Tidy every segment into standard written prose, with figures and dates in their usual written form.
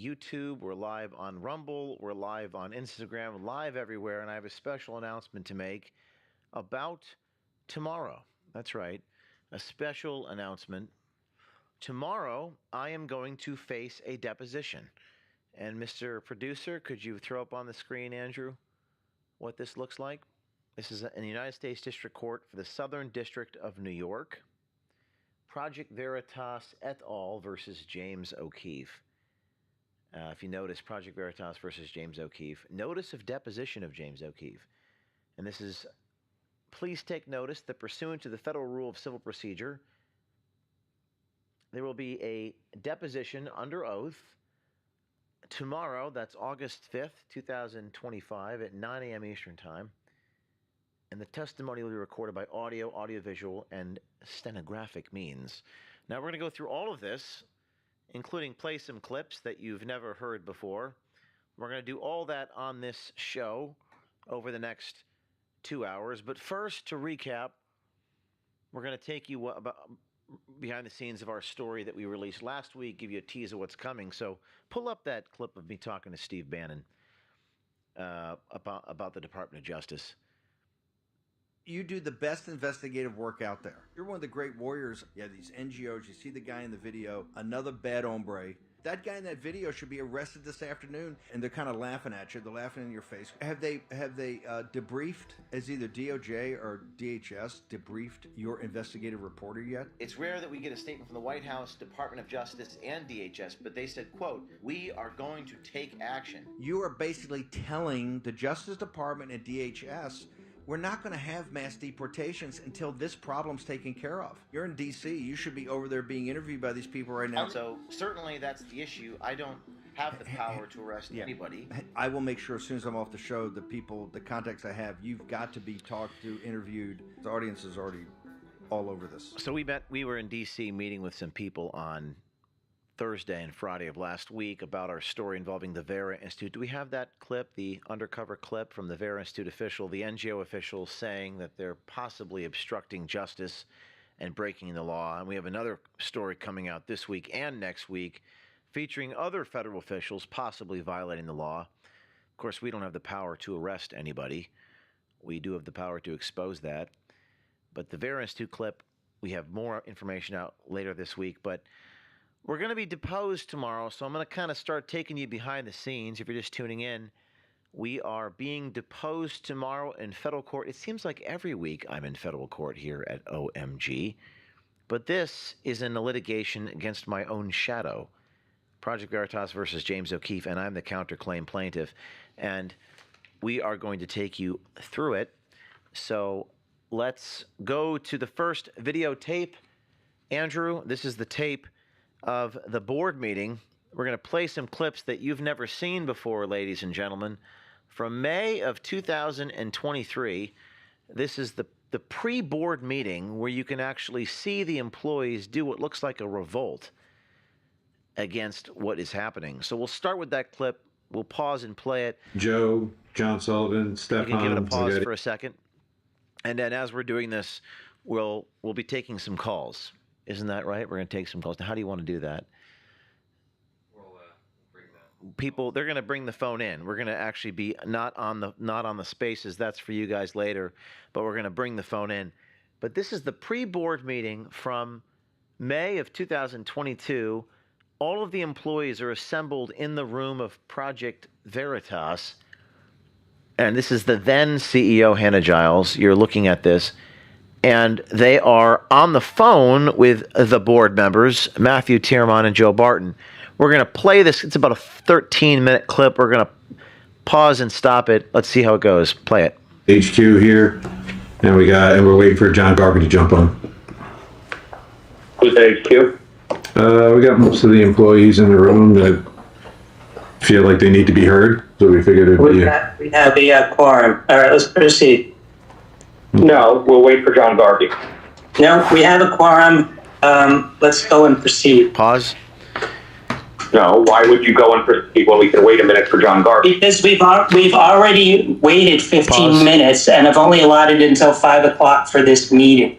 YouTube, we're live on Rumble, we're live on Instagram, live everywhere, and I have a special announcement to make about tomorrow. That's right, a special announcement. Tomorrow, I am going to face a deposition. And Mr. Producer, could you throw up on the screen, Andrew, what this looks like? This is in the United States District Court for the Southern District of New York. Project Veritas et al. Versus James O'Keefe. If you notice, Project Veritas versus James O'Keefe. Notice of deposition of James O'Keefe. And this is, please take notice that pursuant to the Federal Rule of Civil Procedure, there will be a deposition under oath tomorrow, that's August 5th, 2025 at 9 a.m. Eastern Time. And the testimony will be recorded by audio, audiovisual, and stenographic means. Now we're going to go through all of this, including play some clips that you've never heard before. We're going to do all that on this show over the next 2 hours. But first, to recap, we're going to take you about behind the scenes of our story that we released last week, give you a tease of what's coming. So pull up that clip of me talking to Steve Bannon about the Department of Justice. You do the best investigative work out there. You're one of the great warriors. You have these NGOs. You see the guy in the video, another bad hombre. That guy in that video should be arrested this afternoon, and they're kind of laughing at you. They're laughing in your face. Have they debriefed, as either DOJ or DHS, debriefed your investigative reporter yet? It's rare that we get a statement from the White House, Department of Justice, and DHS, but they said, quote, "We are going to take action." You are basically telling the Justice Department and DHS, we're not going to have mass deportations until this problem's taken care of. You're in D.C. You should be over there being interviewed by these people right now. So certainly that's the issue. I don't have the power to arrest anybody. I will make sure as soon as I'm off the show, the people, the contacts I have, you've got to be talked to, interviewed. The audience is already all over this. So we were in D.C. meeting with some people on Thursday and Friday of last week about our story involving the Vera Institute. Do we have that clip, the undercover clip from the Vera Institute official, the NGO official saying that they're possibly obstructing justice and breaking the law? And we have another story coming out this week and next week featuring other federal officials possibly violating the law. Of course, we don't have the power to arrest anybody. We do have the power to expose that. But the Vera Institute clip, we have more information out later this week. But we're going to be deposed tomorrow, so I'm going to kind of start taking you behind the scenes. If you're just tuning in, we are being deposed tomorrow in federal court. It seems like every week I'm in federal court here at OMG, but this is in the litigation against my own shadow, Project Veritas versus James O'Keefe, and I'm the counterclaim plaintiff, and we are going to take you through it. So let's go to the first videotape. Andrew, this is the tape of the board meeting. We're going to play some clips that you've never seen before, ladies and gentlemen, from May of 2023. This is the pre-board meeting where you can actually see the employees do what looks like a revolt against what is happening. So we'll start with that clip. We'll pause and play it. Joe, John Sullivan, Stefan. You can give it a pause for a second. And then as we're doing this, we'll be taking some calls. Isn't that right? We're going to take some calls. Now, how do you want to do that? We'll bring that. People, they're going to bring the phone in. We're going to actually be not on the spaces. That's for you guys later. But we're going to bring the phone in. But this is the pre-board meeting from May of 2022. All of the employees are assembled in the room of Project Veritas. And this is the then CEO, Hannah Giles. You're looking at this. And they are on the phone with the board members, Matthew Tierman and Joe Barton. We're going to play this. It's about a 13-minute clip. We're going to pause and stop it. Let's see how it goes. Play it. HQ here, and we're waiting for John Garvey to jump on. Who's HQ? We got most of the employees in the room that feel like they need to be heard, so we figured it'd be. We have a quorum. All right, let's proceed. No, we'll wait for John Garvey. No, we have a quorum. Let's go and proceed. Pause. No, why would you go and proceed when we can wait a minute for John Garvey? Because we've already waited 15 minutes and have only allotted until 5 o'clock for this meeting.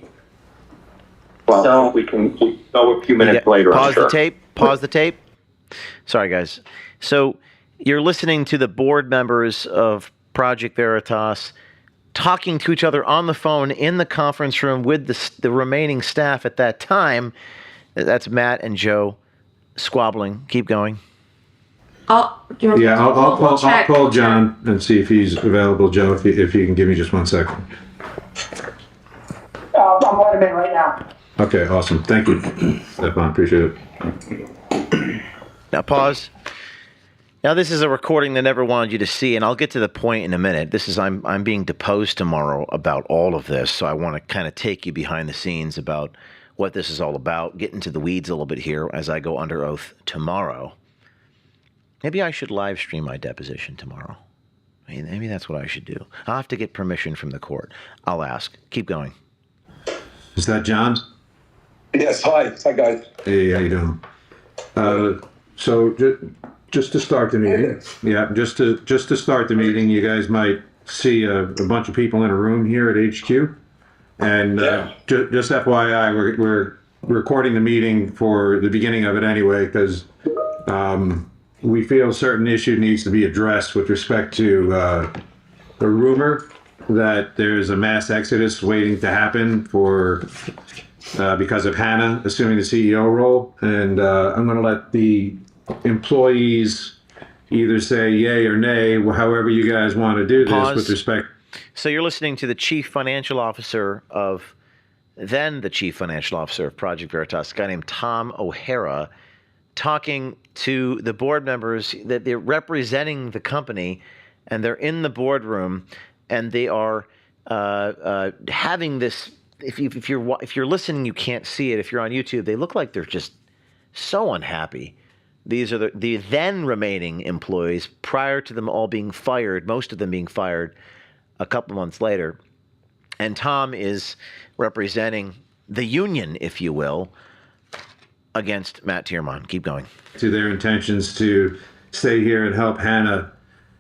Well, so we can go a few minutes later. Pause the tape. Pause the tape. Sorry, guys. So you're listening to the board members of Project Veritas talking to each other on the phone in the conference room with the remaining staff at that time. That's Matt and Joe squabbling. Keep going. I'll call John and see if he's available. Joe, if you can give me just 1 second. I'm on him in right now. Okay, awesome. Thank you, Stefan. Appreciate it. Now pause. Now this is a recording they never wanted you to see, and I'll get to the point in a minute. I'm being deposed tomorrow about all of this, so I want to kind of take you behind the scenes about what this is all about, get into the weeds a little bit here as I go under oath tomorrow. Maybe I should live stream my deposition tomorrow. Maybe that's what I should do. I'll have to get permission from the court. I'll ask. Keep going. Is that John? Yes, hi guys. Hey, how you doing? So just to start the meeting, just to start the meeting, you guys might see a bunch of people in a room here at HQ, and just FYI, we're recording the meeting for the beginning of it anyway, because we feel a certain issue needs to be addressed with respect to a rumor that there's a mass exodus waiting to happen because of Hannah assuming the CEO role, and I'm going to let the employees either say yay or nay, however you guys want to do this. Pause. With respect. So you're listening to the chief financial officer of Project Veritas, a guy named Tom O'Hara, talking to the board members that they're representing the company, and they're in the boardroom, and they are having this. If you're listening, you can't see it. If you're on YouTube, they look like they're just so unhappy. These are the then remaining employees prior to them all being fired, most of them being fired a couple months later. And Tom is representing the union, if you will, against Matt Tierman. Keep going. To their intentions to stay here and help Hannah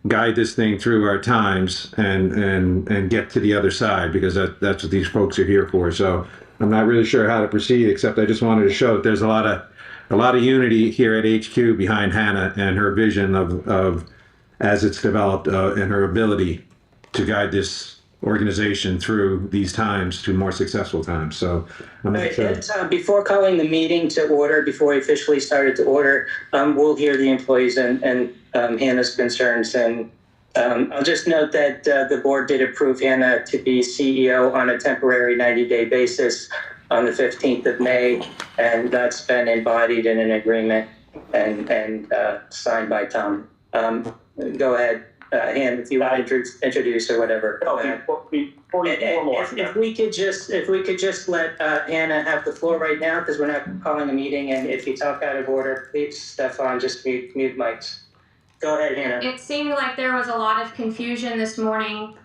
guide this thing through our times and get to the other side, because that's what these folks are here for. So I'm not really sure how to proceed, except I just wanted to show that there's a lot of unity here at HQ behind Hannah and her vision of as it's developed and her ability to guide this organization through these times to more successful times. So I'm not sure. Before calling the meeting to order, before we officially started to order, we'll hear the employees and Hannah's concerns. And I'll just note that the board did approve Hannah to be CEO on a temporary 90-day basis on the 15th of May, and that's been embodied in an agreement and signed by Tom. Go ahead, Hannah, if you want to introduce or whatever. Go ahead. If we could just let Hannah have the floor right now, because we're not calling a meeting, and if you talk out of order, please, Stefan, just mute mics. Go ahead, Hannah. It seemed like there was a lot of confusion this morning.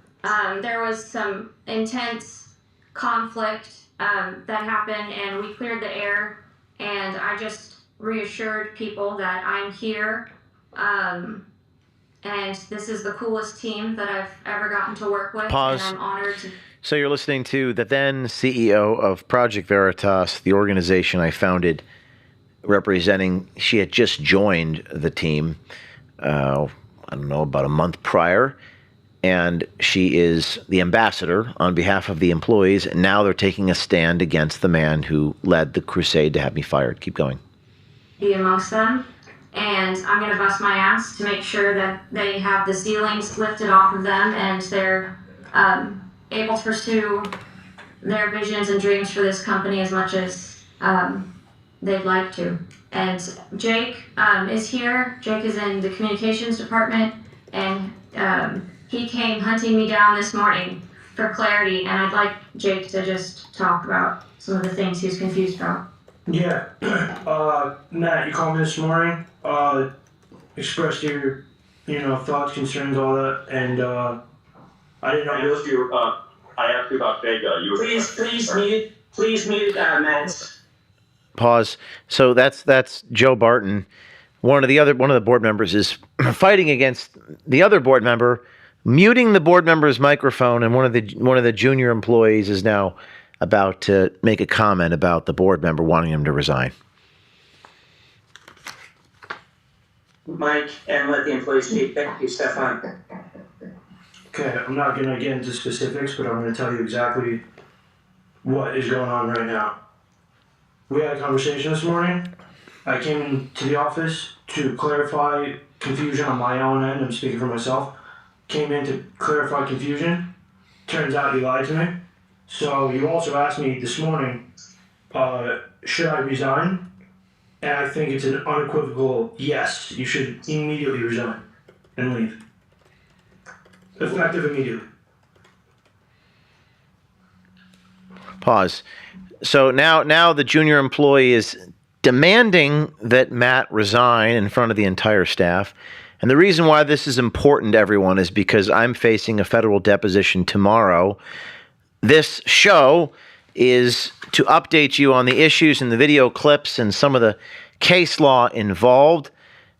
There was some intense conflict that happened, and we cleared the air, and I just reassured people that I'm here, and this is the coolest team that I've ever gotten to work with. Pause. And I'm honored to. So you're listening to the then CEO of Project Veritas, the organization I founded, representing. She had just joined the team, I don't know, about a month prior. And she is the ambassador on behalf of the employees. And now they're taking a stand against the man who led the crusade to have me fired. Keep going. Be amongst them. And I'm going to bust my ass to make sure that they have the ceilings lifted off of them and they're able to pursue their visions and dreams for this company as much as they'd like to. And Jake is here. Jake is in the communications department, and he came hunting me down this morning for clarity, and I'd like Jake to just talk about some of the things he was confused about. Yeah, Matt, you called me this morning, expressed your, thoughts, concerns, all that, and I didn't know. I asked you about Vega. Please mute Matt. Pause. So that's Joe Barton. One of the board members is fighting against the other board member, muting the board member's microphone, and one of the junior employees is now about to make a comment about the board member wanting him to resign. Mike, and let the employees speak. Thank you, Stefan. Okay, I'm not gonna get into specifics, but I'm gonna tell you exactly what is going on right now. We had a conversation this morning. I came to the office to clarify confusion on my own end. I'm speaking for myself. Came in to clarify confusion. Turns out he lied to me. So you also asked me this morning, should I resign? And I think it's an unequivocal yes. You should immediately resign and leave. Effective immediately. Pause. So now the junior employee is demanding that Matt resign in front of the entire staff. And the reason why this is important, everyone, is because I'm facing a federal deposition tomorrow. This show is to update you on the issues and the video clips and some of the case law involved,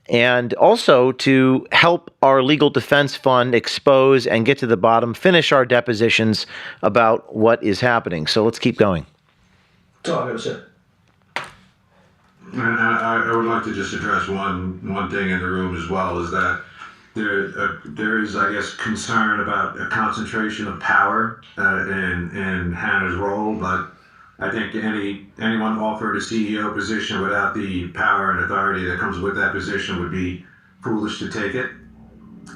and also to help our legal defense fund expose and get to the bottom, finish our depositions about what is happening. So let's keep going. That's all I gotta say. And I would like to just address one thing in the room as well, is that there is, I guess, concern about a concentration of power in Hannah's role, but I think anyone offered a CEO position without the power and authority that comes with that position would be foolish to take it.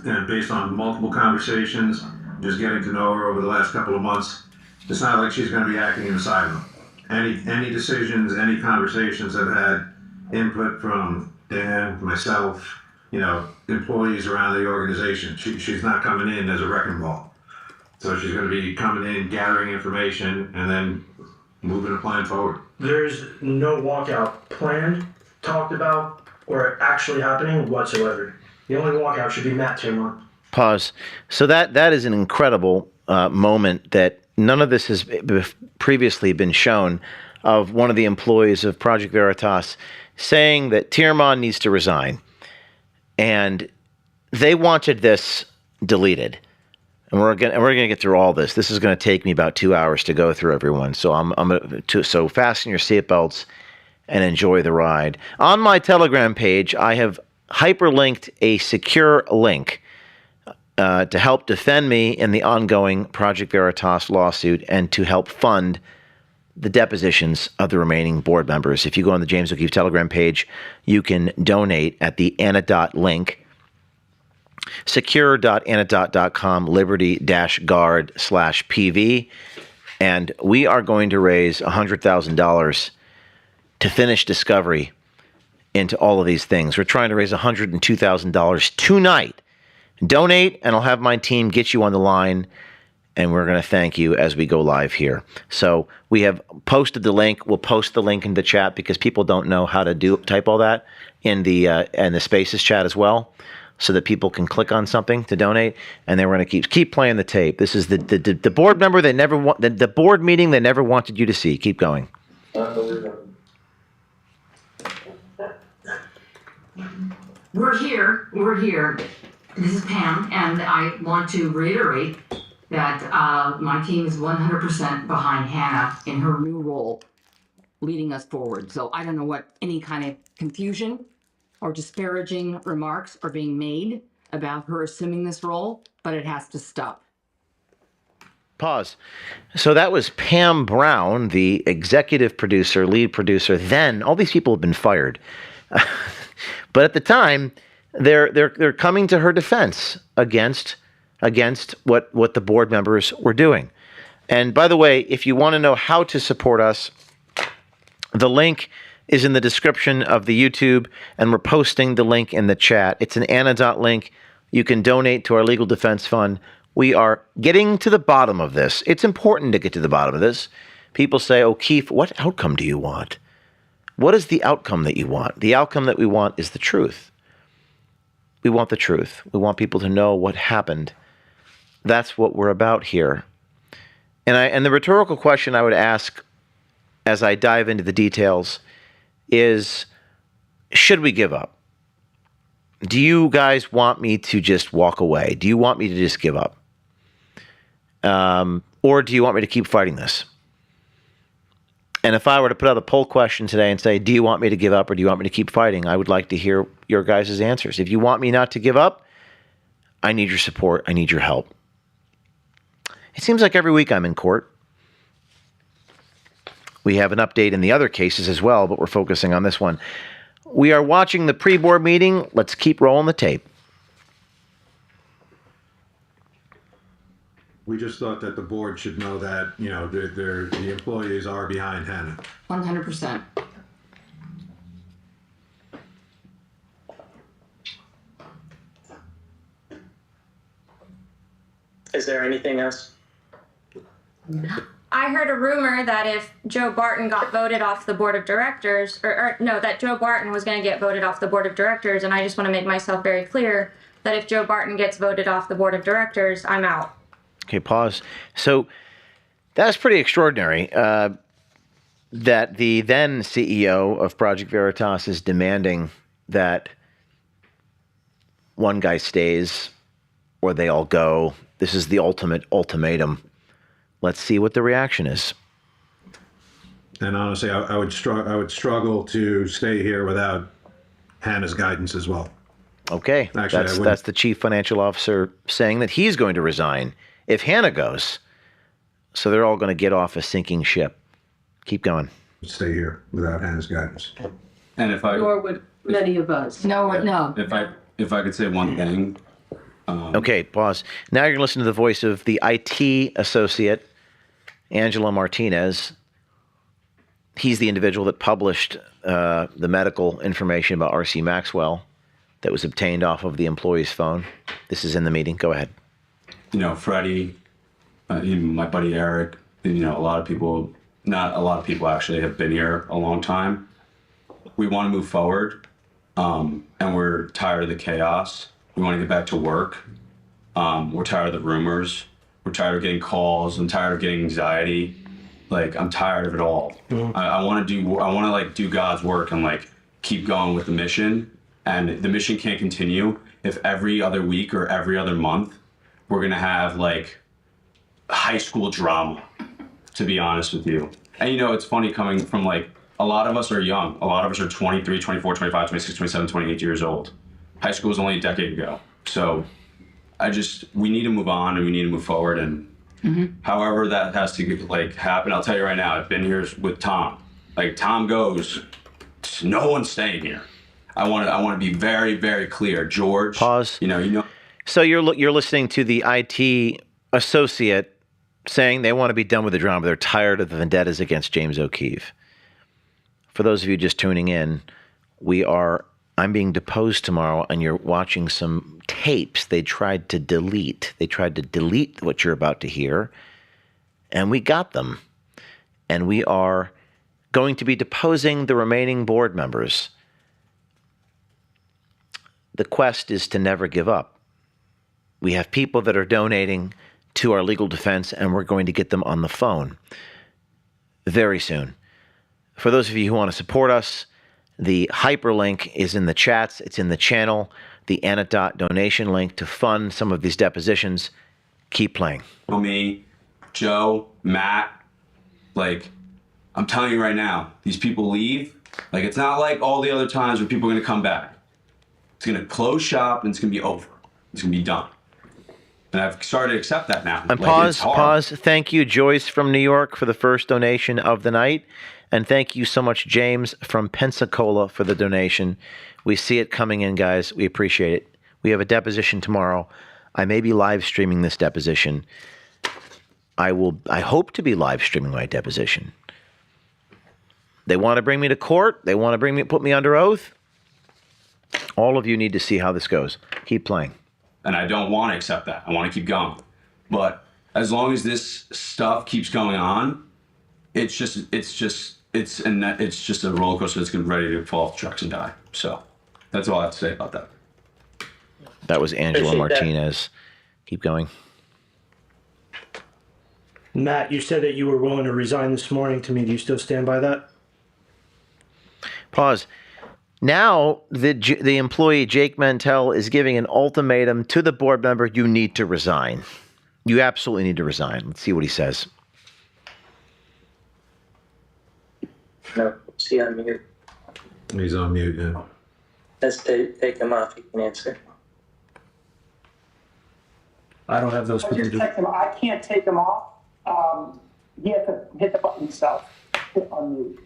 And based on multiple conversations, just getting to know her over the last couple of months, it's not like she's going to be acting in a silo. Any decisions, any conversations have had input from Dan, myself, employees around the organization. She's not coming in as a wrecking ball. So she's going to be coming in, gathering information, and then moving the plan forward. There's no walkout planned, talked about, or actually happening whatsoever. The only walkout should be Matt Tiermont. Pause. So that is an incredible moment that none of this has previously been shown, of one of the employees of Project Veritas saying that Tiermont needs to resign. And they wanted this deleted. And we're gonna get through all this. This is gonna take me about 2 hours to go through, everyone. So so fasten your seatbelts and enjoy the ride. On my Telegram page, I have hyperlinked a secure link to help defend me in the ongoing Project Veritas lawsuit and to help fund the depositions of the remaining board members. If you go on the James O'Keefe Telegram page, you can donate at the Anadot link, secure.anadot.com, liberty-guard/PV. And we are going to raise $100,000 to finish discovery into all of these things. We're trying to raise $102,000 tonight. Donate, and I'll have my team get you on the line, and we're going to thank you as we go live here. So we have posted the link. We'll post the link in the chat because people don't know how to type all that in the Spaces chat as well, so that people can click on something to donate. And then we're going to keep playing the tape. This is the board member they never want, the board meeting they never wanted you to see. Keep going. We're here. This is Pam, and I want to reiterate that my team is 100% behind Hannah in her new role, leading us forward. So I don't know what any kind of confusion or disparaging remarks are being made about her assuming this role, but it has to stop. Pause. So that was Pam Brown, the executive producer, lead producer. Then all these people have been fired. But at the time, they're coming to her defense against what the board members were doing. And by the way, if you want to know how to support us, the link is in the description of the YouTube, and we're posting the link in the chat. It's an Anadot link. You can donate to our legal defense fund. We are getting to the bottom of this. It's important to get to the bottom of this. People say, O'Keefe, what outcome do you want? What is the outcome that you want? The outcome that we want is the truth. We want the truth. We want people to know what happened. That's what we're about here. And the rhetorical question I would ask as I dive into the details is, should we give up? Do you guys want me to just walk away? Do you want me to just give up? Or do you want me to keep fighting this? And if I were to put out a poll question today and say, do you want me to give up or do you want me to keep fighting? I would like to hear your guys' answers. If you want me not to give up, I need your support. I need your help. It seems like every week I'm in court. We have an update in the other cases as well, but we're focusing on this one. We are watching the pre-board meeting. Let's keep rolling the tape. We just thought that the board should know that, you know, the employees are behind Hannah. 100%. Is there anything else? I heard a rumor that if Joe Barton got voted off the board of directors, that Joe Barton was going to get voted off the board of directors, and I just want to make myself very clear that if Joe Barton gets voted off the board of directors, I'm out. Okay, pause. So that's pretty extraordinary that the then CEO of Project Veritas is demanding that one guy stays or they all go. This is the ultimate ultimatum. Let's see what the reaction is. And honestly, I would struggle to stay here without Hannah's guidance as well. Okay, Actually, that's the chief financial officer saying that he's going to resign if Hannah goes. So they're all going to get off a sinking ship. Keep going. Stay here without Hannah's guidance. And if I, Nor would many of us. No. if I could say one thing. Okay, pause. Now you're going to listen to the voice of the IT associate, Angela Martinez. He's the individual that published the medical information about R.C. Maxwell that was obtained off of the employee's phone. This is in the meeting. Go ahead. You know, Freddie, even my buddy Eric, you know, not a lot of people actually have been here a long time. We want to move forward, and we're tired of the chaos. We want to get back to work. We're tired of the rumors. We're tired of getting calls. I'm tired of getting anxiety. Like, I'm tired of it all. I want to do God's work and like keep going with the mission. And the mission can't continue if every other week or every other month we're going to have like high school drama, to be honest with you. And you know, it's funny coming from like, a lot of us are young. A lot of us are 23, 24, 25, 26, 27, 28 years old. High school was only a decade ago. So we need to move on and we need to move forward. And however that has to like happen, I'll tell you right now, I've been here with Tom. Like, Tom goes, no one's staying here. I want to be very, very clear. George, pause. You know. So you're listening to the IT associate saying they want to be done with the drama. They're tired of the vendettas against James O'Keefe. For those of you just tuning in, I'm being deposed tomorrow, and you're watching some tapes they tried to delete. They tried to delete what you're about to hear, and we got them. And we are going to be deposing the remaining board members. The quest is to never give up. We have people that are donating to our legal defense, and we're going to get them on the phone very soon. For those of you who want to support us, the hyperlink is in the chats. It's in the channel. The Antidote donation link to fund some of these depositions. Keep playing. Me, Joe, Matt, like, I'm telling you right now, these people leave. Like, it's not like all the other times where people are going to come back. It's going to close shop and it's going to be over. It's going to be done. And I've started to accept that now. And pause. Thank you, Joyce from New York, for the first donation of the night. And thank you so much, James from Pensacola, for the donation. We see it coming in, guys. We appreciate it. We have a deposition tomorrow. I may be live streaming this deposition. I hope to be live streaming my deposition. They want to bring me to court. They want to put me under oath. All of you need to see how this goes. Keep playing. And I don't want to accept that. I want to keep going. But as long as this stuff keeps going on, it's just a roller coaster that's going to be ready to fall off the tracks and die. So that's all I have to say about that. That was Angela Martinez. Keep going. Matt, you said that you were willing to resign this morning to me. Do you still stand by that? Pause. Now the employee, Jake Mantell, is giving an ultimatum to the board member. You need to resign. You absolutely need to resign. Let's see what he says. No, see on mute. He's on mute, yeah. Let's take him off. He can answer. I don't have those I just privileges. checked him. I can't take him off. He has to hit the button himself. Hit unmute.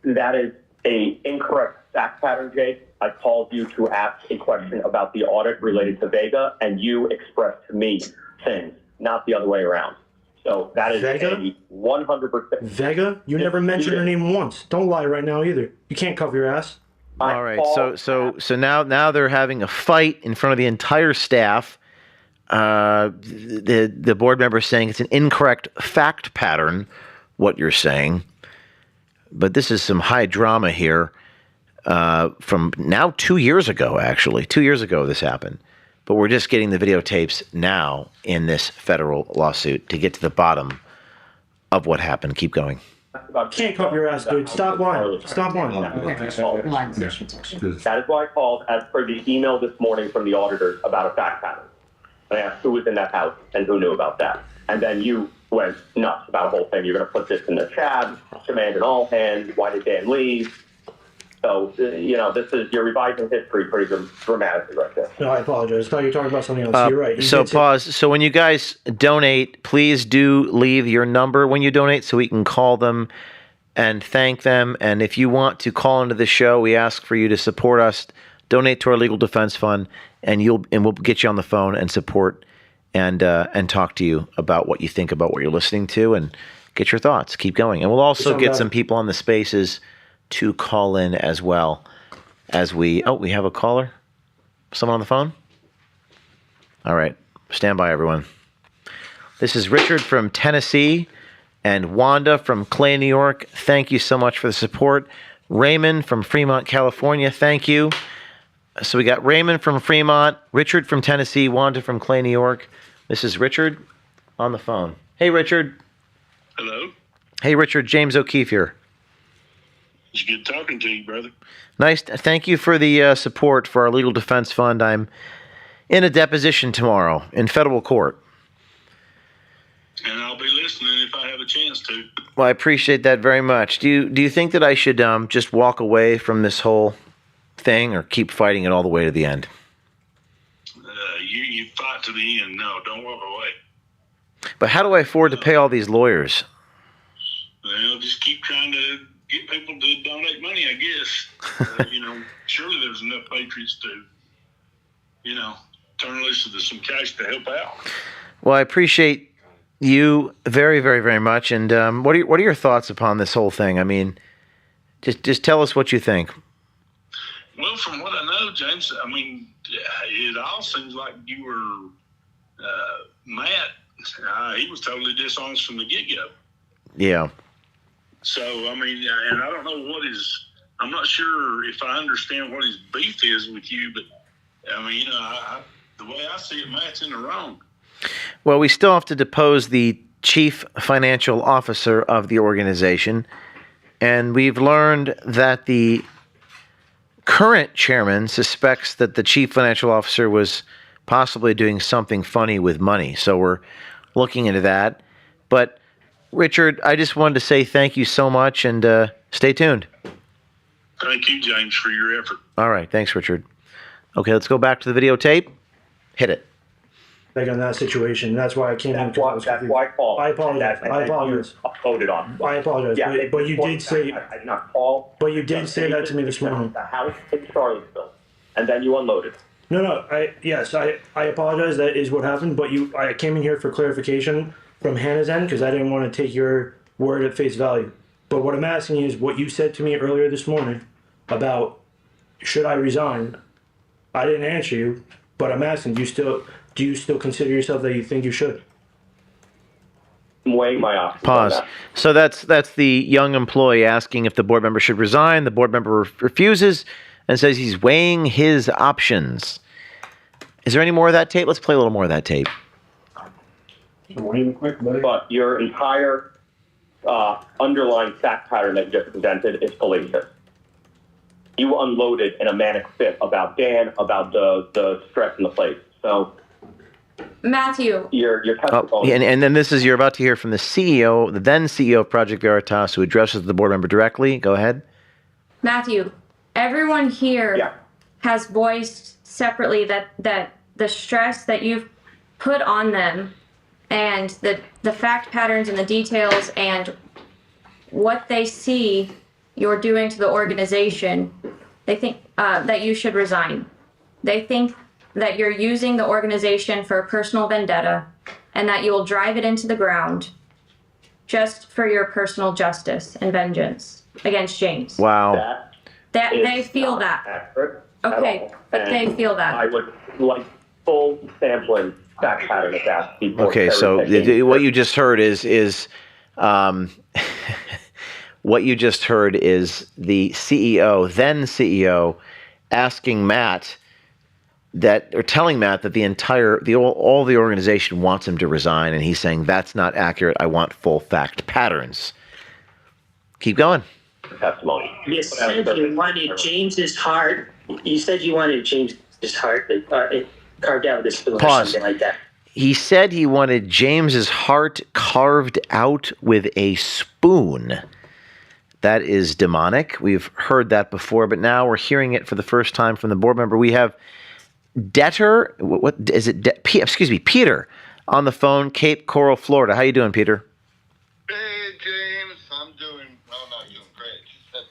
That is a incorrect fact pattern, Jake. I called you to ask a question about the audit related to Vega, and you expressed to me things, not the other way around. So that is Vega? a 100%. Vega? You never mentioned her name once. Don't lie right now either. You can't cover your ass. All right. So now they're having a fight in front of the entire staff. The board member is saying it's an incorrect fact pattern, what you're saying. But this is some high drama here from now 2 years ago, actually. 2 years ago this happened. But we're just getting the videotapes now in this federal lawsuit to get to the bottom of what happened. Keep going. Can't cover your ass, dude. Stop lying. Stop lying. That is why I called as per the email this morning from the auditors about a fact pattern. I asked who was in that house and who knew about that. And then you went nuts about the whole thing. You're going to put this in the chat, demand an all hands. Why did Dan leave? So, this is, you're revising history pretty dramatically right there. No, I apologize. I thought you were talking about something else. You're right. So pause. So when you guys donate, please do leave your number when you donate so we can call them and thank them. And if you want to call into the show, we ask for you to support us, donate to our legal defense fund, and we'll get you on the phone and support and talk to you about what you think about what you're listening to and get your thoughts. Keep going. And we'll also get some people on the spaces to call in as well as we have a caller. Someone on the phone? All right. Stand by, everyone. This is Richard from Tennessee and Wanda from Clay, New York. Thank you so much for the support. Raymond from Fremont, California. Thank you. So we got Raymond from Fremont, Richard from Tennessee, Wanda from Clay, New York. This is Richard on the phone. Hey, Richard. Hello. Hey, Richard. James O'Keefe here. It's good talking to you, brother. Nice. Thank you for the support for our legal defense fund. I'm in a deposition tomorrow in federal court. And I'll be listening if I have a chance to. Well, I appreciate that very much. Do you think that I should just walk away from this whole thing or keep fighting it all the way to the end? You fight to the end. No, don't walk away. But how do I afford to pay all these lawyers? Well, just keep trying to get people to donate money, I guess. Surely there's enough patriots to, turn loose of some cash to help out. Well, I appreciate you very, very, very much. And what are your thoughts upon this whole thing? I mean, just tell us what you think. Well, from what I know, James, it all seems like you were Matt. He was totally dishonest from the get-go. Yeah. So, and I don't know I'm not sure if I understand what his beef is with you, but, the way I see it, Matt's in the wrong. Well, we still have to depose the chief financial officer of the organization, and we've learned that the current chairman suspects that the chief financial officer was possibly doing something funny with money. So we're looking into that. But Richard, I just wanted to say thank you so much and stay tuned. Thank you, James, for your effort. All right. Thanks, Richard. Okay, let's go back to the videotape. Hit it. Like on that situation. That's why I can't. That's why I called. I apologize. I apologize. Voted on. I apologize. Yeah, but you did say. I did not call. But you did say that to me this morning. The house in Charlottesville, and then you unloaded. No. I apologize. That is what happened. But I came in here for clarification from Hannah's end because I didn't want to take your word at face value. But what I'm asking you is what you said to me earlier this morning about should I resign. I didn't answer you, but I'm asking, do you still consider yourself that you think you should? I'm weighing my options. Pause. So that's the young employee asking if the board member should resign. The board member refuses and says he's weighing his options. Is there any more of that tape? Let's play a little more of that tape. But your entire underlying fact pattern that you just presented is fallacious. You unloaded in a manic fit about Dan, about the stress in the place. So Matthew. Your testimony. And then this is, you're about to hear from the CEO, the then CEO of Project Veritas, who addresses the board member directly. Go ahead. Matthew, everyone here has voiced separately that the stress that you've put on them and the fact patterns and the details and what they see you're doing to the organization, they think that you should resign. They think that you're using the organization for a personal vendetta and that you will drive it into the ground just for your personal justice and vengeance against James. Wow. That they feel that. Okay, but they feel that. I would like full sampling fact pattern of that. Okay, so what you just heard is what you just heard is the CEO, then CEO, asking Matt telling Matt that all the organization wants him to resign, and he's saying that's not accurate. I want full fact patterns. Keep going. Testimony. You said you wanted James's heart. You said you wanted James's heart carved out with a spoon or something like that. He said he wanted James's heart carved out with a spoon. That is demonic. We've heard that before, but now we're hearing it for the first time from the board member. We have Debtor, what is it? Peter on the phone, Cape Coral, Florida. How you doing, Peter? Hey, James. I'm doing, not doing great. Just had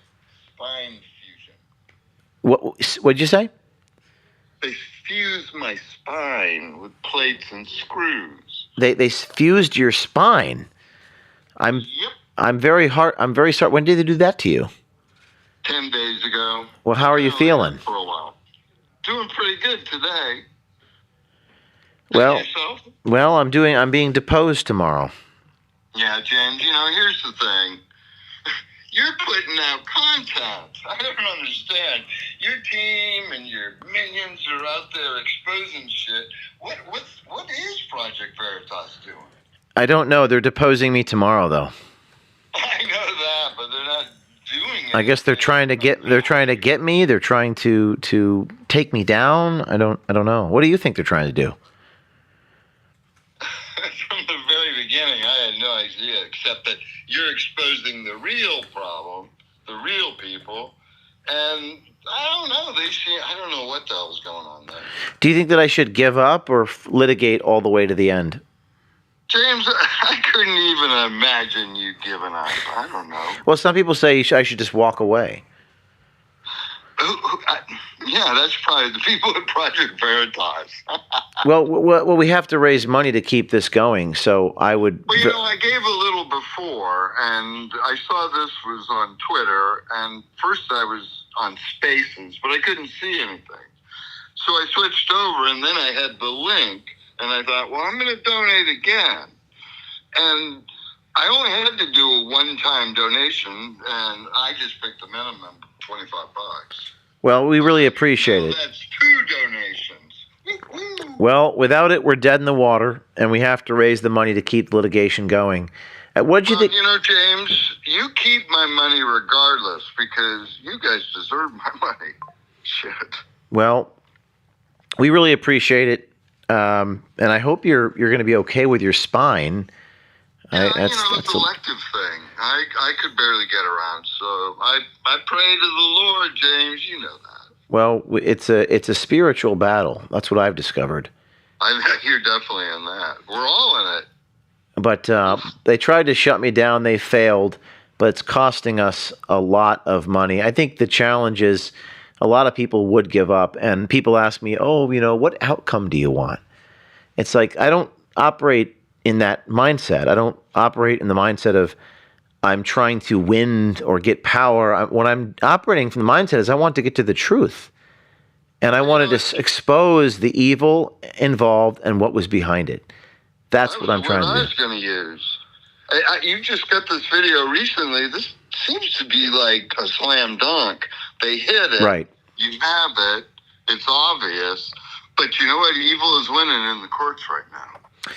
spine fusion. What'd you say? They fused my spine with plates and screws. They fused your spine. I'm very sorry. When did they do that to you? 10 days ago. Well, how are you feeling? For a while. Doing pretty good today. Well, I'm being deposed tomorrow. Yeah, James, here's the thing. You're putting out content. I don't understand. Your team and your minions are out there exposing shit. What is Project Veritas doing? I don't know. They're deposing me tomorrow, though. I know that, but they're not doing it. I guess they're trying to get me. They're trying to take me down. I don't know. What do you think they're trying to do? From the very beginning, I had no idea, except that you're exposing the real problem, the real people, and I don't know. I don't know what the hell's going on there. Do you think that I should give up or litigate all the way to the end? James, I couldn't even imagine you giving up. I don't know. Well, some people say I should just walk away. Yeah, that's probably the people at Project Veritas. Well, we have to raise money to keep this going, so I would... Well, I gave a little before, and I saw this was on Twitter, and first I was on Spaces, but I couldn't see anything. So I switched over, and then I had the link, and I thought, well, I'm going to donate again. And I only had to do a one-time donation, and I just picked the minimum, $25. Well, we really appreciate it. That's 2 donations. Well, without it, we're dead in the water, and we have to raise the money to keep litigation going. What did you think? James, you keep my money regardless, because you guys deserve my money. Shit. Well, we really appreciate it, and I hope you're going to be okay with your spine. Yeah, it's an elective thing. I could barely get around, so I pray to the Lord, James. You know that. Well, it's a spiritual battle. That's what I've discovered. You're definitely in that. We're all in it. But they tried to shut me down. They failed, but it's costing us a lot of money. I think the challenge is a lot of people would give up, and people ask me, what outcome do you want? It's like I don't operate in that mindset. I don't operate in the mindset of I'm trying to win or get power. What I'm operating from the mindset is I want to get to the truth. And I wanted to expose the evil involved and what was behind it. That's what I'm trying to do. I was going to use. You just got this video recently. This seems to be like a slam dunk. They hit it. Right. You have it. It's obvious. But you know what? Evil is winning in the courts right now.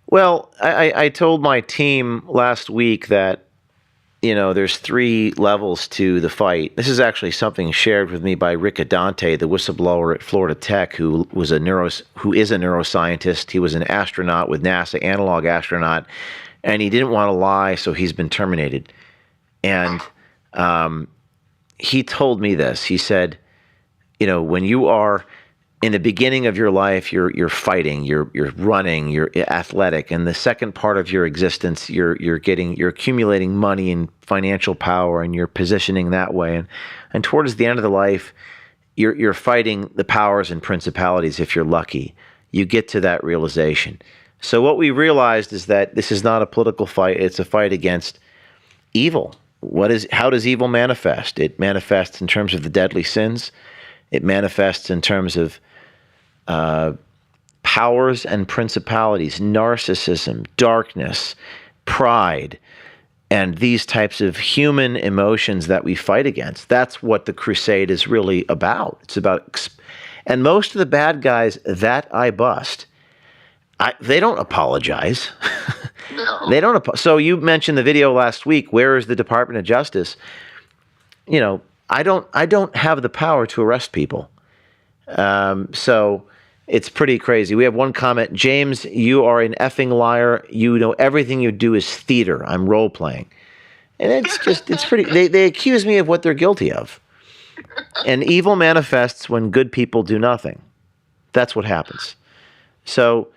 Well, I told my team last week that, there's 3 levels to the fight. This is actually something shared with me by Rick Adante, the whistleblower at Florida Tech, who is a neuroscientist. He was an astronaut with NASA, analog astronaut, and he didn't want to lie, so he's been terminated. And he told me this. He said, when you are in the beginning of your life, you're fighting, you're running, you're athletic, and the second part of your existence, you're accumulating money and financial power, and you're positioning that way, and towards the end of the life, you're fighting the powers and principalities. If you're lucky, you get to that realization. So what we realized is that this is not a political fight; it's a fight against evil. How does evil manifest? It manifests in terms of the deadly sins. It manifests in terms of powers and principalities, narcissism, darkness, pride, and these types of human emotions that we fight against. That's what the crusade is really about. It's about, and most of the bad guys that I bust, they don't apologize. No. They don't. So you mentioned the video last week. Where is the Department of Justice? I don't have the power to arrest people. So it's pretty crazy. We have one comment. James, you are an effing liar. Everything you do is theater. I'm role playing. And it's pretty, they accuse me of what they're guilty of. And evil manifests when good people do nothing. That's what happens. So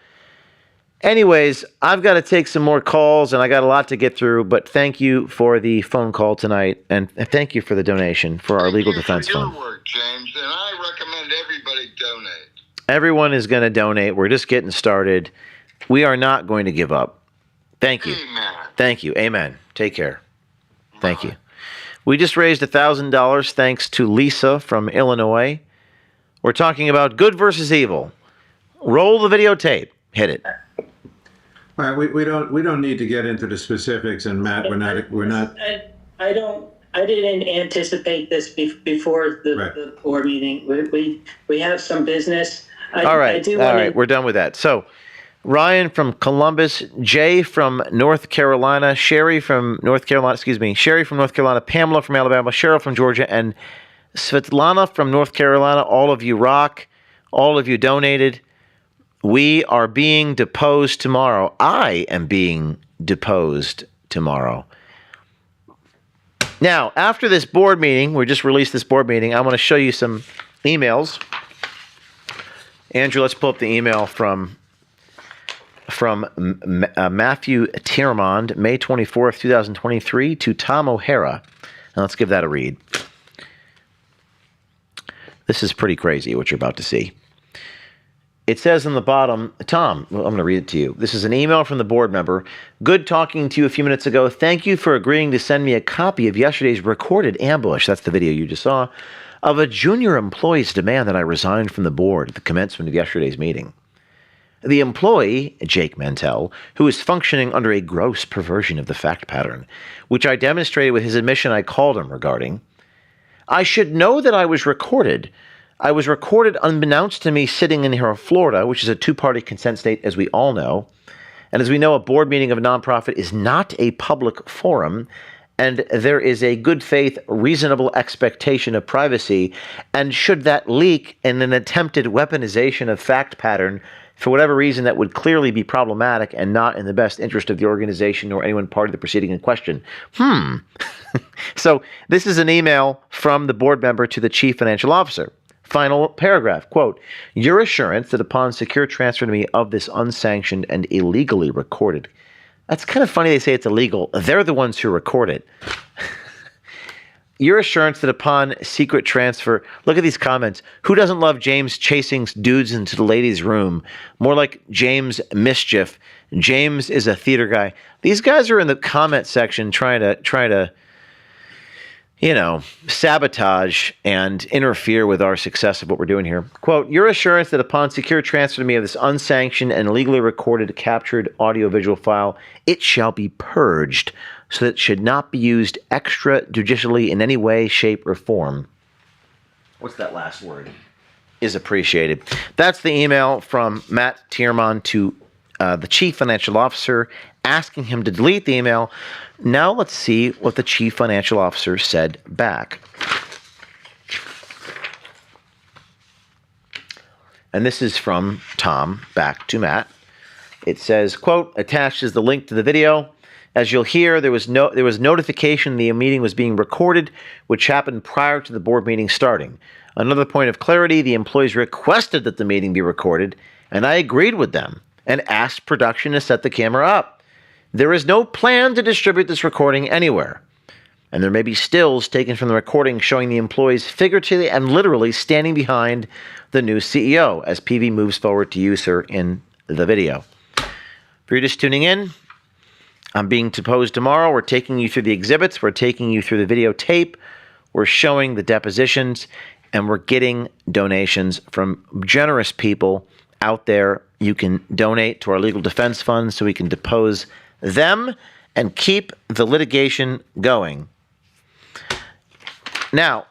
anyways, I've got to take some more calls, and I got a lot to get through, but thank you for the phone call tonight, and thank you for the donation for our legal defense fund. Thank you for your work, James, and I recommend everybody donate. Everyone is going to donate. We're just getting started. We are not going to give up. Thank you. Amen. Thank you. Amen. Take care. Thank you. We just raised $1,000 thanks to Lisa from Illinois. We're talking about good versus evil. Roll the videotape. Hit it. All right, we don't need to get into the specifics, and Matt, we're not. I didn't anticipate this before the board meeting. We have some business. All right. We're done with that. So, Ryan from Columbus, Jay from North Carolina, Sherry from North Carolina, Pamela from Alabama, Cheryl from Georgia, and Svetlana from North Carolina. All of you rock. All of you donated. We are being deposed tomorrow. I am being deposed tomorrow. Now, after this board meeting, we just released this board meeting, I want to show you some emails. Andrew, let's pull up the email from Matthew Tiermond, May 24th, 2023, to Tom O'Hara. Now, let's give that a read. This is pretty crazy, what you're about to see. It says on the bottom, Tom, I'm going to read it to you. This is an email from the board member. Good talking to you a few minutes ago. Thank you for agreeing to send me a copy of yesterday's recorded ambush. That's the video you just saw. Of a junior employee's demand that I resigned from the board at the commencement of yesterday's meeting. The employee, Jake Mantell, who is functioning under a gross perversion of the fact pattern, which I demonstrated with his admission I called him regarding. I should know that I was recorded. I was recorded unbeknownst to me sitting in here in Florida, which is a two-party consent state, as we all know. And as we know, a board meeting of a nonprofit is not a public forum, and there is a good faith, reasonable expectation of privacy. And should that leak in an attempted weaponization of fact pattern, for whatever reason that would clearly be problematic and not in the best interest of the organization or anyone part of the proceeding in question. So this is an email from the board member to the chief financial officer. Final paragraph, quote, your assurance that upon secure transfer to me of this unsanctioned and illegally recorded. That's kind of funny they say it's illegal. They're the ones who record it. Your assurance that upon secret transfer, look at these comments. Who doesn't love James chasing dudes into the ladies' room? More like James Mischief. James is a theater guy. These guys are in the comment section trying to sabotage and interfere with our success of what we're doing here. Quote, your assurance that upon secure transfer to me of this unsanctioned and illegally recorded captured audiovisual file, it shall be purged so that it should not be used extrajudicially in any way, shape, or form. What's that last word? Is appreciated. That's the email from Matt Tiermond to the chief financial officer, asking him to delete the email. Now let's see what the chief financial officer said back. And this is from Tom back to Matt. It says, quote, attached is the link to the video. As you'll hear, there was notification the meeting was being recorded, which happened prior to the board meeting starting. Another point of clarity, the employees requested that the meeting be recorded, and I agreed with them and asked production to set the camera up. There is no plan to distribute this recording anywhere. And there may be stills taken from the recording showing the employees figuratively and literally standing behind the new CEO as PV moves forward to use her in the video. If you're just tuning in, I'm being deposed tomorrow. We're taking you through the exhibits. We're taking you through the videotape. We're showing the depositions, and we're getting donations from generous people out there. You can donate to our legal defense fund so we can depose them and keep the litigation going. Now,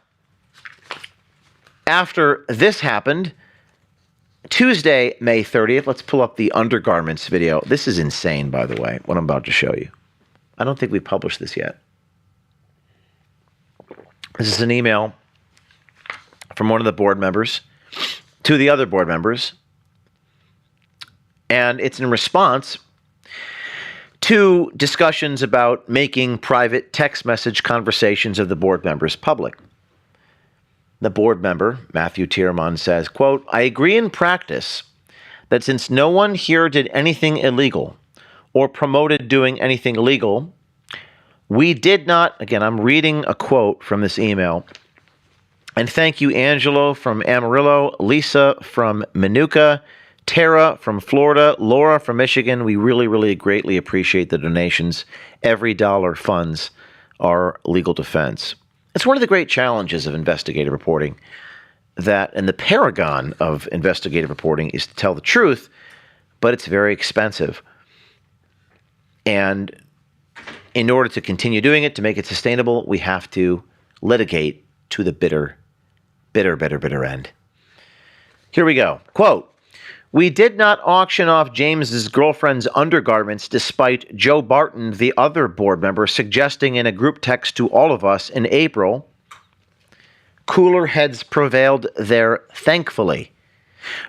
after this happened, Tuesday, May 30th, let's pull up the undergarments video. This is insane, by the way, what I'm about to show you. I don't think we published this yet. This is an email from one of the board members to the other board members, and it's in response to discussions about making private text message conversations of the board members public. The board member, Matthew Tierman, says, quote, I agree in practice that since no one here did anything illegal or promoted doing anything illegal, we did not, again, I'm reading a quote from this email, and thank you, Angelo from Amarillo, Lisa from Manuka, Tara from Florida, Laura from Michigan. We really, really greatly appreciate the donations. Every dollar funds our legal defense. It's one of the great challenges of investigative reporting, that, and the paragon of investigative reporting is to tell the truth, but it's very expensive. And in order to continue doing it, to make it sustainable, we have to litigate to the bitter end. Here we go. Quote, we did not auction off James's girlfriend's undergarments despite Joe Barton, the other board member, suggesting in a group text to all of us in April. Cooler heads prevailed there, thankfully.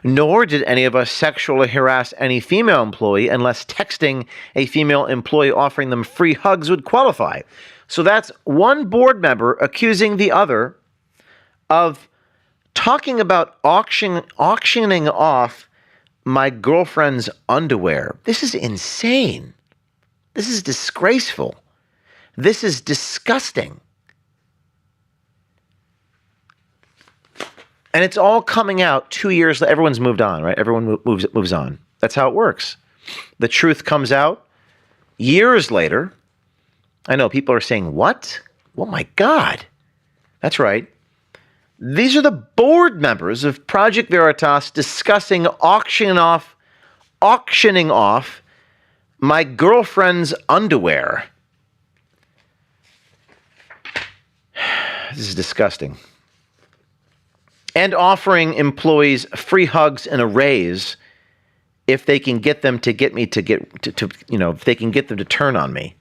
Nor did any of us sexually harass any female employee unless texting a female employee offering them free hugs would qualify. So that's one board member accusing the other of talking about auctioning off my girlfriend's underwear. This is insane. This is disgraceful. This is disgusting. And it's all coming out 2 years later. Everyone's moved on, right? Everyone moves on. That's how it works. The truth comes out years later. I know people are saying, what? Oh my God. That's right. These are the board members of Project Veritas discussing auctioning off my girlfriend's underwear. This is disgusting. And offering employees free hugs and a raise if they can get them to get me to if they can get them to turn on me.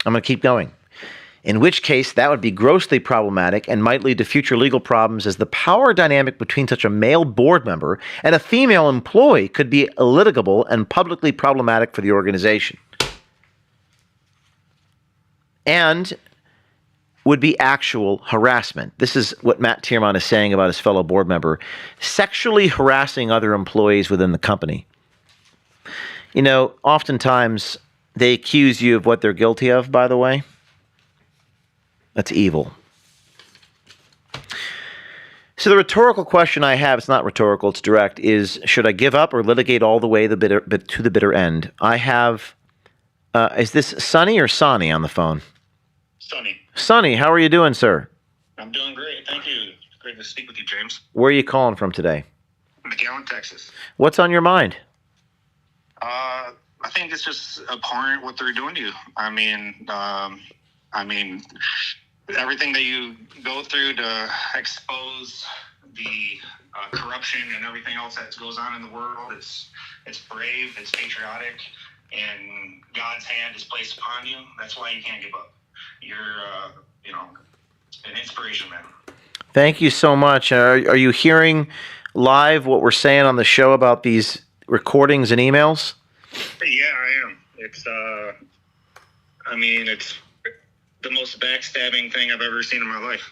I'm going to keep going. In which case, that would be grossly problematic and might lead to future legal problems, as the power dynamic between such a male board member and a female employee could be litigable and publicly problematic for the organization. And would be actual harassment. This is what Matt Tierman is saying about his fellow board member, sexually harassing other employees within the company. You know, oftentimes they accuse you of what they're guilty of, by the way. That's evil. So the rhetorical question I have, it's not rhetorical, it's direct, is should I give up or litigate all the way to the bitter end? I have, is this Sonny or Sonny on the phone? Sonny. Sonny, how are you doing, sir? I'm doing great. Thank you. Great to speak with you, James. Where are you calling from today? McAllen, Texas. What's on your mind? I think it's just abhorrent what they're doing to you. I mean, everything that you go through to expose the corruption and everything else that goes on in the world. It's brave, it's patriotic, and God's hand is placed upon you. That's why you can't give up. You're, an inspiration, man. Thank you so much. Are you hearing live what we're saying on the show about these recordings and emails? Yeah, I am. It's the most backstabbing thing I've ever seen in my life.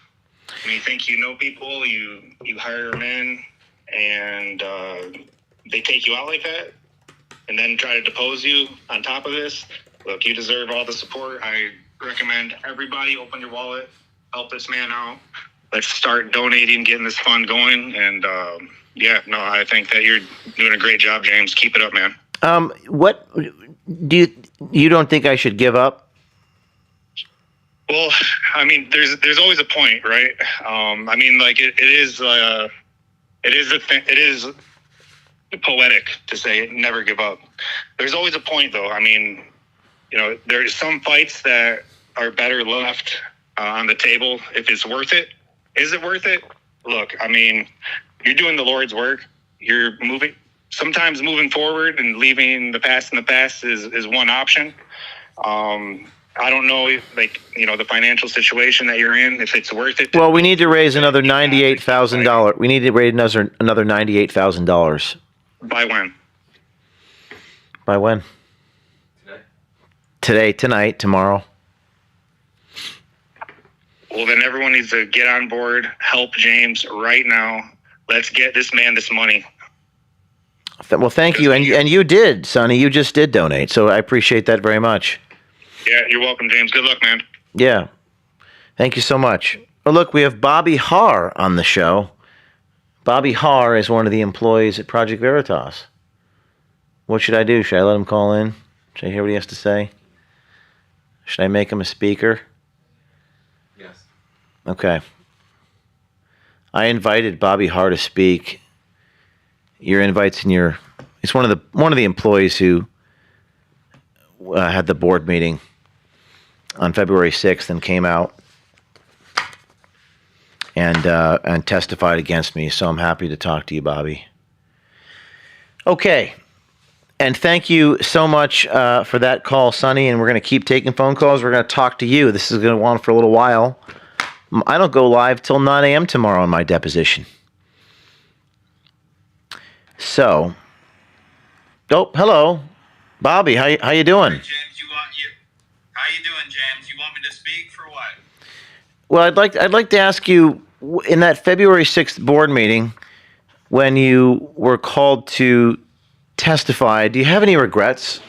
I mean, you think you know people, you hire them in, and they take you out like that, and then try to depose you on top of this. Look, you deserve all the support. I recommend everybody open your wallet, help this man out. Let's start donating, getting this fund going, and I think that you're doing a great job, James. Keep it up, man. What do you don't think I should give up? Well, I mean, there's always a point, right? It is poetic to say never give up. There's always a point, though. I mean, there's some fights that are better left on the table if it's worth it. Is it worth it? Look, I mean, you're doing the Lord's work. You're sometimes moving forward and leaving the past in the past is one option. I don't know if, the financial situation that you're in, if it's worth it. Well, we need to raise another $98,000. We need to raise another $98,000. By when? By when? Today, tonight, tomorrow. Well, then everyone needs to get on board, help James right now. Let's get this man this money. Well, thank you. And you did, Sonny. You just did donate. So I appreciate that very much. Yeah, you're welcome, James. Good luck, man. Yeah. Thank you so much. Oh, look, we have Bobby Haar on the show. Bobby Haar is one of the employees at Project Veritas. What should I do? Should I let him call in? Should I hear what he has to say? Should I make him a speaker? Yes. Okay. I invited Bobby Haar to speak. Your invite's in your... He's one of the employees who had the board meeting on February 6th and came out and testified against me. So I'm happy to talk to you, Bobby. Okay. And thank you so much for that call, Sonny. And we're going to keep taking phone calls. We're going to talk to you. This is going to go on for a little while. I don't go live till 9 a.m. tomorrow on my deposition. So, hello, Bobby. How you doing? Hey, James, how you doing, James? You want me to speak for what? Well, I'd like to ask you, in that February 6th board meeting, when you were called to testify, do you have any regrets?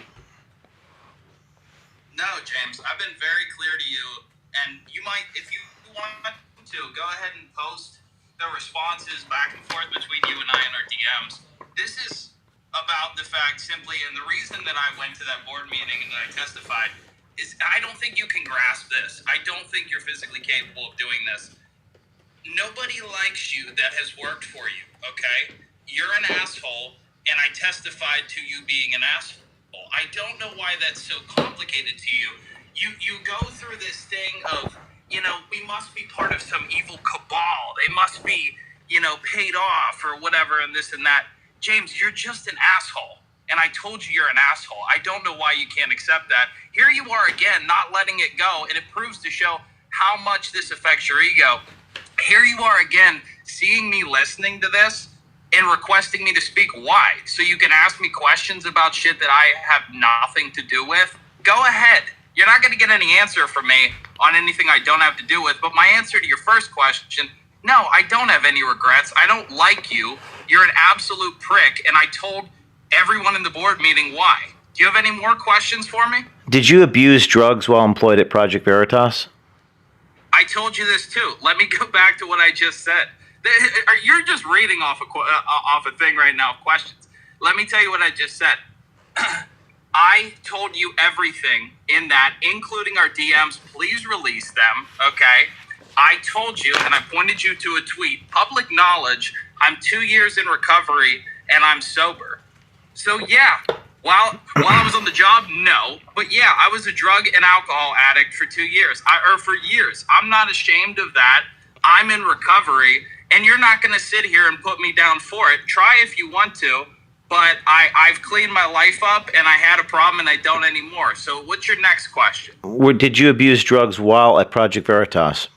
No, James. I've been very clear to you, and you might, if you want to, go ahead and post the responses back and forth between you and I in our DMs. This is about the fact simply, and the reason that I went to that board meeting and that I testified is I don't think you can grasp this. I don't think you're physically capable of doing this. Nobody likes you that has worked for you, okay? You're an asshole, and I testified to you being an asshole. I don't know why that's so complicated to you. You go through this thing of, we must be part of some evil cabal. They must be, paid off or whatever and this and that. James, you're just an asshole. And I told you you're an asshole. I don't know why you can't accept that. Here you are again, not letting it go. And it proves to show how much this affects your ego. Here you are again, seeing me listening to this and requesting me to speak. Why? So you can ask me questions about shit that I have nothing to do with? Go ahead. You're not going to get any answer from me on anything I don't have to do with. But my answer to your first question, no, I don't have any regrets. I don't like you. You're an absolute prick. And I told everyone in the board meeting why. Do you have any more questions for me? Did you abuse drugs while employed at Project Veritas? I told you this too. Let me go back to what I just said. You're just reading off a thing right now of questions. Let me tell you what I just said. I told you everything in that, including our DMs. Please release them, okay? I told you, and I pointed you to a tweet, public knowledge, I'm 2 years in recovery, and I'm sober. So, yeah, while I was on the job, no. But, yeah, I was a drug and alcohol addict for 2 years. For years. I'm not ashamed of that. I'm in recovery, and you're not going to sit here and put me down for it. Try if you want to, but I've cleaned my life up, and I had a problem, and I don't anymore. So what's your next question? Did you abuse drugs while at Project Veritas?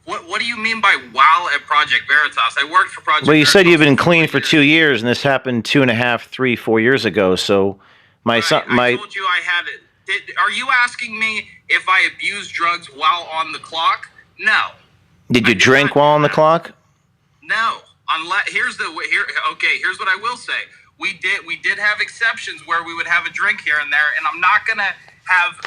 What do you mean by while at Project Veritas? I worked for Project Veritas. Well, you said you've been clean for 2 years, and this happened 2.5, 3, 4 years ago. So I told you I had it. Are you asking me if I abused drugs while on the clock? No. Did you drink while on the clock? No. Here's what I will say. We did have exceptions where we would have a drink here and there, and I'm not gonna have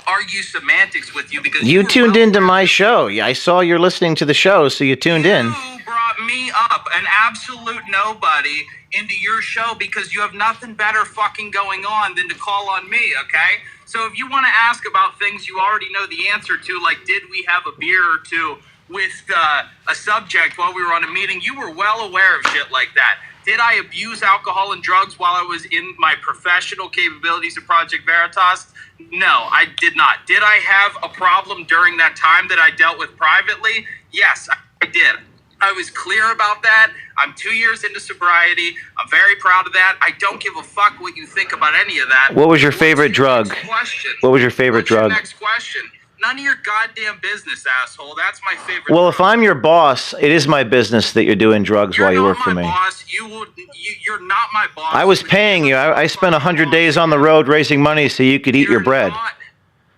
argue semantics with you because you tuned into my show. I saw you're listening to the show, so you tuned in. You brought me up, an absolute nobody, into your show because you have nothing better fucking going on than to call on me, okay? So if you want to ask about things you already know the answer to, like did we have a beer or two with a subject while we were on a meeting, you were well aware of shit like that. Did I abuse alcohol and drugs while I was in my professional capabilities at Project Veritas? No, I did not. Did I have a problem during that time that I dealt with privately? Yes, I did. I was clear about that. I'm 2 years into sobriety. I'm very proud of that. I don't give a fuck what you think about any of that. What was your favorite drug? What was your favorite drug? Next question. None of your goddamn business, asshole. That's my favorite. Well, if I'm your boss, it is my business that you're doing drugs while you work for me. You're not my boss. I was paying you. I spent 100 days on the road raising money so you could eat your bread.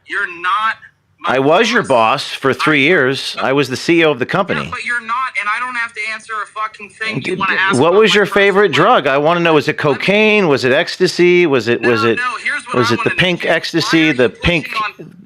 You're not. I was your boss for 3 years. I was the CEO of the company. Yeah, but you're not, and I don't have to answer a fucking thing you want to ask. What was your favorite drug? I want to know. Was it cocaine? Was it ecstasy? Was it the pink ecstasy? The pink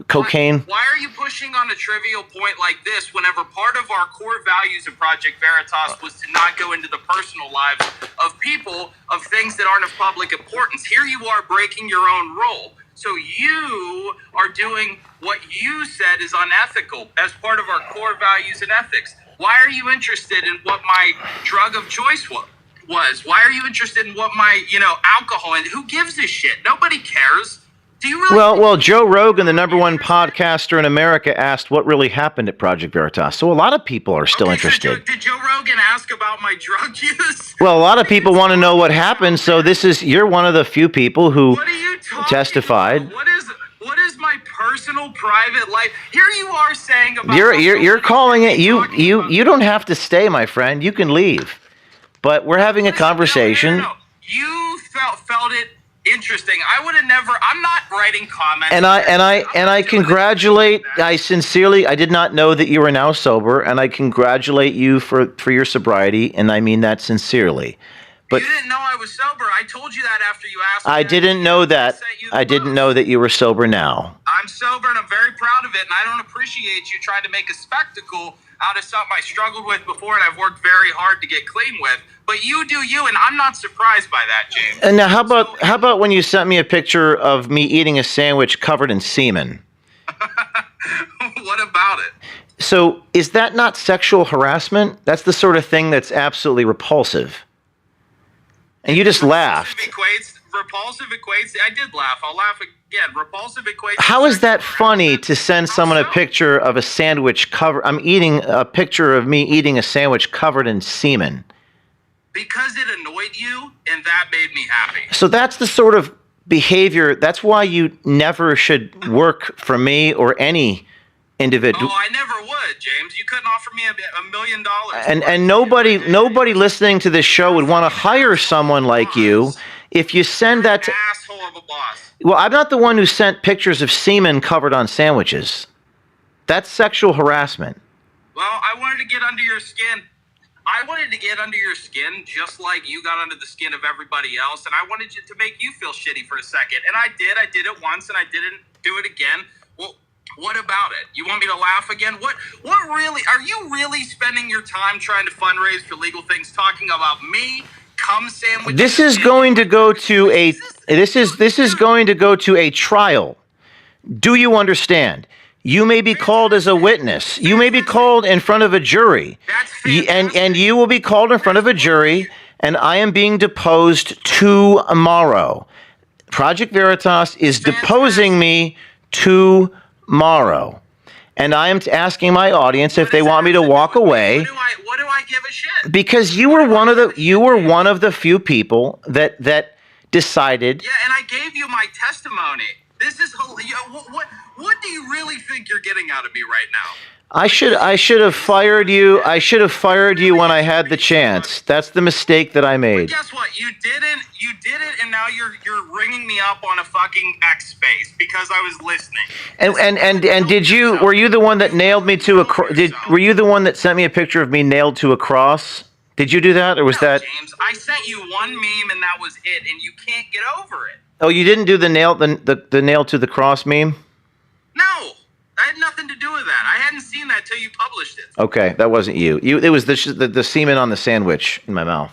cocaine? Why are you pushing on a trivial point like this whenever part of our core values of Project Veritas was to not go into the personal lives of people of things that aren't of public importance? Here you are breaking your own rule. So you are doing what you said is unethical as part of our core values and ethics. Why are you interested in what my drug of choice was? Why are you interested in what my, alcohol and who gives a shit? Nobody cares. Do you really? Well, Joe Rogan, the #1 podcaster in America, asked what really happened at Project Veritas. So a lot of people are still interested. So did Joe Rogan ask about my drug use? Well, a lot of people want to know what happened. So you're one of the few people who testified. About? What is my personal private life? Here you are saying about you're calling it you don't have to stay, my friend. You can leave. But we're having a conversation. No. You felt it interesting. I would have never. I'm not writing comments. And I congratulate. I did not know that you were now sober, and I congratulate you for your sobriety, and I mean that sincerely. But you didn't know I was sober. I told you that after you asked me. I didn't know that. I didn't know that you were sober now. I'm sober, and I'm very proud of it, and I don't appreciate you trying to make a spectacle out of something I struggled with before, and I've worked very hard to get clean with. But you do you, and I'm not surprised by that, James. And now, how about when you sent me a picture of me eating a sandwich covered in semen? What about it? So, is that not sexual harassment? That's the sort of thing that's absolutely repulsive. And you just laughed. Repulsive equates. I did laugh. I'll laugh again. Repulsive equates. How is that funny to send someone a picture of a sandwich covered? I'm eating a picture of me eating a sandwich covered in semen. Because it annoyed you, and that made me happy. So that's the sort of behavior. That's why you never should work for me or any individual. Oh, I never would, James. You couldn't offer me $1 million. And nobody listening to this show would want to hire someone like you if you send that to. Asshole of a boss. Well, I'm not the one who sent pictures of semen covered on sandwiches. That's sexual harassment. Well, I wanted to get under your skin. I wanted to get under your skin just like you got under the skin of everybody else, and I wanted to make you feel shitty for a second. And I did. I did it once, and I didn't do it again. Well, what about it? You want me to laugh again? What really? Are you really spending your time trying to fundraise for legal things, talking about me, cum sandwiches? This is going to go to a. This is going to go to a trial. Do you understand? You may be called as a witness. You may be called in front of a jury. And you will be called in front of a jury, and I am being deposed tomorrow. Project Veritas is deposing me tomorrow. And I am asking my audience if they want me to walk away. What do I give a shit? Because you were one of the few people that decided. Yeah, and I gave you my testimony. This is what do you really think you're getting out of me right now? I should have fired you. I should have fired you when I had the chance. That's the mistake that I made. But guess what? You did it, and now you're ringing me up on a fucking X space because I was listening. And did you? Were you the one that nailed me to a? Were you the one that sent me a picture of me nailed to a cross? Did you do that, or was that? James, I sent you one meme, and that was it, and you can't get over it. Oh, you didn't do the nail to the cross meme? No, I had nothing to do with that. I hadn't seen that till you published it. Okay, that wasn't you. It was the semen on the sandwich in my mouth.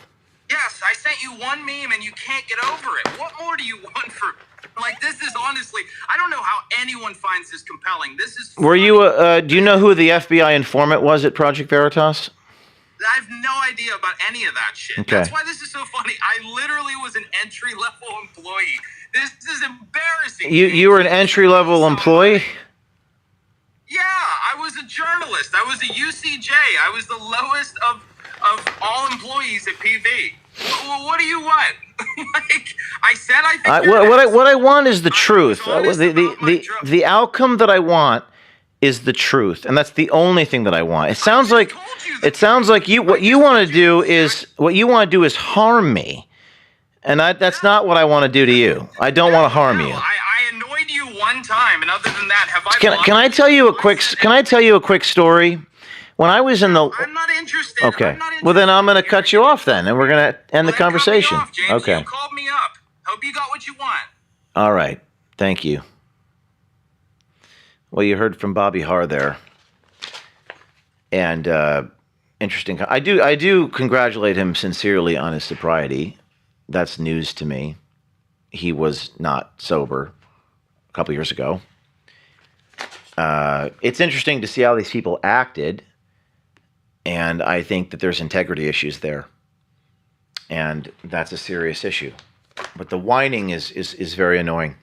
Yes, I sent you one meme, and you can't get over it. What more do you want for? Like, this is honestly, I don't know how anyone finds this compelling. This is. Were you? Do you know who the FBI informant was at Project Veritas? I have no idea about any of that shit. Okay. That's why this is so funny. I literally was an entry-level employee. This is embarrassing. You were an entry-level employee? Yeah, I was a journalist. I was a UCJ. I was the lowest of all employees at PV. What do you want? Like, I said I think what I want is the truth. The outcome that I want is the truth, and that's the only thing that I want. It sounds like what you want to do is harm me, and that's not what I want to do to you. I don't want to harm you. I annoyed you one time, and other than that, have I? Can I tell you a quick story? When I was in the. I'm not interested. Okay. Well, then I'm going to cut you off then, and we're going to end the conversation. Cut me off, James. Okay. You called me up. Hope you got what you want. All right. Thank you. Well, you heard from Bobby Har there, and interesting. I do congratulate him sincerely on his sobriety. That's news to me. He was not sober a couple years ago. It's interesting to see how these people acted, and I think that there's integrity issues there, and that's a serious issue. But the whining is very annoying.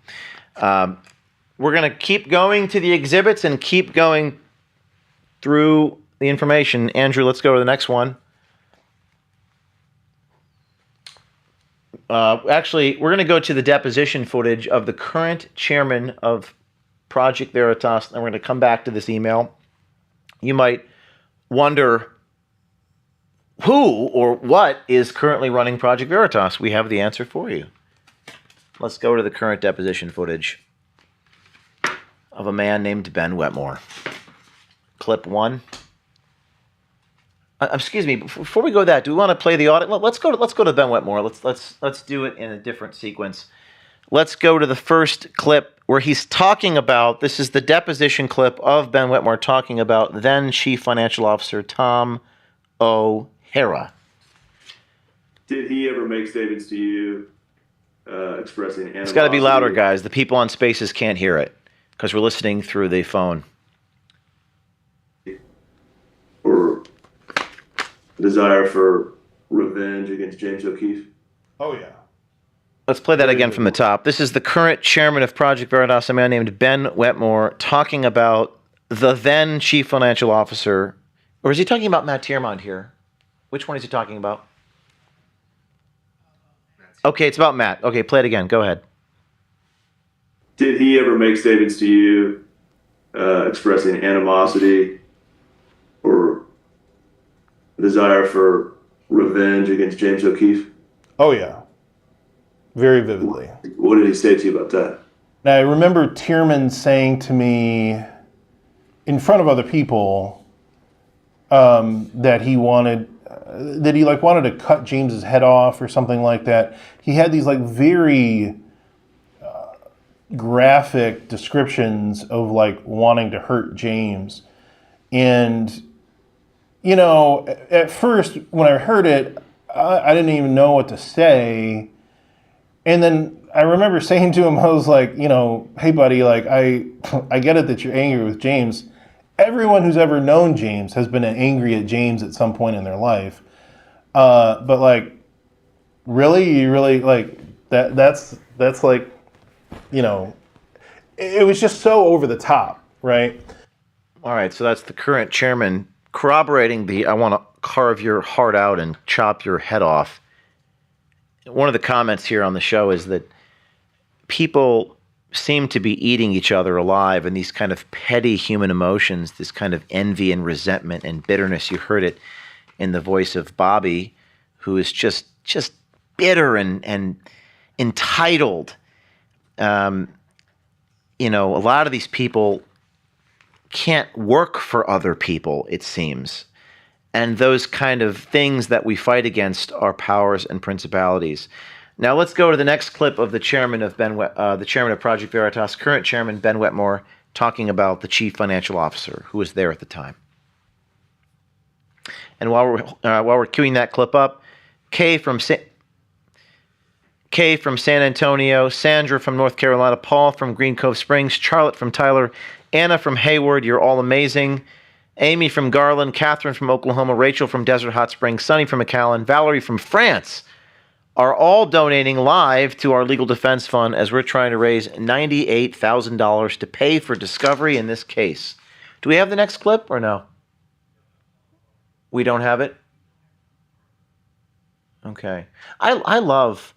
We're going to keep going to the exhibits and keep going through the information. Andrew, let's go to the next one. Actually, we're going to go to the deposition footage of the current chairman of Project Veritas, and we're going to come back to this email. You might wonder who or what is currently running Project Veritas. We have the answer for you. Let's go to the current deposition footage of a man named Ben Wetmore. Clip 1. Excuse me. Before we go to that, do we want to play the audit? Let's go to Ben Wetmore. Let's do it in a different sequence. Let's go to the first clip where he's talking about. This is the deposition clip of Ben Wetmore talking about then Chief Financial Officer Tom O'Hara. Did he ever make statements to you expressing animosity? It's got to be louder, guys. The people on Spaces can't hear it because we're listening through the phone. Or desire for revenge against James O'Keefe? Oh, yeah. Let's play that again from the top. This is the current chairman of Project Veritas, a man named Ben Wetmore, talking about the then Chief Financial Officer. Or is he talking about Matt Tiermont here? Which one is he talking about? Okay, it's about Matt. Okay, play it again. Go ahead. Did he ever make statements to you expressing animosity or desire for revenge against James O'Keefe? Oh, yeah. Very vividly. What did he say to you about that? Now, I remember Tierman saying to me in front of other people that he wanted to cut James's head off or something like that. He had these like very graphic descriptions of like wanting to hurt James. And, you know, at first when I heard it, I didn't even know what to say. And then I remember saying to him, I was like, you know, hey buddy, like I get it that you're angry with James. Everyone who's ever known James has been angry at James at some point in their life. But like, really, you really like that's like, you know, it was just so over the top, right? All right, so that's the current chairman corroborating the I want to carve your heart out and chop your head off. One of the comments here on the show is that people seem to be eating each other alive, and these kind of petty human emotions, this kind of envy and resentment and bitterness. You heard it in the voice of Bobby, who is just bitter and entitled. A lot of these people can't work for other people, it seems. And those kind of things that we fight against are powers and principalities. Now let's go to the next clip of the chairman of the chairman of Project Veritas, current chairman Ben Wetmore, talking about the chief financial officer who was there at the time. And while we're queuing that clip up, Kay from San Antonio, Sandra from North Carolina, Paul from Green Cove Springs, Charlotte from Tyler, Anna from Hayward, you're all amazing. Amy from Garland, Catherine from Oklahoma, Rachel from Desert Hot Springs, Sunny from McAllen, Valerie from France are all donating live to our legal defense fund as we're trying to raise $98,000 to pay for discovery in this case. Do we have the next clip or no? We don't have it? Okay. I love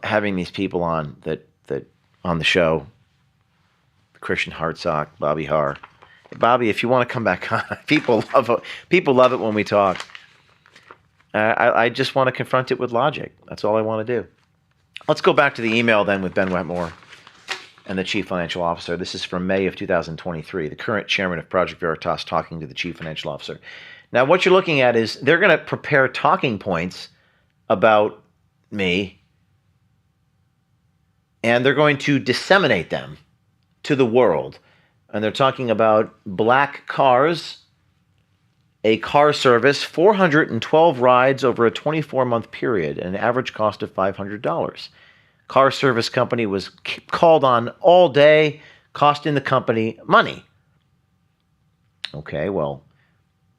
having these people on that on the show. Christian Hartsock, Bobby Haar. Bobby, if you want to come back on, people love it when we talk. I just want to confront it with logic. That's all I want to do. Let's go back to the email then with Ben Wetmore and the Chief Financial Officer. This is from May of 2023, the current chairman of Project Veritas talking to the Chief Financial Officer. Now, what you're looking at is they're going to prepare talking points about me, and they're going to disseminate them to the world. And they're talking about black cars, a car service, 412 rides over a 24-month period, and an average cost of $500. Car service company was called on all day, costing the company money. Okay, well,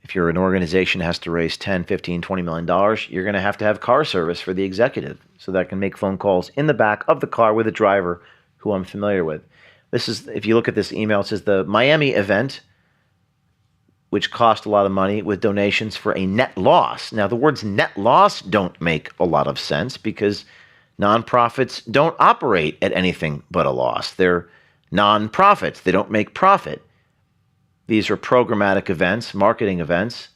if you're an organization that has to raise $10, $15, $20 million, you're going to have car service for the executive so that I can make phone calls in the back of the car with a driver who I'm familiar with. This is, if you look at this email, it says the Miami event, which cost a lot of money with donations for a net loss. Now, the words net loss don't make a lot of sense because nonprofits don't operate at anything but a loss. They're nonprofits. They don't make profit. These are programmatic events, marketing events.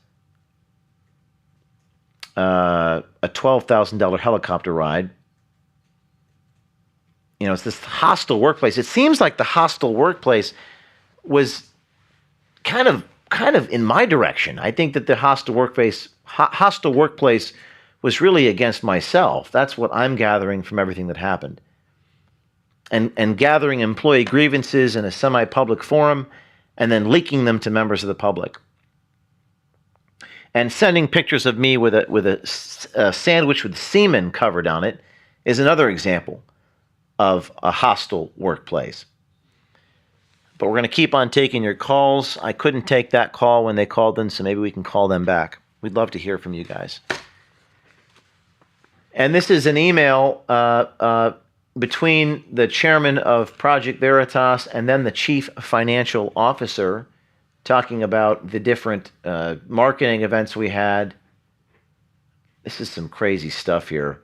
A $12,000 helicopter ride. It's this hostile workplace. It seems like the hostile workplace was kind of in my direction. I think that the hostile workplace was really against myself. That's what I'm gathering from everything that happened. And gathering employee grievances in a semi-public forum and then leaking them to members of the public. And sending pictures of me with a sandwich with semen covered on it is another example of a hostile workplace. But we're going to keep on taking your calls. I couldn't take that call when they called in, so maybe we can call them back. We'd love to hear from you guys. And this is an email between the chairman of Project Veritas and then the chief financial officer talking about the different marketing events we had. This is some crazy stuff here.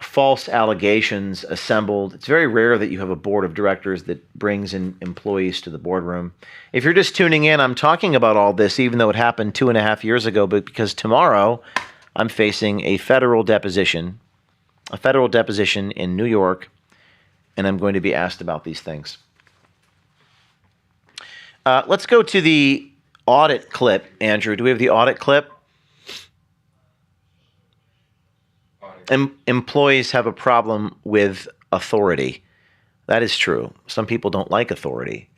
False allegations assembled. It's very rare that you have a board of directors that brings in employees to the boardroom. If you're just tuning in, I'm talking about all this, even though it happened 2.5 years ago, but because tomorrow I'm facing a federal deposition in New York, and I'm going to be asked about these things. Let's go to the audit clip, Andrew. Do we have the audit clip? Employees have a problem with authority. That is true. Some people don't like authority.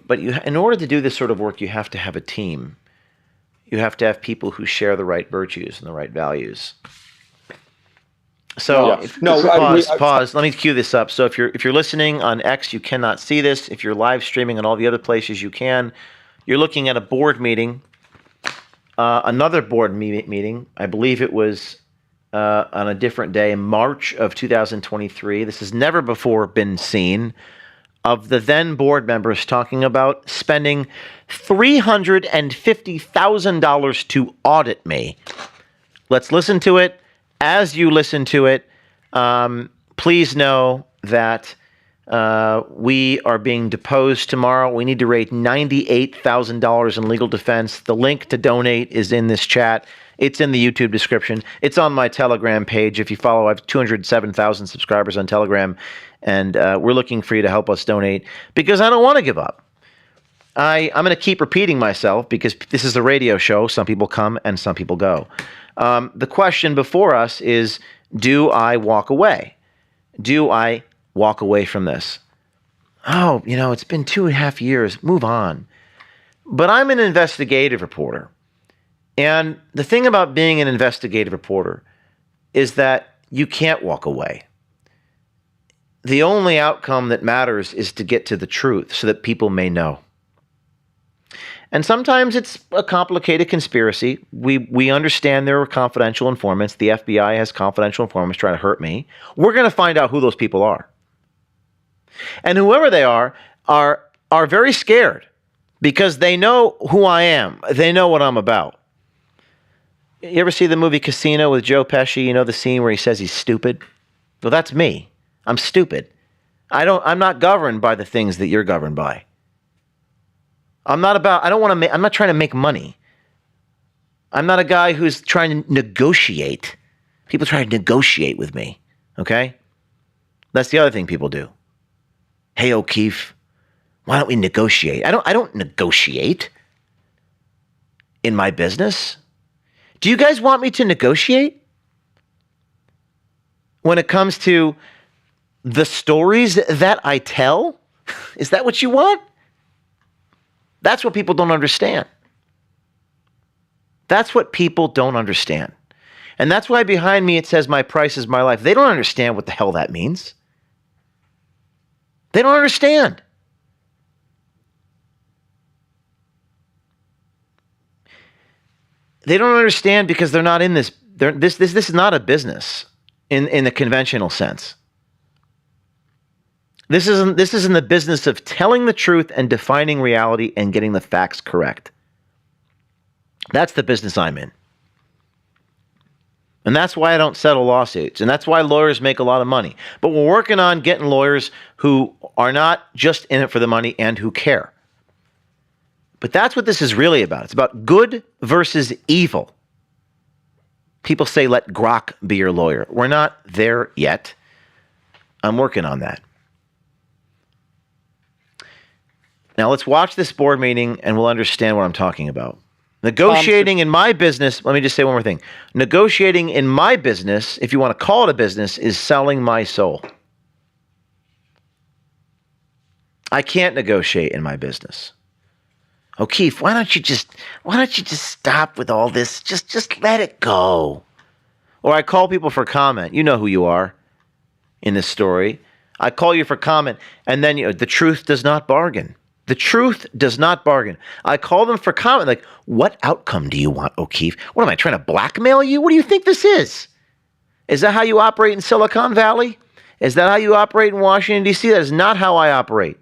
But in order to do this sort of work, you have to have a team. You have to have people who share the right virtues and the right values. So pause. Let me cue this up. So if you're listening on X, you cannot see this. If you're live streaming on all the other places, you can. You're looking at a board meeting, another board meeting. I believe it was on a different day, in March of 2023. This has never before been seen. of the then board members talking about spending $350,000 to audit me. Let's listen to it. As you listen to it, please know that we are being deposed tomorrow. We need to raise $98,000 in legal defense. The link to donate is in this chat. It's in the YouTube description. It's on my Telegram page. If you follow, I have 207,000 subscribers on Telegram, and we're looking for you to help us donate because I don't want to give up. I'm going to keep repeating myself because this is a radio show. Some people come and some people go. The question before us is, do I walk away? Do I walk away from this? Oh, it's been 2.5 years. Move on. But I'm an investigative reporter. And the thing about being an investigative reporter is that you can't walk away. The only outcome that matters is to get to the truth so that people may know. And sometimes it's a complicated conspiracy. We understand there are confidential informants. The FBI has confidential informants trying to hurt me. We're going to find out who those people are. And whoever they are very scared because they know who I am. They know what I'm about. You ever see the movie Casino with Joe Pesci? You know the scene where he says he's stupid? Well, that's me. I'm stupid. I'm not governed by the things that you're governed by. I'm not trying to make money. I'm not a guy who's trying to negotiate. People try to negotiate with me. Okay? That's the other thing people do. Hey, O'Keefe, why don't we negotiate? I don't negotiate in my business. Do you guys want me to negotiate? When it comes to the stories that I tell? Is that what you want? That's what people don't understand. That's what people don't understand. And that's why behind me it says my price is my life. They don't understand what the hell that means. They don't understand. They don't understand because they're not in this. This is not a business in the conventional sense. This is in the business of telling the truth and defining reality and getting the facts correct. That's the business I'm in. And that's why I don't settle lawsuits. And that's why lawyers make a lot of money. But we're working on getting lawyers who are not just in it for the money and who care. But that's what this is really about. It's about good versus evil. People say, let Grok be your lawyer. We're not there yet. I'm working on that. Now let's watch this board meeting and we'll understand what I'm talking about. Negotiating in my business, let me just say one more thing. Negotiating in my business, if you want to call it a business, is selling my soul. I can't negotiate in my business. O'Keefe, why don't you just stop with all this? Just let it go. Or I call people for comment. You know who you are in this story. I call you for comment, and then the truth does not bargain. The truth does not bargain. I call them for comment, like, what outcome do you want, O'Keefe? What am I trying to blackmail you? What do you think this is? Is that how you operate in Silicon Valley? Is that how you operate in Washington, D.C.? That is not how I operate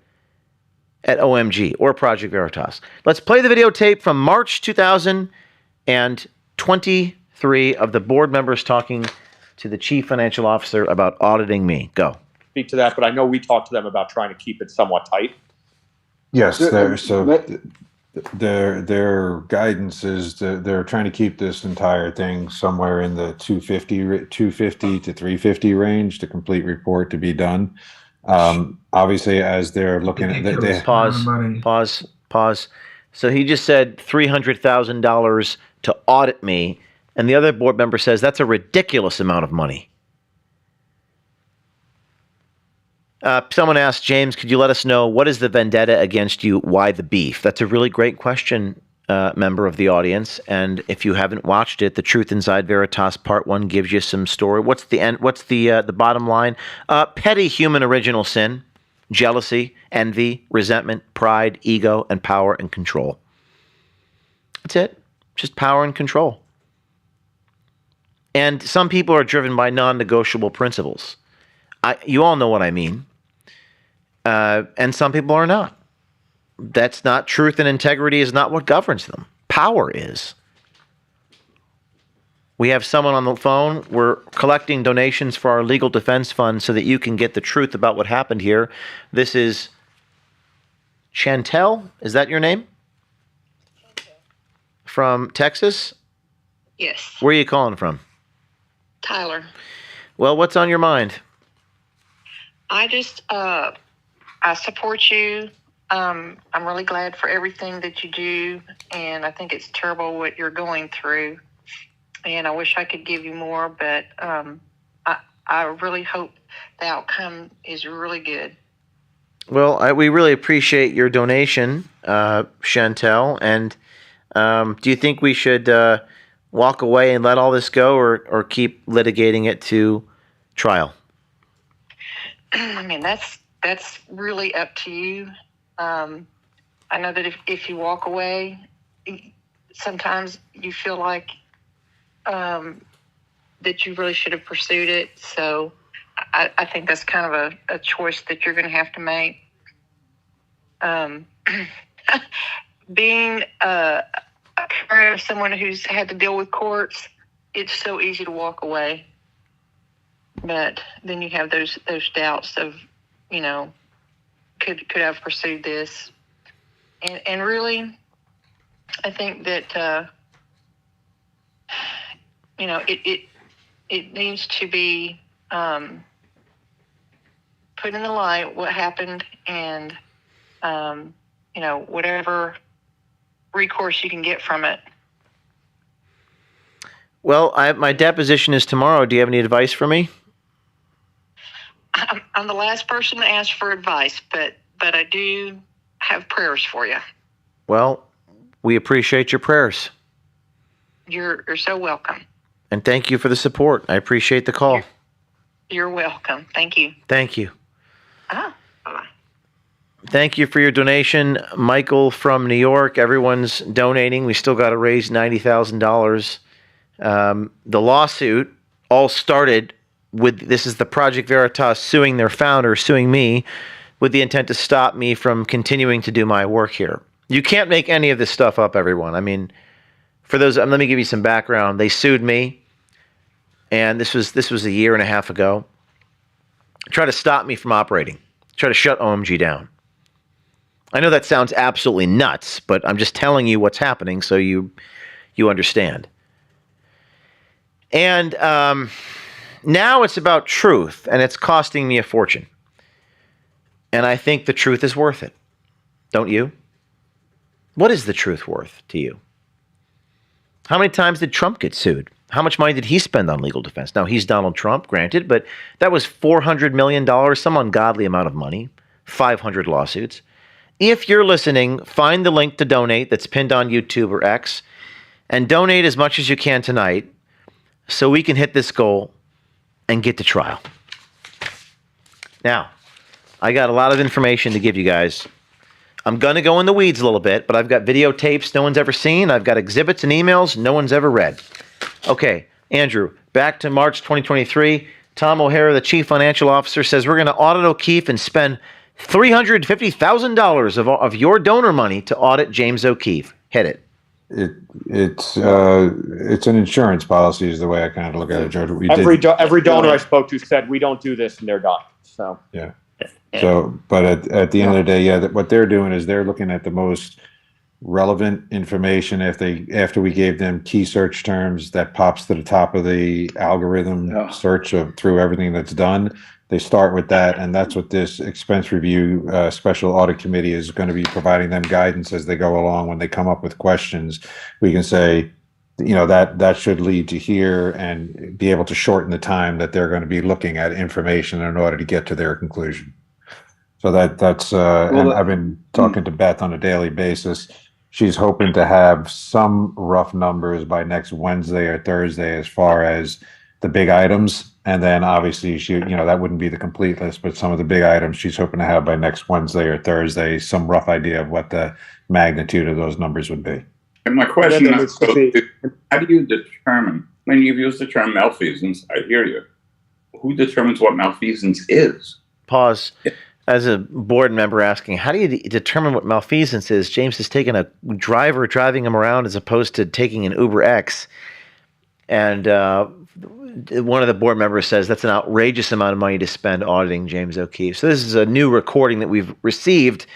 at OMG or Project Veritas. Let's play the videotape from March 2023 of the board members talking to the chief financial officer about auditing me. Go. Speak to that, but I know we talked to them about trying to keep it somewhat tight. Yes, their guidance is they're trying to keep this entire thing somewhere in the 250 to 350 range, the complete report to be done. Obviously, as they're looking at they pause. So he just said $300,000 to audit me, and the other board member says that's a ridiculous amount of money. Someone asked, James, could you let us know what is the vendetta against you? Why the beef? That's a really great question, member of the audience. And if you haven't watched it, The Truth Inside Veritas Part 1 gives you some story. What's the end? What's the bottom line? Petty human original sin, jealousy, envy, resentment, pride, ego, and power and control. That's it. Just power and control. And some people are driven by non-negotiable principles. You all know what I mean. and some people are not. That's not truth, and integrity is not what governs them. Power is. We have someone on the phone. We're collecting donations for our legal defense fund so that you can get the truth about what happened here. This is Chantel. Is that your name? From Texas? Yes. Where are you calling from? Tyler. Well, what's on your mind? I just, I support you. I'm really glad for everything that you do, and I think it's terrible what you're going through. And I wish I could give you more, but I really hope the outcome is really good. Well, we really appreciate your donation, Chantel. And do you think we should walk away and let all this go, or keep litigating it to trial? I mean, that's really up to you. I know that if you walk away, sometimes you feel like that you really should have pursued it. So I think that's kind of a choice that you're going to have to make. Being a parent of someone who's had to deal with courts, it's so easy to walk away. But then you have those doubts of, could I have pursued this? And really, I think that it needs to be put in the light what happened, and whatever recourse you can get from it. Well, my deposition is tomorrow. Do you have any advice for me? I'm the last person to ask for advice, but I do have prayers for you. Well, we appreciate your prayers. You're so welcome. And thank you for the support. I appreciate the call. You're welcome. Thank you. Thank you. Bye-bye. Thank you for your donation, Michael from New York. Everyone's donating. We still got to raise $90,000. The lawsuit all started with, this is the Project Veritas suing their founder, suing me, with the intent to stop me from continuing to do my work here. You can't make any of this stuff up, everyone. I mean, for those, let me give you some background. They sued me, and this was a year and a half ago. Try to stop me from operating. Try to shut OMG down. I know that sounds absolutely nuts, but I'm just telling you what's happening so you understand. And now it's about truth, and it's costing me a fortune. And I think the truth is worth it. Don't you? What is the truth worth to you? How many times did Trump get sued? How much money did he spend on legal defense? Now, he's Donald Trump, granted, but that was $400 million, some ungodly amount of money, 500 lawsuits. If you're listening, find the link to donate that's pinned on YouTube or X, and donate as much as you can tonight so we can hit this goal and get to trial. Now, I got a lot of information to give you guys. I'm going to go in the weeds a little bit, but I've got videotapes no one's ever seen. I've got exhibits and emails no one's ever read. Okay, Andrew, back to March 2023. Tom O'Hara, the chief financial officer, says we're going to audit O'Keefe and spend $350,000 of your donor money to audit James O'Keefe. Hit it. It's an insurance policy is the way I kind of look at it, Judge. Every donor I spoke to said we don't do this, and they're done. So yeah. So, but at the end of the day, yeah, what they're doing is they're looking at the most relevant information. After we gave them key search terms that pops to the top of the algorithm search through everything that's done, they start with that, and that's what this expense review special audit committee is going to be providing them guidance as they go along. When they come up with questions, we can say, that should lead to here, and be able to shorten the time that they're going to be looking at information in order to get to their conclusion. So that's and I've been talking to Beth on a daily basis. She's hoping to have some rough numbers by next Wednesday or Thursday as far as the big items. And then obviously that wouldn't be the complete list, but some of the big items she's hoping to have by next Wednesday or Thursday, some rough idea of what the magnitude of those numbers would be. And my question is, how do you determine, when you've used the term malfeasance, I hear you, who determines what malfeasance is? Pause. as a board member asking, how do you determine what malfeasance is? James has taken a driver driving him around as opposed to taking an Uber X. And one of the board members says that's an outrageous amount of money to spend auditing James O'Keefe. So this is a new recording that we've received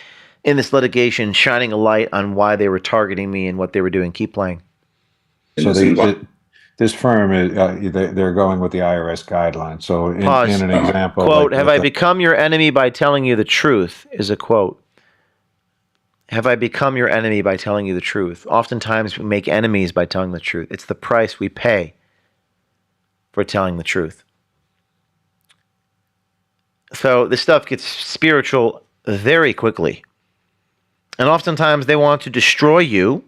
in this litigation, shining a light on why they were targeting me and what they were doing. Keep playing. So this firm, they're going with the IRS guidelines. So in an example, quote, like have I become your enemy by telling you the truth, is a quote. Have I become your enemy by telling you the truth? Oftentimes we make enemies by telling the truth. It's the price we pay for telling the truth. So this stuff gets spiritual very quickly. And oftentimes they want to destroy you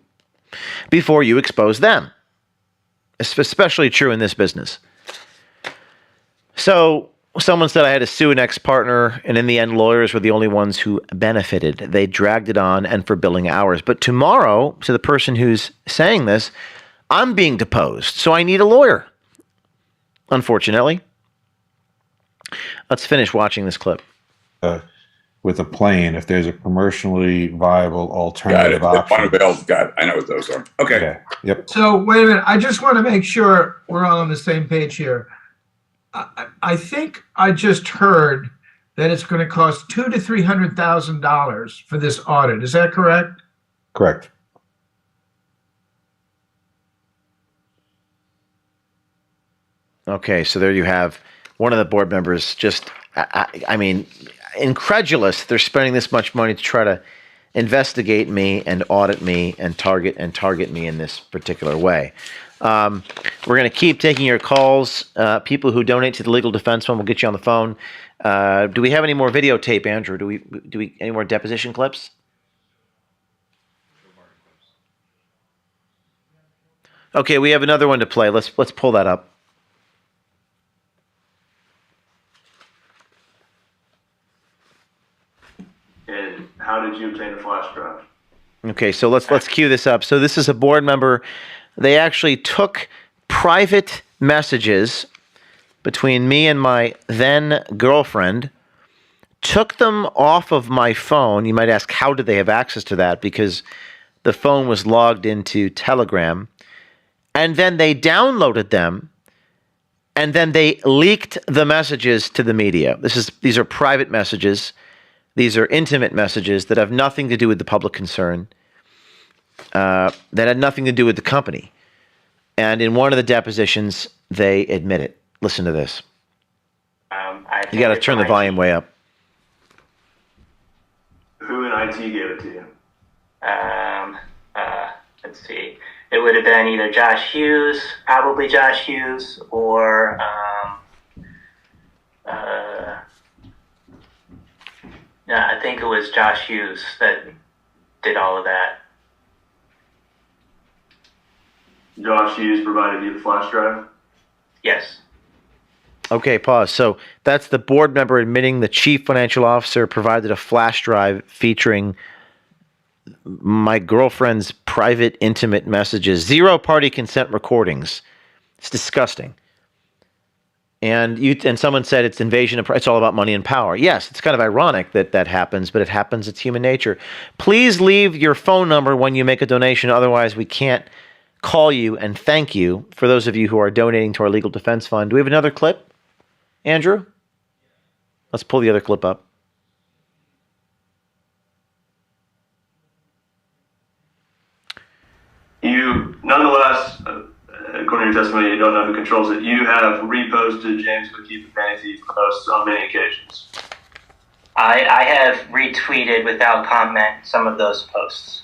before you expose them. It's especially true in this business. So someone said I had to sue an ex-partner, and in the end, lawyers were the only ones who benefited. They dragged it on and for billing hours. But tomorrow, to the person who's saying this, I'm being deposed, so I need a lawyer. Unfortunately. Let's finish watching this clip. With a plane, if there's a commercially viable alternative option. Got it. I know what those are. Okay. Yeah. Yep. So wait a minute. I just want to make sure we're all on the same page here. I think I just heard that it's going to cost $200,000 to $300,000 for this audit. Is that correct? Correct. Okay, so there you have one of the board members just, I mean, incredulous. They're spending this much money to try to investigate me and audit me and target me in this particular way. We're going to keep taking your calls. People who donate to the Legal Defense Fund will get you on the phone. Do we have any more videotape, Andrew? Do we any more deposition clips? Okay, we have another one to play. Let's pull that up. And how did you obtain the flash drive? Okay, so let's cue this up. So this is a board member. They actually took private messages between me and my then girlfriend, took them off of my phone. You might ask, how did they have access to that? Because the phone was logged into Telegram. And then they downloaded them, and then they leaked the messages to the media. These are private messages. These are intimate messages that have nothing to do with the public concern, that had nothing to do with the company. And in one of the depositions, they admit it. Listen to this. You got to turn the volume way up. Who in IT gave it to you? Let's see. It would have been either Josh Hughes, probably Josh Hughes, or I think it was Josh Hughes that did all of that. Josh Hughes provided you the flash drive? Yes. Okay, pause. So that's the board member admitting the chief financial officer provided a flash drive featuring my girlfriend's private, intimate messages, zero-party consent recordings. It's disgusting. And someone said it's invasion of, it's all about money and power. Yes, it's kind of ironic that happens, but it happens. It's human nature. Please leave your phone number when you make a donation. Otherwise, we can't call you and thank you for those of you who are donating to our Legal Defense Fund. Do we have another clip, Andrew? Let's pull the other clip up. You, nonetheless, according to your testimony, you don't know who controls it. You have reposted James O'Keefe and Penny Thief posts on many occasions. I have retweeted without comment some of those posts.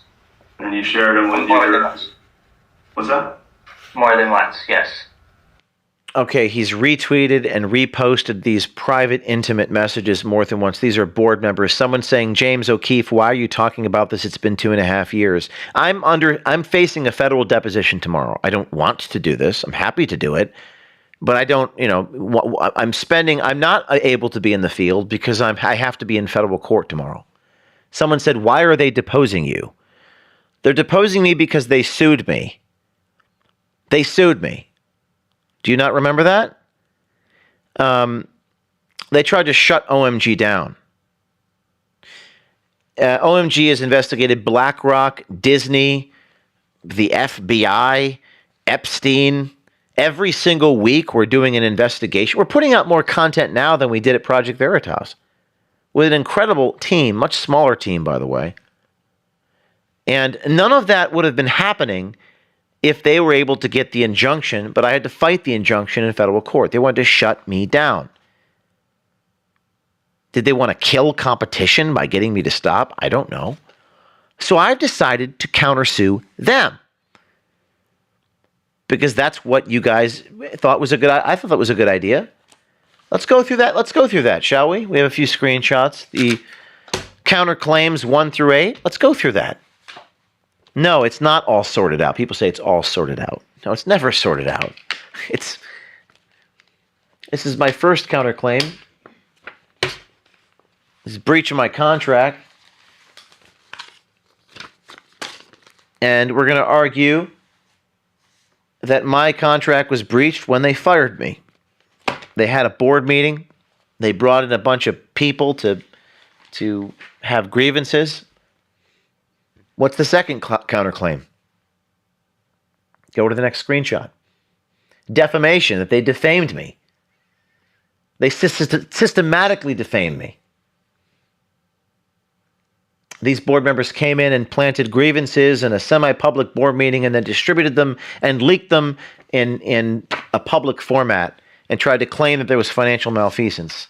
And you shared them with More than once. What's that? More than once, yes. Okay, he's retweeted and reposted these private, intimate messages more than once. These are board members. Someone saying, James O'Keefe, why are you talking about this? It's been 2.5 years. I'm facing a federal deposition tomorrow. I don't want to do this. I'm happy to do it. But I don't, I'm not able to be in the field because I have to be in federal court tomorrow. Someone said, why are they deposing you? They're deposing me because they sued me. They sued me. Do you not remember that? They tried to shut OMG down. OMG has investigated BlackRock, Disney, the FBI, Epstein. Every single week, we're doing an investigation. We're putting out more content now than we did at Project Veritas, with an incredible team, much smaller team, by the way. And none of that would have been happening if they were able to get the injunction, but I had to fight the injunction in federal court. They wanted to shut me down. Did they want to kill competition by getting me to stop? I don't know. So I've decided to countersue them, because that's what you guys thought was a good. I thought that was a good idea. Let's go through that. Let's go through that, shall we? We have a few screenshots. The counterclaims 1 through 8. Let's go through that. No, it's not all sorted out. People say it's all sorted out. No, it's never sorted out. This is my first counterclaim. This is breach of my contract. And we're going to argue that my contract was breached when they fired me. They had a board meeting. They brought in a bunch of people to have grievances. What's the second counterclaim? Go to the next screenshot. Defamation, that they defamed me. They systematically defamed me. These board members came in and planted grievances in a semi-public board meeting and then distributed them and leaked them in a public format and tried to claim that there was financial malfeasance.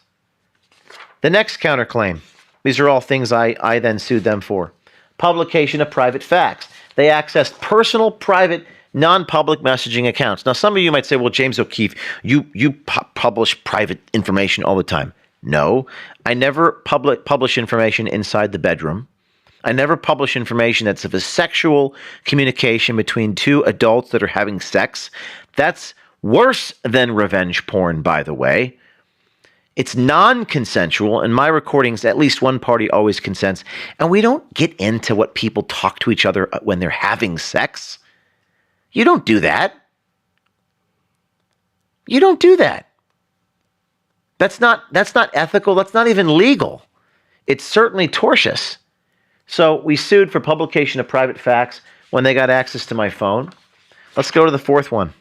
The next counterclaim. These are all things I then sued them for. Publication of private facts. They accessed personal, private, non-public messaging accounts. Now, some of you might say, well, James O'Keefe, you publish private information all the time. No, I never publish information inside the bedroom. I never publish information that's of a sexual communication between two adults that are having sex. That's worse than revenge porn, by the way. It's non-consensual. In my recordings, at least one party always consents. And we don't get into what people talk to each other when they're having sex. You don't do that. You don't do that. That's not ethical. That's not even legal. It's certainly tortious. So we sued for publication of private facts when they got access to my phone. Let's go to the fourth one.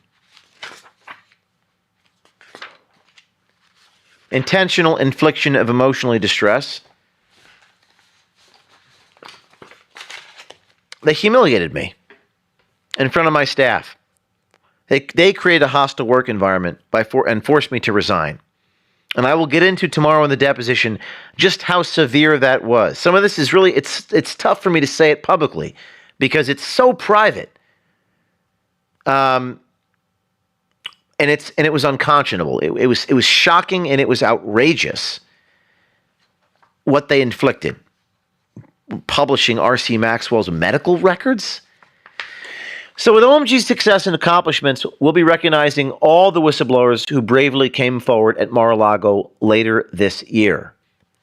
Intentional infliction of emotional distress. They humiliated me in front of my staff. They created a hostile work environment and forced me to resign. And I will get into tomorrow in the deposition just how severe that was. Some of this is really, it's tough for me to say it publicly because it's so private. And it was unconscionable. It was shocking and it was outrageous what they inflicted. Publishing R.C. Maxwell's medical records. So with OMG's success and accomplishments, we'll be recognizing all the whistleblowers who bravely came forward at Mar-a-Lago later this year.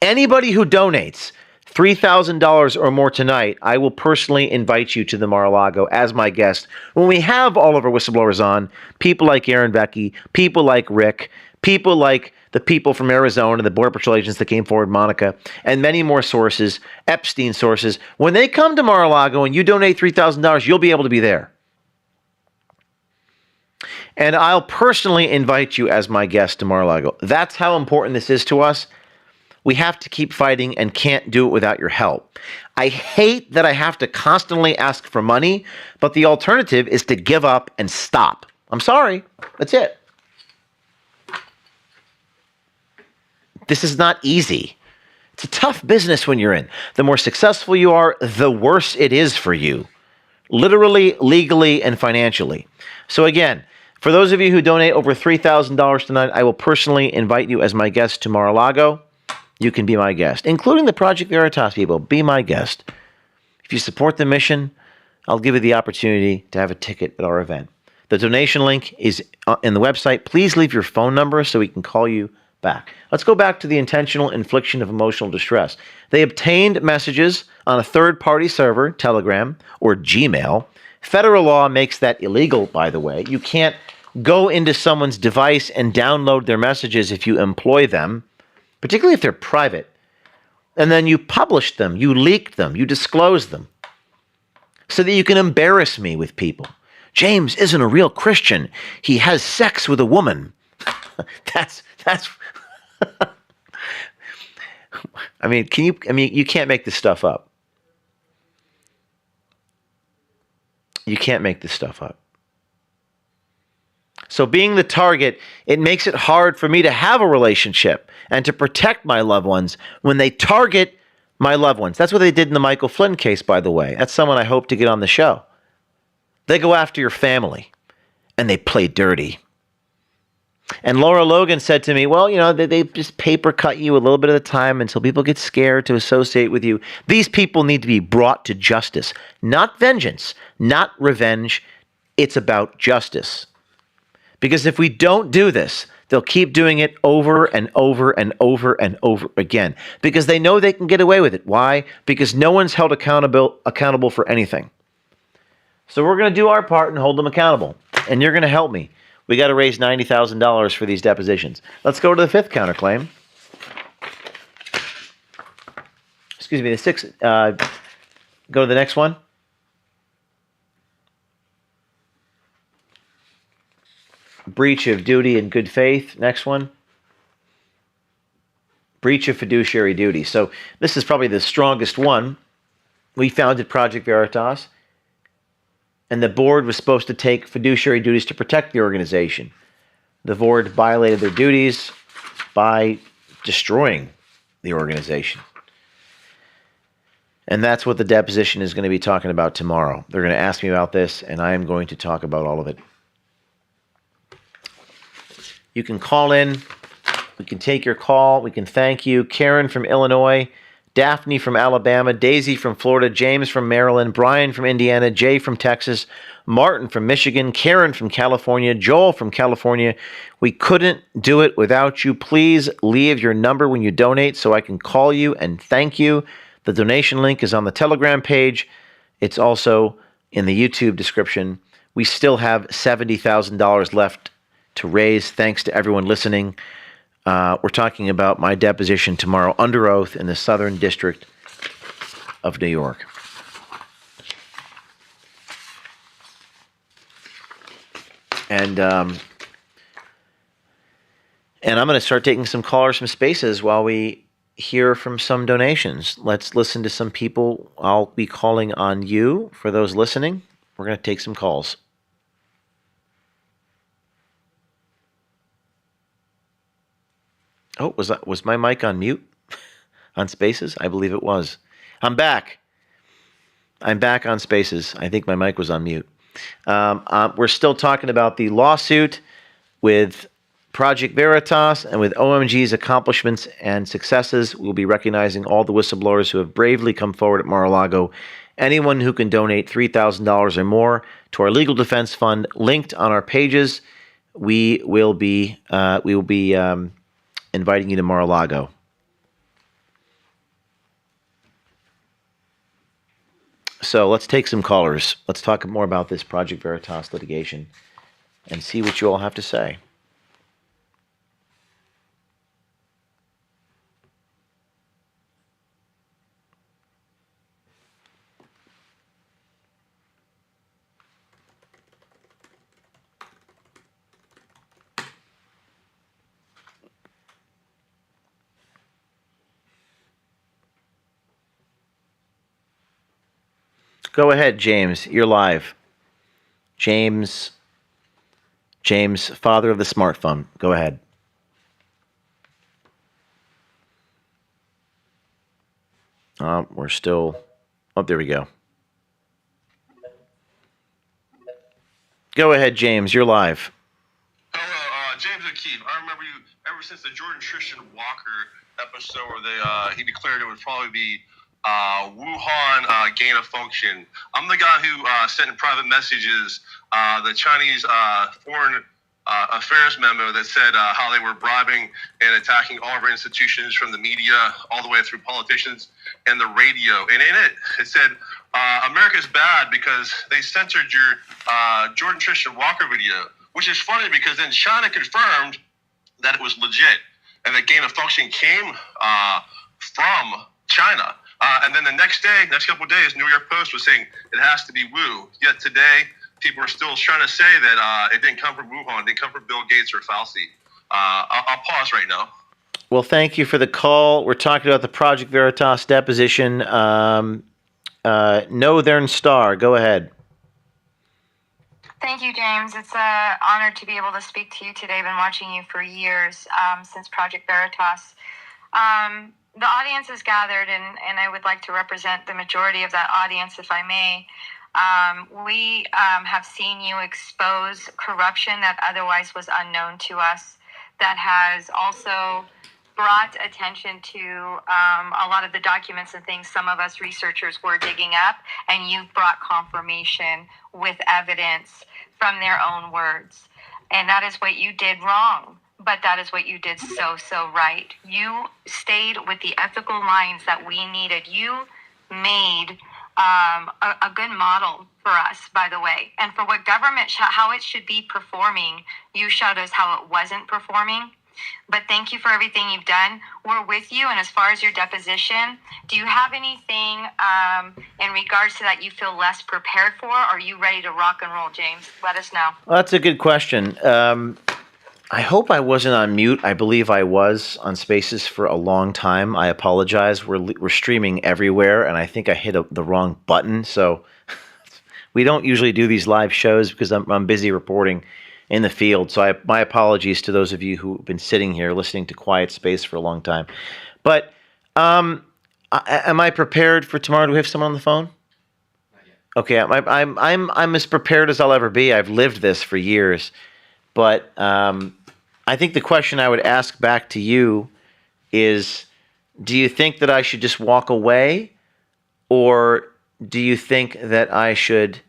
Anybody who donates $3,000 or more tonight, I will personally invite you to the Mar-a-Lago as my guest. When we have all of our whistleblowers on, people like Aaron Becky, people like Rick, people like the people from Arizona, the Border Patrol agents that came forward, Monica, and many more sources, Epstein sources. When they come to Mar-a-Lago and you donate $3,000, you'll be able to be there. And I'll personally invite you as my guest to Mar-a-Lago. That's how important this is to us. We have to keep fighting and can't do it without your help. I hate that I have to constantly ask for money, but the alternative is to give up and stop. I'm sorry. That's it. This is not easy. It's a tough business when you're in. The more successful you are, the worse it is for you. Literally, legally, and financially. So again, for those of you who donate over $3,000 tonight, I will personally invite you as my guest to Mar-a-Lago. You can be my guest, including the Project Veritas people. Be my guest. If you support the mission, I'll give you the opportunity to have a ticket at our event. The donation link is in the website. Please leave your phone number so we can call you back. Let's go back to the intentional infliction of emotional distress. They obtained messages on a third-party server, Telegram, or Gmail. Federal law makes that illegal, by the way. You can't go into someone's device and download their messages if you employ them, particularly if they're private. And then you published them, you leaked them, you disclosed them so that you can embarrass me with people. James isn't a real Christian. He has sex with a woman. That's I mean, you can't make this stuff up. You can't make this stuff up. So being the target, it makes it hard for me to have a relationship and to protect my loved ones when they target my loved ones. That's what they did in the Michael Flynn case, by the way. That's someone I hope to get on the show. They go after your family and they play dirty. And Laura Logan said to me, well, they just paper cut you a little bit at a time until people get scared to associate with you. These people need to be brought to justice, not vengeance, not revenge. It's about justice. Because if we don't do this, they'll keep doing it over and over and over and over again because they know they can get away with it. Why? Because no one's held accountable for anything. So we're going to do our part and hold them accountable. And you're going to help me. We got to raise $90,000 for these depositions. Let's go to the fifth counterclaim. Excuse me, the sixth. Go to the next one. Breach of duty and good faith. Next one. Breach of fiduciary duty. So this is probably the strongest one. We founded Project Veritas, and the board was supposed to take fiduciary duties to protect the organization. The board violated their duties by destroying the organization. And that's what the deposition is going to be talking about tomorrow. They're going to ask me about this, and I am going to talk about all of it. You can call in. We can take your call. We can thank you. Karen from Illinois, Daphne from Alabama, Daisy from Florida, James from Maryland, Brian from Indiana, Jay from Texas, Martin from Michigan, Karen from California, Joel from California. We couldn't do it without you. Please leave your number when you donate so I can call you and thank you. The donation link is on the Telegram page. It's also in the YouTube description. We still have $70,000 left to raise. Thanks to everyone listening. We're talking about my deposition tomorrow under oath in the Southern District of New York. And I'm going to start taking some callers from spaces while we hear from some donations. Let's listen to some people. I'll be calling on you for those listening. We're going to take some calls. Oh, was my mic on mute on Spaces? I believe it was. I'm back. I'm back on Spaces. I think my mic was on mute. We're still talking about the lawsuit with Project Veritas and with OMG's accomplishments and successes. We'll be recognizing all the whistleblowers who have bravely come forward at Mar-a-Lago. Anyone who can donate $3,000 or more to our legal defense fund, linked on our pages, we will be inviting you to Mar-a-Lago. So let's take some callers. Let's talk more about this Project Veritas litigation and see what you all have to say. Go ahead, James. You're live. James, father of the smartphone. Go ahead. We're still... Oh, there we go. Go ahead, James. You're live. Hello, James O'Keefe. I remember you ever since the Jordan Tristan Walker episode where he declared it would probably be Wuhan gain of function. I'm the guy who sent in private messages the Chinese foreign affairs memo that said how they were bribing and attacking all of our institutions, from the media all the way through politicians and the radio. And in it said America's bad because they censored your Jordan Tristan Walker video, which is funny because then China confirmed that it was legit and that gain of function came from China. And then the next couple of days, New York Post was saying it has to be Wu. Yet today, people are still trying to say that it didn't come from Wuhan, it didn't come from Bill Gates or Fauci. I'll pause right now. Well, thank you for the call. We're talking about the Project Veritas deposition. Northern Star, go ahead. Thank you, James. It's an honor to be able to speak to you today. I've been watching you for years, since Project Veritas. The audience is gathered, and I would like to represent the majority of that audience, if I may. We have seen you expose corruption that otherwise was unknown to us, that has also brought attention to a lot of the documents and things some of us researchers were digging up, and you've brought confirmation with evidence from their own words. And that is what you did wrong, but that is what you did so right. You stayed with the ethical lines that we needed. You made a good model for us, by the way, and for what government, how it should be performing. You showed us how it wasn't performing. But thank you for everything you've done. We're with you. And as far as your deposition, do you have anything in regards to that you feel less prepared for? Or are you ready to rock and roll, James? Let us know. Well, that's a good question. I hope I wasn't on mute. I believe I was on Spaces for a long time. I apologize. We're streaming everywhere, and I think I hit the wrong button. So we don't usually do these live shows because I'm busy reporting in the field. So my apologies to those of you who've been sitting here listening to Quiet Space for a long time. But am I prepared for tomorrow? Do we have someone on the phone? Not yet. Okay, I'm as prepared as I'll ever be. I've lived this for years. But I think the question I would ask back to you is, do you think that I should just walk away? Or do you think that I should,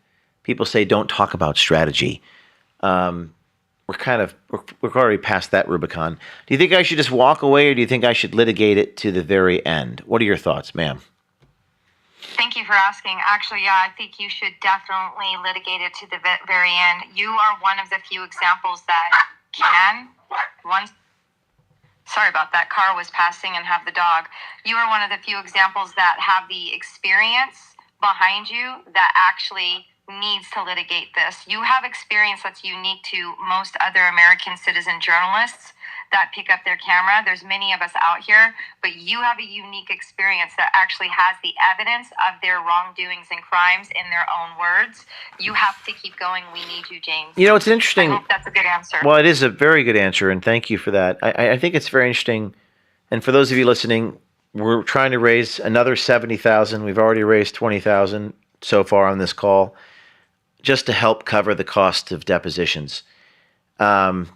people say don't talk about strategy. We're already past that Rubicon. Do you think I should just walk away, or do you think I should litigate it to the very end? What are your thoughts, ma'am? Thank you for asking. Actually, yeah, I think you should definitely litigate it to the very end. You are one of the few examples that can. Sorry about that. Car was passing and have the dog. You are one of the few examples that have the experience behind you that actually needs to litigate this. You have experience that's unique to most other American citizen journalists that pick up their camera. There's many of us out here, but you have a unique experience that actually has the evidence of their wrongdoings and crimes in their own words. You have to keep going. We need you, James. You know, it's interesting. I hope that's a good answer. Well, it is a very good answer, and thank you for that. I think it's very interesting. And for those of you listening, we're trying to raise another $70,000. We've already raised $20,000 so far on this call, just to help cover the cost of depositions. And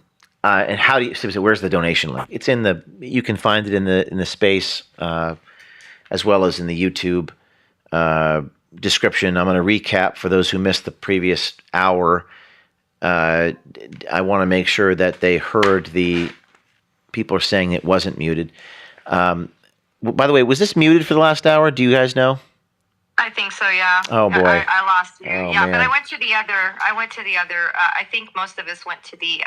how do you? So where's the donation link? It's in the. You can find it in the space, as well as in the YouTube description. I'm going to recap for those who missed the previous hour. I want to make sure that they heard the. People are saying it wasn't muted. By the way, was this muted for the last hour? Do you guys know? I think so, yeah. Oh boy, I lost you. Oh, yeah, man. but I went to the other. I think most of us went to the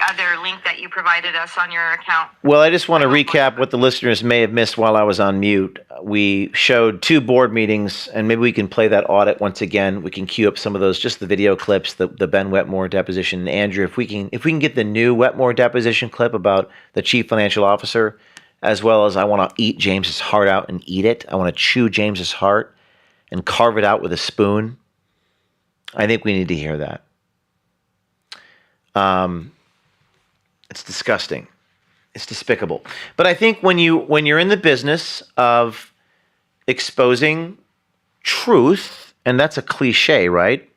other link that you provided us on your account. Well, I just want to recap what the listeners may have missed while I was on mute. We showed 2 board meetings, and maybe we can play that audit once again. We can queue up some of those, just the video clips, the Ben Wetmore deposition. And Andrew, if we can get the new Wetmore deposition clip about the chief financial officer, as well as I want to eat James's heart out and eat it. I want to chew James's heart and carve it out with a spoon. I think we need to hear that. It's disgusting. It's despicable. But I think when you're in the business of exposing truth, and that's a cliche, right?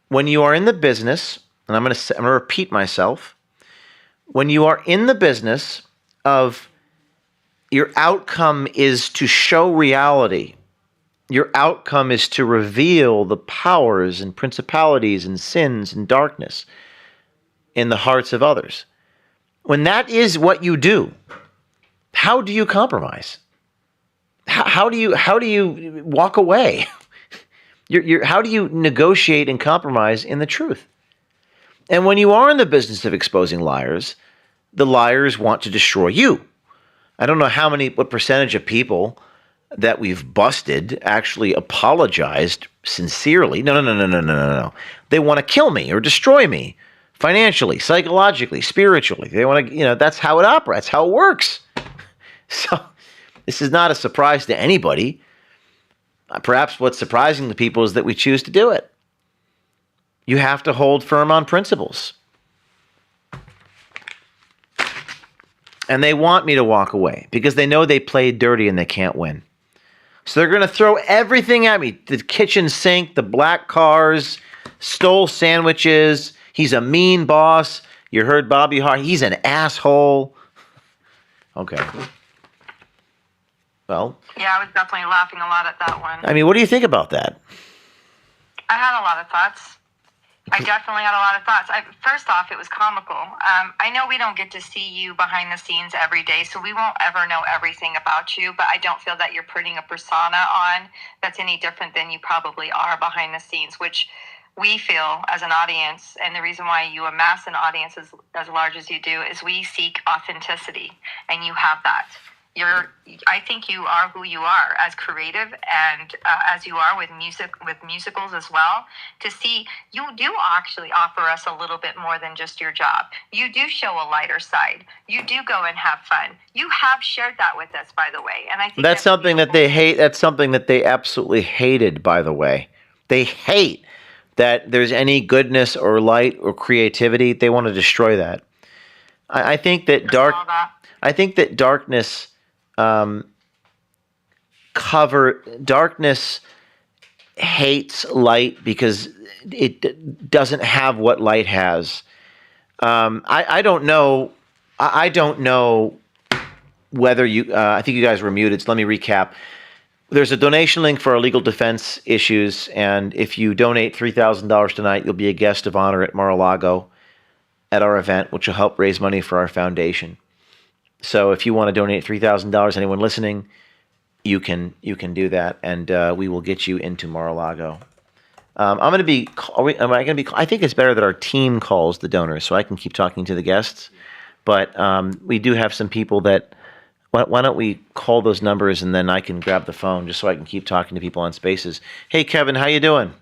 When you are in the business, and I'm going to repeat myself, when you are in the business of your outcome is to show reality. Your outcome is to reveal the powers and principalities and sins and darkness in the hearts of others. When that is what you do, how do you compromise? How do you walk away? How do you negotiate and compromise in the truth? And when you are in the business of exposing liars, the liars want to destroy you. I don't know what percentage of people that we've busted actually apologized sincerely. No. They want to kill me or destroy me financially, psychologically, spiritually. They want to, that's how it operates, how it works. So this is not a surprise to anybody. Perhaps what's surprising to people is that we choose to do it. You have to hold firm on principles. And they want me to walk away because they know they played dirty and they can't win. So they're going to throw everything at me. The kitchen sink, the black cars, stole sandwiches. He's a mean boss. You heard Bobby Hart. He's an asshole. Okay. Well. Yeah, I was definitely laughing a lot at that one. I mean, what do you think about that? I had a lot of thoughts. I definitely had a lot of thoughts. First off, it was comical. I know we don't get to see you behind the scenes every day, so we won't ever know everything about you, but I don't feel that you're putting a persona on that's any different than you probably are behind the scenes, which we feel as an audience, and the reason why you amass an audience as large as you do is we seek authenticity, and you have that. I think you are who you are as creative and as you are with musicals as well. To see you do actually offer us a little bit more than just your job. You do show a lighter side. You do go and have fun. You have shared that with us, by the way, and I think that's something that they hate. That's something that they absolutely hated, by the way. They hate that there's any goodness or light or creativity. They want to destroy that. I think that darkness. Darkness hates light because it doesn't have what light has. I don't know. I don't know whether you. I think you guys were muted. So let me recap. There's a donation link for our legal defense issues, and if you donate $3,000 tonight, you'll be a guest of honor at Mar-a-Lago at our event, which will help raise money for our foundation. So if you want to donate $3,000, anyone listening, you can do that, and we will get you into Mar-a-Lago. I'm going to be. Am I going to be? I think it's better that our team calls the donors, so I can keep talking to the guests. But we do have some people that. Why don't we call those numbers, and then I can grab the phone just so I can keep talking to people on Spaces. Hey, Kevin, how you doing?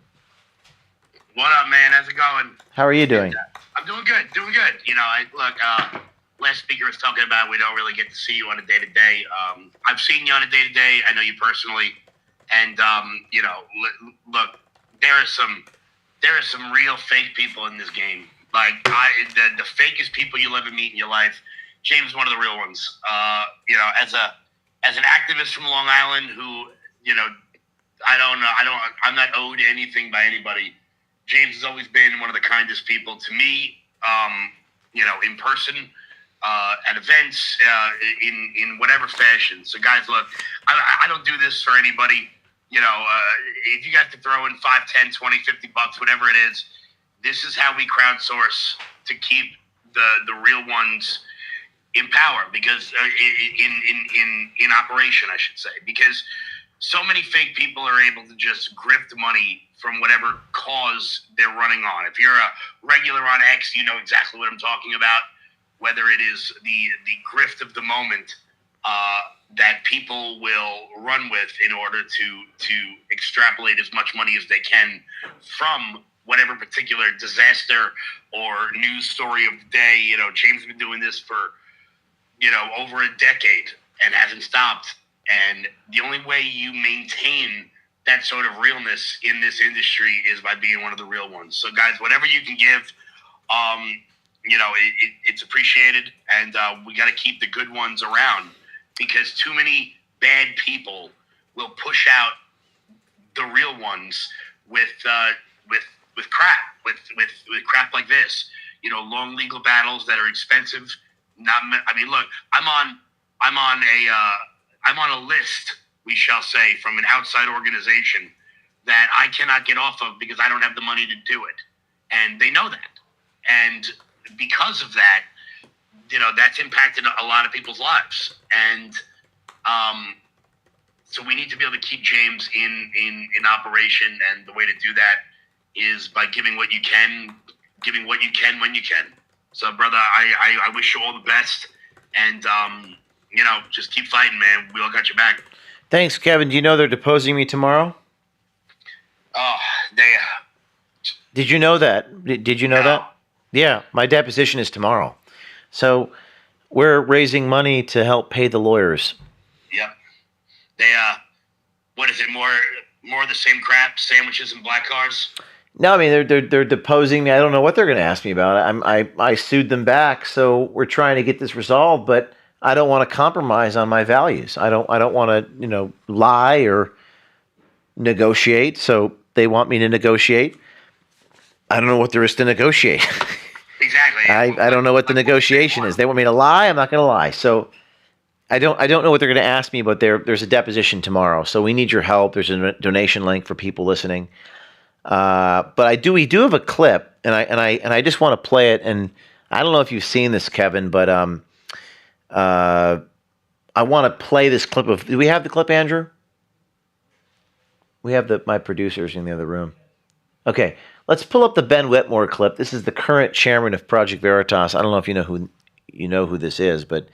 What up, man? How's it going? How are you doing? I'm doing good. You know, last speaker was talking about we don't really get to see you on a day-to-day. I've seen you on a day-to-day. I know you personally. And, you know, look, there are some real fake people in this game. Like, the fakest people you'll ever meet in your life. James is one of the real ones. You know, as an activist from Long Island who, you know, I'm not owed anything by anybody. James has always been one of the kindest people to me, you know, in person, at events, in whatever fashion. So guys, look, I don't do this for anybody. You know, if you guys could throw in 5, 10, 20, 50 bucks, whatever it is, this is how we crowdsource to keep the real ones in power, because in operation, I should say, because so many fake people are able to just grift money from whatever cause they're running on. If you're a regular on X, you know exactly what I'm talking about, whether it is the grift of the moment that people will run with in order to extrapolate as much money as they can from whatever particular disaster or news story of the day. You know, James has been doing this for, you know, over a decade and hasn't stopped. And the only way you maintain that sort of realness in this industry is by being one of the real ones. So guys, whatever you can give, you know, it's appreciated, and we got to keep the good ones around, because too many bad people will push out the real ones with crap like this. You know, long legal battles that are expensive. I mean, look, I'm on a list, we shall say, from an outside organization that I cannot get off of because I don't have the money to do it, and they know that. And because of that, you know, that's impacted a lot of people's lives. And so we need to be able to keep James in operation, and the way to do that is by giving what you can when you can. So, brother, I wish you all the best, and just keep fighting, man. We all got your back. Thanks, Kevin. Do you know they're deposing me tomorrow? Oh, they. Did you know that? Did you know that? Yeah, my deposition is tomorrow. So we're raising money to help pay the lawyers. Yep. They. What is it? More of the same crap? Sandwiches and black cars? No, I mean they're deposing me. I don't know what they're going to ask me about. I sued them back, so we're trying to get this resolved. But I don't want to compromise on my values. I don't want to lie or negotiate. So they want me to negotiate. I don't know what there is to negotiate. Exactly. I don't know what the negotiation is. They want me to lie. I'm not going to lie. So I don't know what they're going to ask me. But there's a deposition tomorrow. So we need your help. There's a donation link for people listening. But we do have a clip, and I just want to play it. And I don't know if you've seen this, Kevin, but I want to play this clip of. Do we have the clip, Andrew? We have my producers in the other room. Okay, let's pull up the Ben Whitmore clip. This is the current chairman of Project Veritas. I don't know if you know who this is, but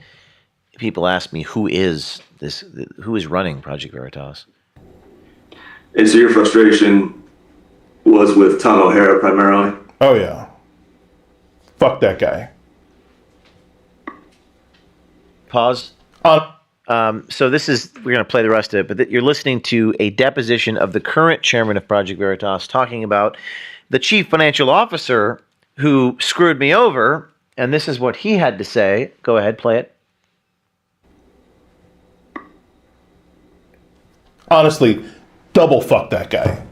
people ask me who is running Project Veritas. And so your frustration was with Tom O'Hara primarily? Oh, yeah. Fuck that guy. Pause. So we're going to play the rest of it, but you're listening to a deposition of the current chairman of Project Veritas talking about the chief financial officer who screwed me over, and this is what he had to say. Go ahead, play it. Honestly, double fuck that guy.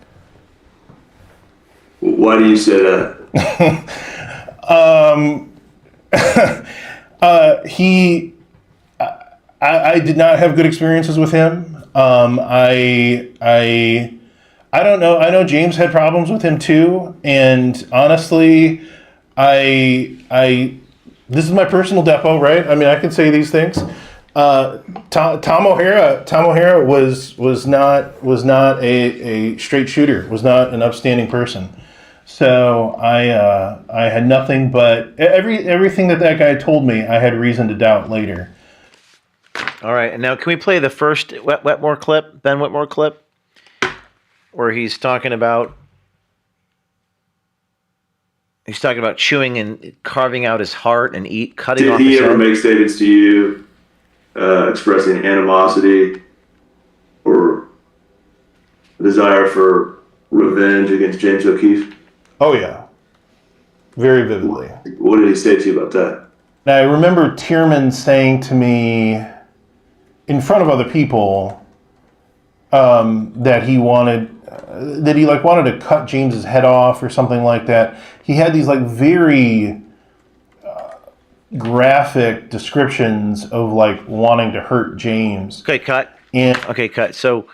Why do you say that? I did not have good experiences with him. I don't know. I know James had problems with him too. And honestly, this is my personal depo, right? I mean, I can say these things. Tom O'Hara was not a straight shooter, was not an upstanding person. So I had nothing but everything that guy told me, I had reason to doubt later. All right, and now can we play the first Ben Whitmore clip, where he's talking about chewing and carving out his heart and cutting off his head? Did he ever make statements to you expressing animosity or a desire for revenge against James O'Keefe? Oh yeah, very vividly. What did he say to you about that? Now I remember Tierman saying to me, in front of other people, that he wanted to cut James's head off or something like that. He had these very graphic descriptions of wanting to hurt James. Okay, cut. Okay, cut. So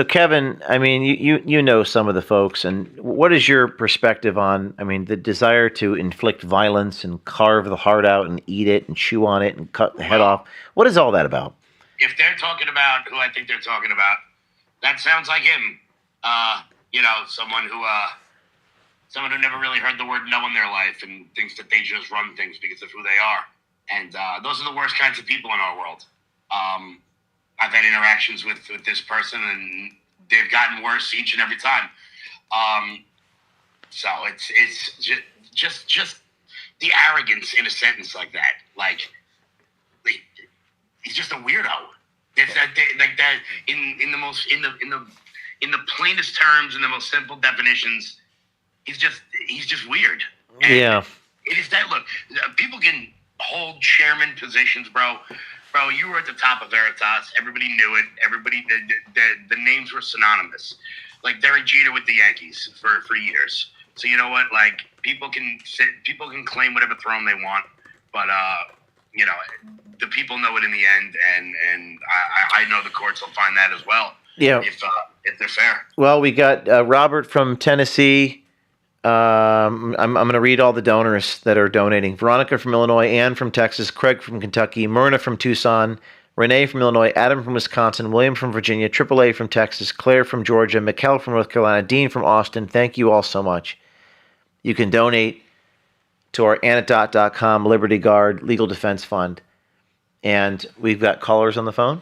Kevin, I mean, you know some of the folks, and what is your perspective on, the desire to inflict violence and carve the heart out and eat it and chew on it and cut the head off? What is all that about? If they're talking about who I think they're talking about, that sounds like him. Someone who never really heard the word no in their life and thinks that they just run things because of who they are. And those are the worst kinds of people in our world. I've had interactions with this person, and they've gotten worse each and every time. So it's just the arrogance in a sentence like that. He's just a weirdo. It's that in the plainest terms, in the most simple definitions, he's just weird. And yeah. It is that. Look, people can hold chairman positions, bro. Bro, you were at the top of Veritas. Everybody knew it. Everybody, the names were synonymous. Like Derek Jeter with the Yankees for years. So you know what? People can claim whatever throne they want, but the people know it in the end, and I know the courts will find that as well. Yeah. If they're fair. Well, we got Robert from Tennessee. I'm going to read all the donors that are donating. Veronica from Illinois, Ann from Texas, Craig from Kentucky, Myrna from Tucson, Renee from Illinois, Adam from Wisconsin, William from Virginia, AAA from Texas, Claire from Georgia, Mikkel from North Carolina, Dean from Austin. Thank you all so much. You can donate to our Antidote.com Liberty Guard Legal Defense Fund. And we've got callers on the phone.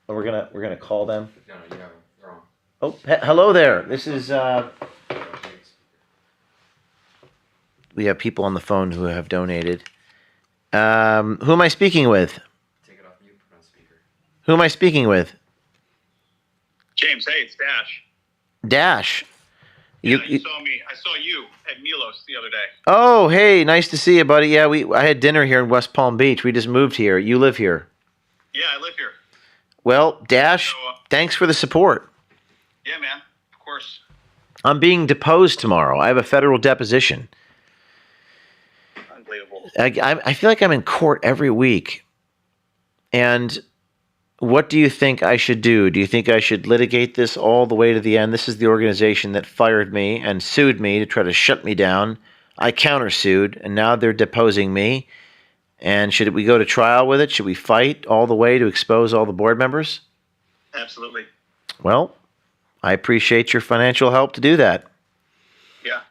And we're gonna call them. No, you have them. They're on. Oh, hello there. This is. We have people on the phone who have donated. Who am I speaking with? Take it off mute, put on speaker. Who am I speaking with? James, hey, it's Dash. Dash. You saw me. I saw you at Milos the other day. Oh, hey, nice to see you, buddy. Yeah, I had dinner here in West Palm Beach. We just moved here. You live here. Yeah, I live here. Well, Dash, thanks for the support. Yeah, man. Of course. I'm being deposed tomorrow. I have a federal deposition. Unbelievable. I feel like I'm in court every week. And what do you think I should do? Do you think I should litigate this all the way to the end? This is the organization that fired me and sued me to try to shut me down. I countersued, and now they're deposing me. And should we go to trial with it? Should we fight all the way to expose all the board members? Absolutely. Well, I appreciate your financial help to do that. Yeah.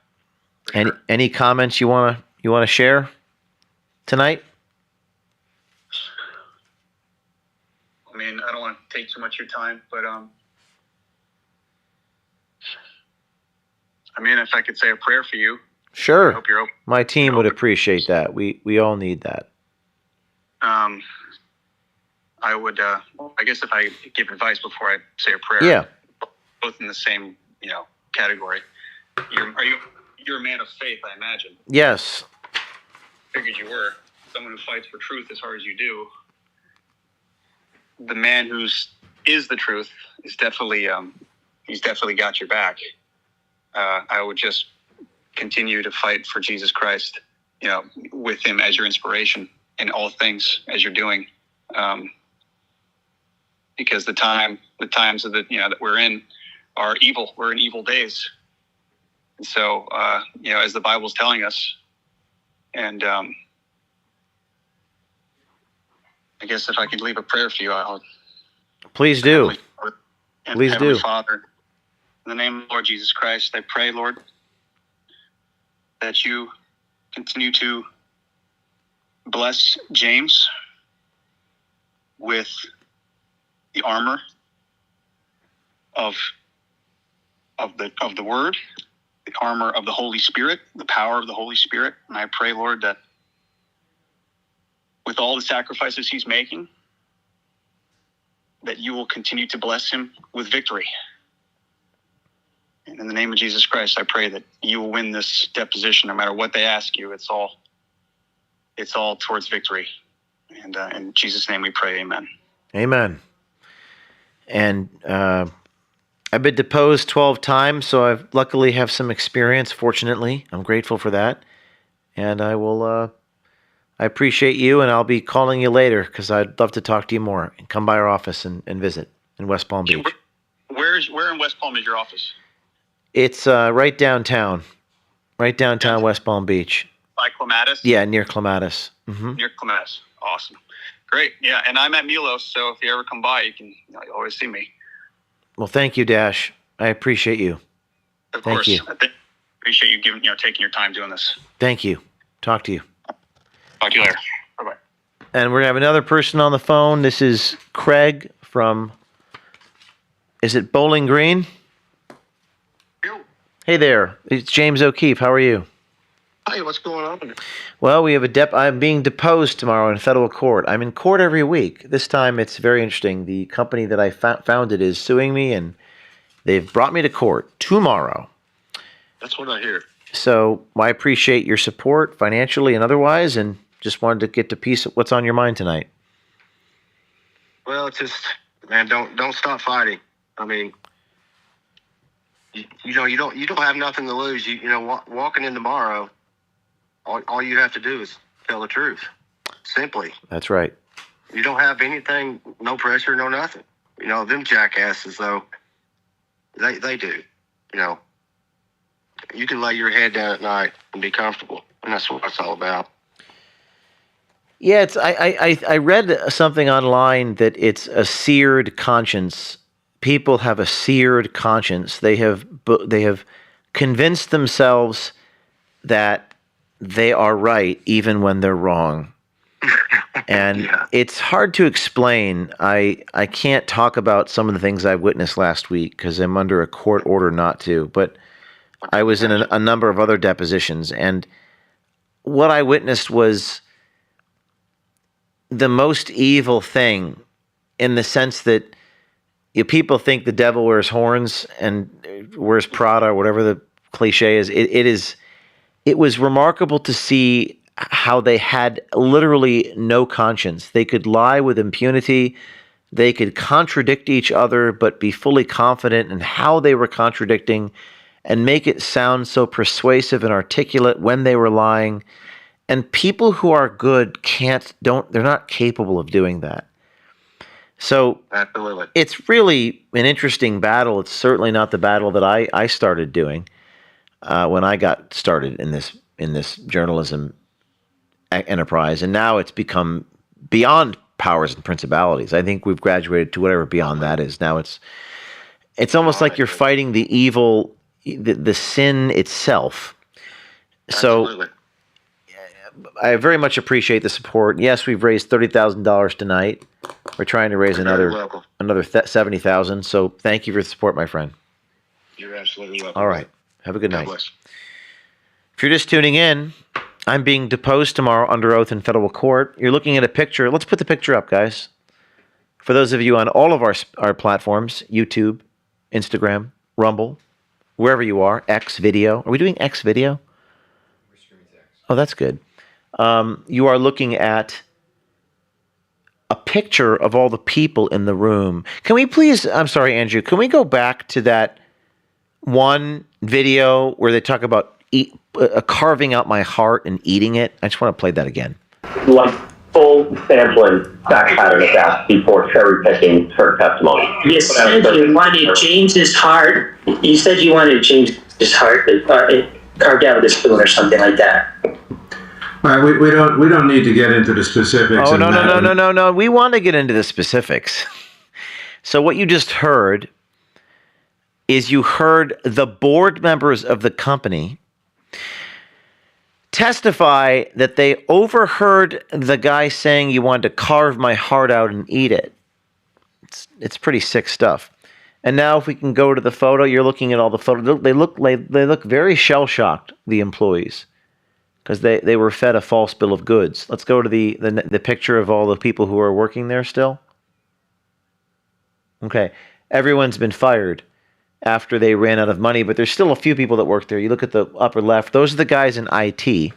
Any comments you wanna share tonight? I mean, I don't want to take too much of your time, but I mean, if I could say a prayer for you. Sure. I hope you're open. My team would appreciate that. We all need that. I would. I guess if I give advice before I say a prayer. Yeah. Both in the same, category. You're a man of faith, I imagine. Yes. Figured you were someone who fights for truth as hard as you do. The man is the truth is definitely he's definitely got your back. I would just continue to fight for Jesus Christ, with him as your inspiration in all things as you're doing. Because the times of that we're in are evil. We're in evil days. And so, as the Bible's telling us, and I guess if I could leave a prayer for you, I'll. Please do. Please Heavenly do. Father, in the name of the Lord Jesus Christ, I pray, Lord, that you continue to bless James with the armor of the Word, the armor of the Holy Spirit, the power of the Holy Spirit. And I pray, Lord, that with all the sacrifices he's making, that you will continue to bless him with victory. And in the name of Jesus Christ, I pray that you will win this deposition no matter what they ask you. It's all towards victory. And in Jesus' name we pray, amen. Amen. And I've been deposed 12 times, so I luckily have some experience, fortunately. I'm grateful for that. And I will... I appreciate you, and I'll be calling you later because I'd love to talk to you more. And come by our office and visit in West Palm Beach. Where in West Palm is your office? It's right downtown. Right downtown West Palm Beach. By Clematis? Yeah, near Clematis. Mm-hmm. Near Clematis. Awesome. Great. Yeah, and I'm at Milos, so if you ever come by, you can you'll always see me. Well, thank you, Dash. I appreciate you. Of Thank course. you. I appreciate you taking your time doing this. Thank you. Talk to you. Talk to you later. Bye-bye. And we're going to have another person on the phone. This is Craig from, is it Bowling Green? Hey there. It's James O'Keefe. How are you? Hey, what's going on? Well, we have I'm being deposed tomorrow in federal court. I'm in court every week. This time it's very interesting. The company that I founded is suing me, and they've brought me to court tomorrow. That's what I hear. So I appreciate your support financially and otherwise, and just wanted to get to peace of what's on your mind tonight. Well, it's just, man, don't stop fighting. I mean, you don't have nothing to lose. Walking in tomorrow, all you have to do is tell the truth. Simply. That's right. You don't have anything, no pressure, no nothing. Them jackasses though, they do. You can lay your head down at night and be comfortable, and that's what it's all about. Yeah, I read something online that it's a seared conscience. People have a seared conscience. They have convinced themselves that they are right even when they're wrong. And it's hard to explain. I can't talk about some of the things I've witnessed last week because I'm under a court order not to. But I was in a number of other depositions, and what I witnessed was the most evil thing, in the sense that people think the devil wears horns and wears Prada or whatever the cliche is. It was remarkable to see how they had literally no conscience. They could lie with impunity. They could contradict each other, but be fully confident in how they were contradicting and make it sound so persuasive and articulate when they were lying. And people who are good they're not capable of doing that. So Absolutely. it's really an interesting battle. It's certainly not the battle that I started doing when I got started in this journalism enterprise, and now it's become beyond powers and principalities. I think we've graduated to whatever beyond that is. Now it's almost like you're fighting the evil, the sin itself. Absolutely. So I very much appreciate the support. Yes, we've raised $30,000 tonight. We're trying to raise another $70,000. So thank you for the support, my friend. You're absolutely welcome. All right. Have a good God night. bless. If you're just tuning in, I'm being deposed tomorrow under oath in federal court. You're looking at a picture. Let's put the picture up, guys. For those of you on all of our platforms, YouTube, Instagram, Rumble, wherever you are, X video. Are we doing X video? Oh, that's good. You are looking at a picture of all the people in the room. Can we please, I'm sorry, Andrew, can we go back to that one video where they talk about carving out my heart and eating it? I just want to play that again. Like full sampling fact pattern of that before cherry picking her testimony. You said you wanted James's heart. You said you wanted James's heart carved out with a spoon or something like that. All right, we don't need to get into the specifics. Oh, no. We want to get into the specifics. So what you just heard is you heard the board members of the company testify that they overheard the guy saying you wanted to carve my heart out and eat it. It's pretty sick stuff. And now if we can go to the photo, you're looking at all the photos. They look very shell-shocked, the employees, because they were fed a false bill of goods. Let's go to the picture of all the people who are working there still. Okay. Everyone's been fired after they ran out of money, but there's still a few people that work there. You look at the upper left. Those are the guys in IT.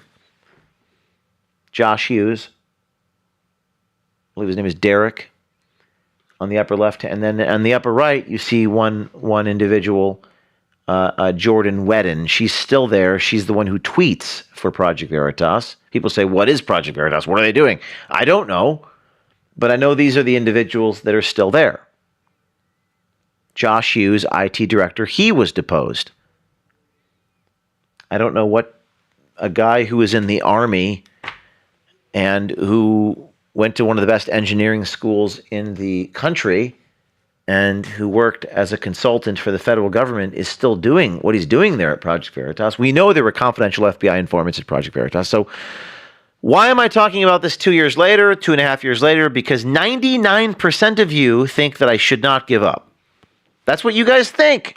Josh Hughes. I believe his name is Derek on the upper left. And then on the upper right, you see one individual, Jordan Wedden. She's still there. She's the one who tweets for Project Veritas. People say, what is Project Veritas? What are they doing? I don't know. But I know these are the individuals that are still there. Josh Hughes, IT director, he was deposed. I don't know what a guy who was in the Army and who went to one of the best engineering schools in the country and who worked as a consultant for the federal government is still doing what he's doing there at Project Veritas. We know there were confidential FBI informants at Project Veritas. So why am I talking about this 2 years later, 2.5 years later? Because 99% of you think that I should not give up. That's what you guys think.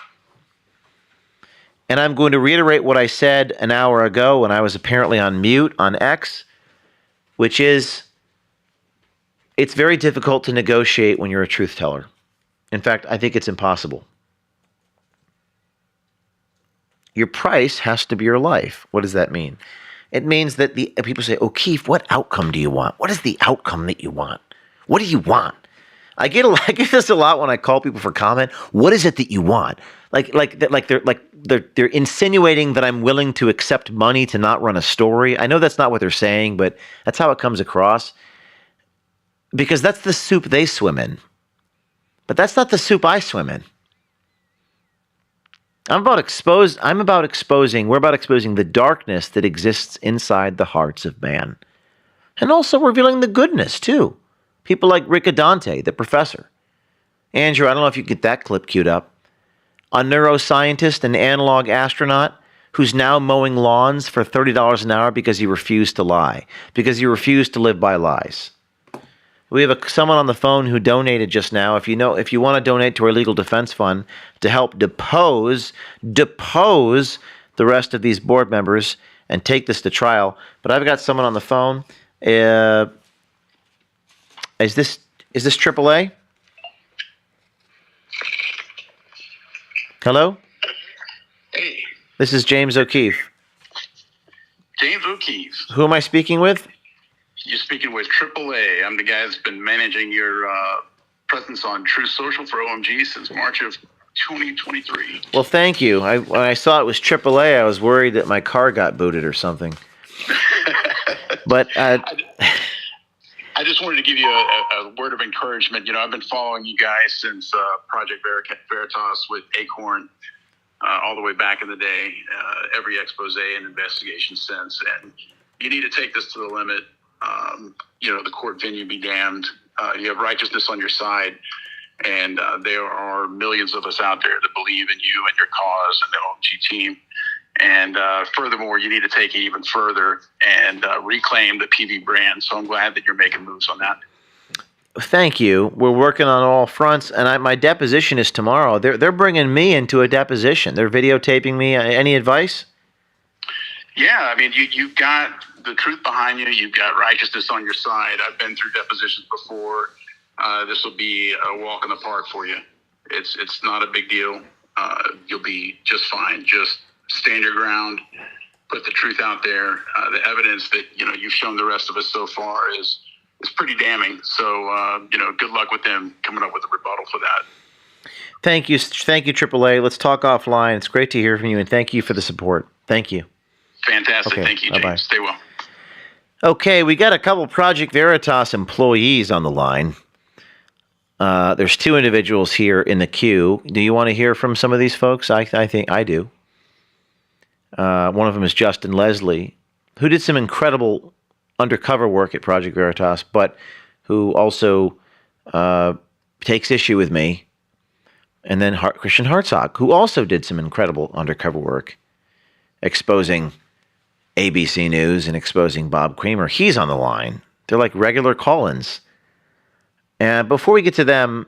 And I'm going to reiterate what I said an hour ago when I was apparently on mute on X, which is it's very difficult to negotiate when you're a truth teller. In fact, I think it's impossible. Your price has to be your life. What does that mean? It means that people say, O'Keefe, what outcome do you want? What is the outcome that you want? What do you want? I get this a lot when I call people for comment. What is it that you want? They're insinuating that I'm willing to accept money to not run a story. I know that's not what they're saying, but that's how it comes across. Because that's the soup they swim in. But that's not the soup I swim in. We're about exposing the darkness that exists inside the hearts of man. And also revealing the goodness too. People like Rick Adante, the professor. Andrew, I don't know if you get that clip queued up. A neuroscientist, an analog astronaut, who's now mowing lawns for $30 an hour because he refused to lie. Because he refused to live by lies. We have someone on the phone who donated just now. If you want to donate to our legal defense fund to help depose the rest of these board members and take this to trial. But I've got someone on the phone. Is this AAA? Hello? Hey. This is James O'Keefe. James O'Keefe. Who am I speaking with? You're speaking with AAA. I'm the guy that's been managing your presence on True Social for OMG since March of 2023. Well, thank you. When I saw it was AAA, I was worried that my car got booted or something. But I just wanted to give you a word of encouragement. I've been following you guys since Project Veritas with Acorn all the way back in the day, every expose and investigation since. And you need to take this to the limit. The court venue be damned. You have righteousness on your side. And there are millions of us out there that believe in you and your cause and the OMG team. And furthermore, you need to take it even further and reclaim the PV brand. So I'm glad that you're making moves on that. Thank you. We're working on all fronts, and my deposition is tomorrow. They're bringing me into a deposition. They're videotaping me. Any advice? Yeah, I mean, you've got the truth behind you. You've got righteousness on your side. I've been through depositions before. This will be a walk in the park for you. It's not a big deal. You'll be just fine. Just stand your ground. Put the truth out there. The evidence that you've shown the rest of us so far is pretty damning. So good luck with them coming up with a rebuttal for that. Thank you, AAA. Let's talk offline. It's great to hear from you, and thank you for the support. Thank you. Fantastic. Okay, Thank you, James. bye-bye. Stay well. Okay, we got a couple Project Veritas employees on the line. There's two individuals here in the queue. Do you want to hear from some of these folks? I think I do. One of them is Justin Leslie, who did some incredible undercover work at Project Veritas, but who also takes issue with me. And then Christian Hartzog, who also did some incredible undercover work, exposing ABC News and exposing Bob Kramer. He's on the line. They're like regular call-ins. And before we get to them,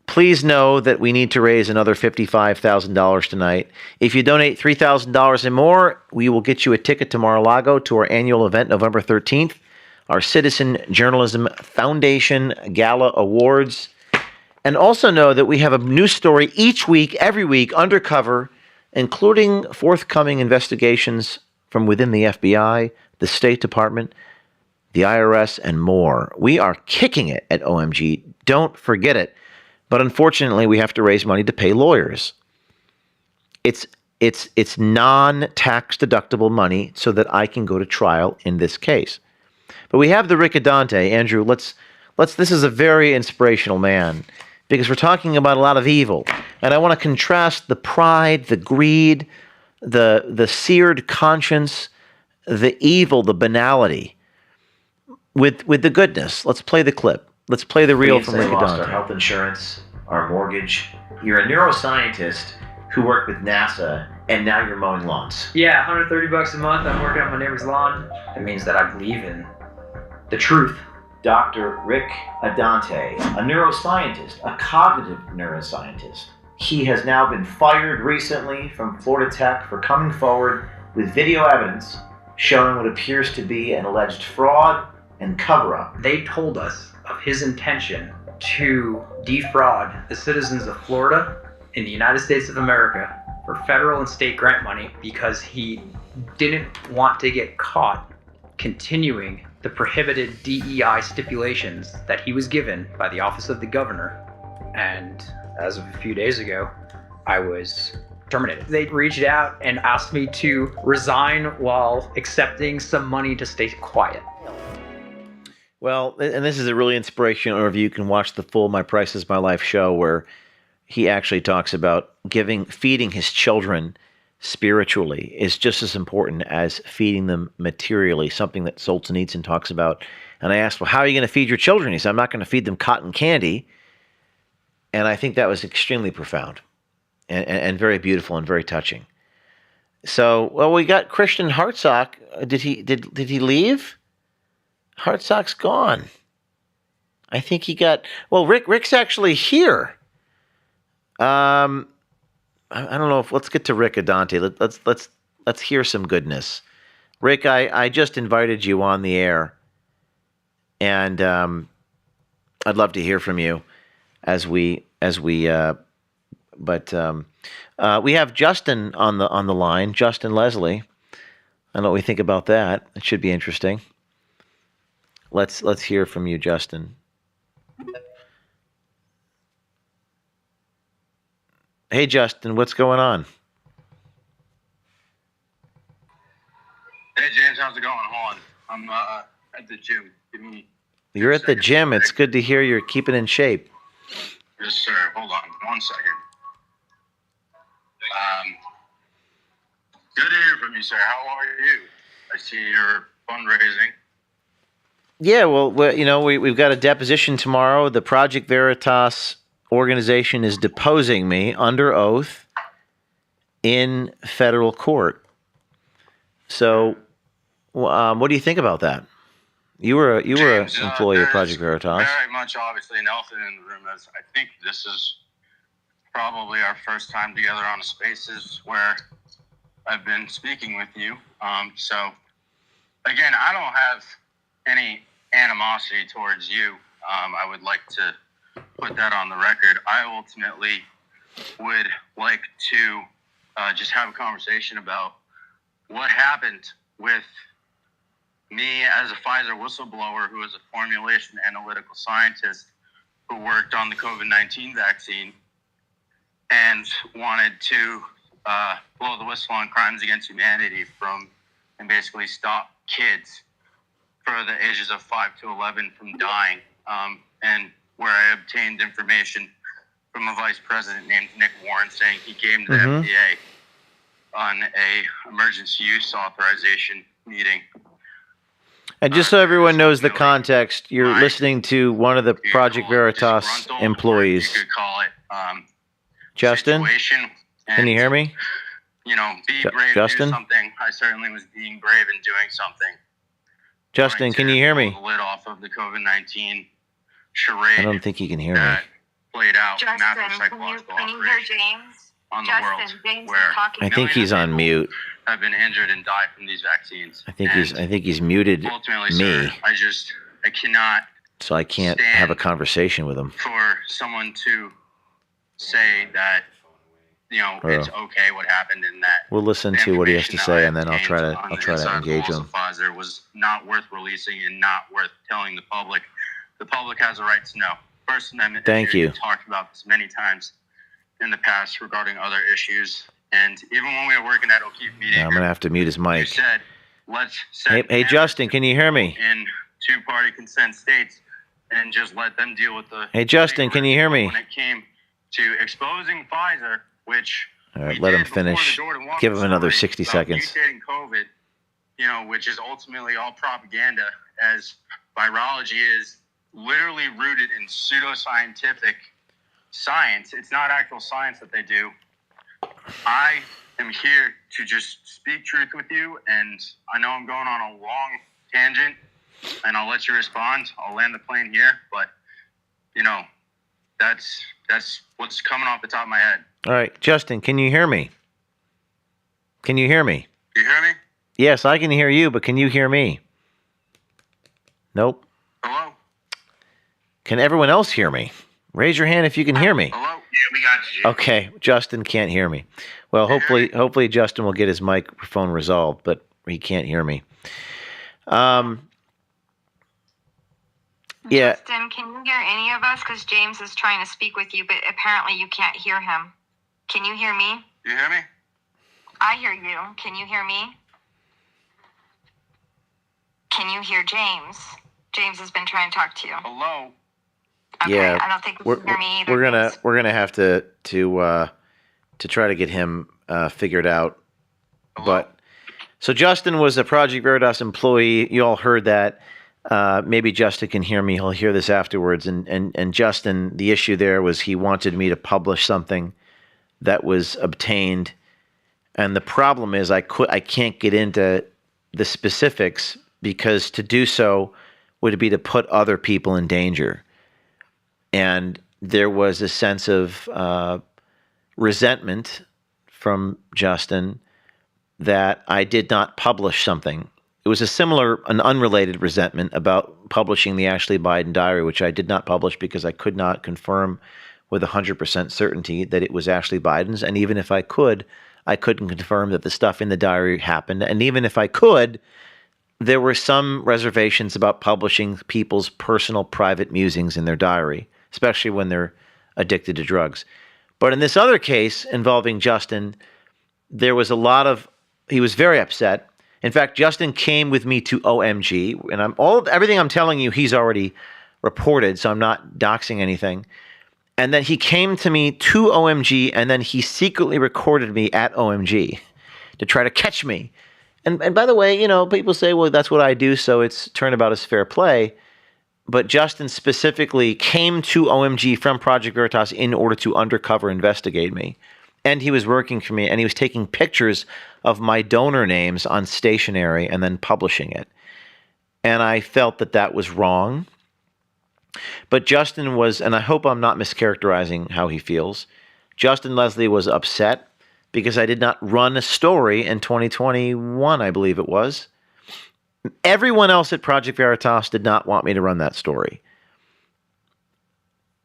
please know that we need to raise another $55,000 tonight. If you donate $3,000 and more, we will get you a ticket to Mar-a-Lago to our annual event, November 13th, our Citizen Journalism Foundation Gala Awards. And also know that we have a new story each week, every week, undercover, including forthcoming investigations from within the FBI, the State Department, the IRS, and more. We are kicking it at OMG. Don't forget it. But unfortunately, we have to raise money to pay lawyers. It's non-tax deductible money so that I can go to trial in this case. But we have the Rick Adante. Andrew, let's this is a very inspirational man because we're talking about a lot of evil. And I want to contrast the pride, the greed, the seared conscience, the evil, the banality with the goodness. Let's play the clip. Let's play the reel from Rick lost Adante. our health insurance, our mortgage. You're a neuroscientist who worked with NASA, and now you're mowing lawns. Yeah, $130 a month. I'm working on my neighbor's lawn. It means that I believe in the truth. Dr. Rick Adante, a neuroscientist, a cognitive neuroscientist. He has now been fired recently from Florida Tech for coming forward with video evidence showing what appears to be an alleged fraud and cover-up. They told us of his intention to defraud the citizens of Florida in the United States of America for federal and state grant money because he didn't want to get caught continuing the prohibited DEI stipulations that he was given by the Office of the Governor. And as of a few days ago, I was terminated. They reached out and asked me to resign while accepting some money to stay quiet. Well, and this is a really inspirational overview. You can watch the full My Price is My Life show where he actually talks about feeding his children spiritually is just as important as feeding them materially, something that Solzhenitsyn talks about. And I asked, well, how are you going to feed your children? He said, I'm not going to feed them cotton candy. And I think that was extremely profound and very beautiful and very touching. So, well, we got Christian Hartzog. Did he leave? Hartzog's gone. I think he got. Well, Rick's actually here. I don't know if let's get to Rick Adante. Let's hear some goodness. Rick, I just invited you on the air, and I'd love to hear from you we have Justin on the line. Justin Leslie. I don't know what we think about that. It should be interesting. Let's hear from you, Justin. Hey, Justin, what's going on? Hey, James, how's it going? Hold on. I'm at the gym. You're at the gym. It's good to hear you're keeping in shape. Yes, sir. Hold on 1 second. Good to hear from you, sir. How are you? I see you're fundraising. Yeah, well, we've got a deposition tomorrow. The Project Veritas organization is deposing me under oath in federal court. So, what do you think about that? You were an employee of Project Veritas. Very much, obviously, an elephant in the room. As I think this is probably our first time together on a Spaces where I've been speaking with you. So, again, I don't have any animosity towards you. I would like to put that on the record. I ultimately would like to just have a conversation about what happened with me as a Pfizer whistleblower who is a formulation analytical scientist who worked on the COVID-19 vaccine and wanted to blow the whistle on crimes against humanity and basically stop kids for the ages of 5 to 11 from dying, and where I obtained information from a vice president named Nick Warren saying he came to the FDA on a emergency use authorization meeting. And just so everyone knows the context, you're listening to one of the Project Veritas employees. You could call it Justin, can you hear me? Be brave, Justin? do something. I certainly was being brave and doing something. Justin, can you hear me? The lid off of the COVID-19 charade. I don't think he can hear me. Played out Justin, massive psychological can you hear James? on the Justin, world, James where is talking. I think he's on mute. have been injured and died from these vaccines. I think he's muted Ultimately, me, sir, I cannot so I can't have a conversation with him. for someone to say that it's okay what happened in that. We'll listen to what he has to say, and then I'll try to engage him. Pfizer was not worth releasing and not worth telling the public. The public has a right to know. First Amendment. Thank you. We've talked about this many times in the past regarding other issues, and even when we were working at O'Keefe Media, I'm gonna have to mute his you mic. said, let's set Hey, Justin, can you hear me? in two-party consent states and just let them deal with the. Hey, Justin, can you hear me? When it came to exposing Pfizer, which All right, let him finish. Give him another 60 seconds. mutating COVID, which is ultimately all propaganda, as virology is literally rooted in pseudoscientific science. It's not actual science that they do. I am here to just speak truth with you, and I know I'm going on a long tangent, and I'll let you respond. I'll land the plane here, but that's what's coming off the top of my head. All right, Justin, can you hear me? Can you hear me? You hear me? Yes, I can hear you, but can you hear me? Nope. Hello? Can everyone else hear me? Raise your hand if you can hear me. Hello? Yeah, we got you. Okay, Justin can't hear me. Well, hopefully Justin will get his microphone resolved, but he can't hear me. Yeah. Justin, can you hear any of us? Because James is trying to speak with you, but apparently you can't hear him. Can you hear me? You hear me? I hear you. Can you hear me? Can you hear James? James has been trying to talk to you. Hello? Okay, Yeah, I don't think you can hear me either. we're gonna have to try to get him figured out. But so Justin was a Project Veritas employee. You all heard that. Maybe Justin can hear me. He'll hear this afterwards. And Justin, the issue there was he wanted me to publish something that was obtained, and the problem is I can't get into the specifics because to do so would be to put other people in danger. And there was a sense of resentment from Justin that I did not publish something. It was an unrelated resentment about publishing the Ashley Biden diary, which I did not publish because I could not confirm with 100% certainty that it was Ashley Biden's. And even if I could, I couldn't confirm that the stuff in the diary happened. And even if I could, there were some reservations about publishing people's personal private musings in their diary, especially when they're addicted to drugs. But in this other case involving Justin, there was he was very upset. In fact, Justin came with me to OMG, and everything I'm telling you, he's already reported, so I'm not doxing anything. And then he came to me to OMG, and then he secretly recorded me at OMG to try to catch me. And by the way, people say, well, that's what I do, so it's turnabout is fair play. But Justin specifically came to OMG from Project Veritas in order to undercover investigate me. And he was working for me, and he was taking pictures of my donor names on stationery and then publishing it. And I felt that that was wrong. But Justin was, and I hope I'm not mischaracterizing how he feels, Justin Leslie was upset because I did not run a story in 2021, I believe it was. Everyone else at Project Veritas did not want me to run that story.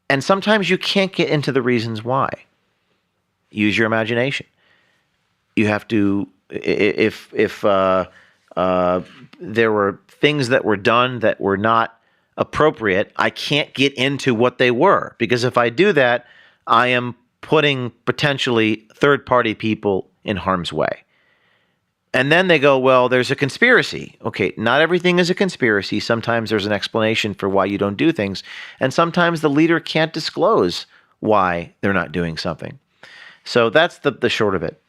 And sometimes you can't get into the reasons why. Use your imagination. You have to, if there were things that were done that were not appropriate, I can't get into what they were. Because if I do that, I am putting potentially third-party people in harm's way. And then they go, well, there's a conspiracy. Okay, not everything is a conspiracy. Sometimes there's an explanation for why you don't do things. And sometimes the leader can't disclose why they're not doing something. So that's the short of it.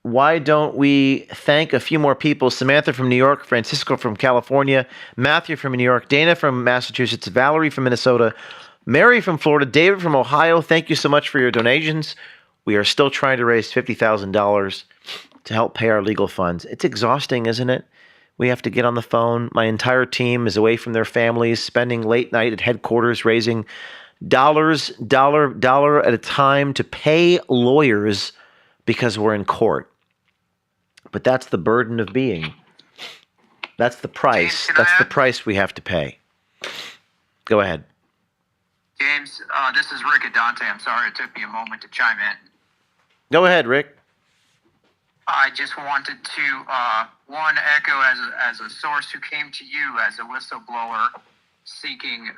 Why don't we thank a few more people? Samantha from New York, Francisco from California, Matthew from New York, Dana from Massachusetts, Valerie from Minnesota, Mary from Florida, David from Ohio. Thank you so much for your donations. We are still trying to raise $50,000 to help pay our legal funds. It's exhausting, isn't it? We have to get on the phone. My entire team is away from their families, spending late night at headquarters, raising dollar at a time to pay lawyers because we're in court. But that's the burden of being. That's the price. That's the price we have to pay. Go ahead. James, this is Rick Adante. I'm sorry it took me a moment to chime in. Go ahead, Rick. I just wanted to, echo as a source who came to you as a whistleblower seeking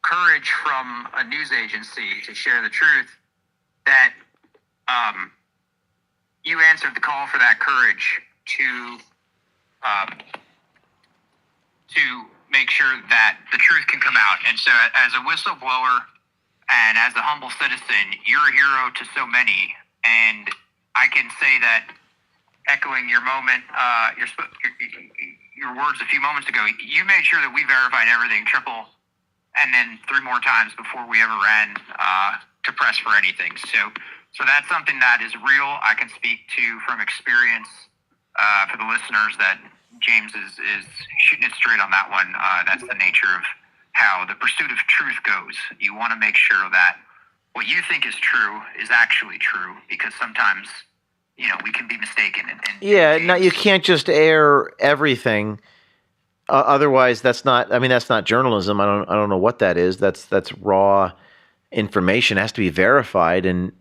courage from a news agency to share the truth, that you answered the call for that courage to make sure that the truth can come out. And so as a whistleblower and as a humble citizen, you're a hero to so many. And I can say that, echoing your moment, your words a few moments ago, you made sure that we verified everything triple and then 3 more times before we ever ran to press for anything. So that's something that is real. I can speak to from experience for the listeners that James is shooting it straight on that one. That's the nature of how the pursuit of truth goes. You want to make sure that what you think is true is actually true, because sometimes, we can be mistaken. No, you can't just air everything. Otherwise, that's not journalism. I don't know what that is. That's raw information. It has to be verified, and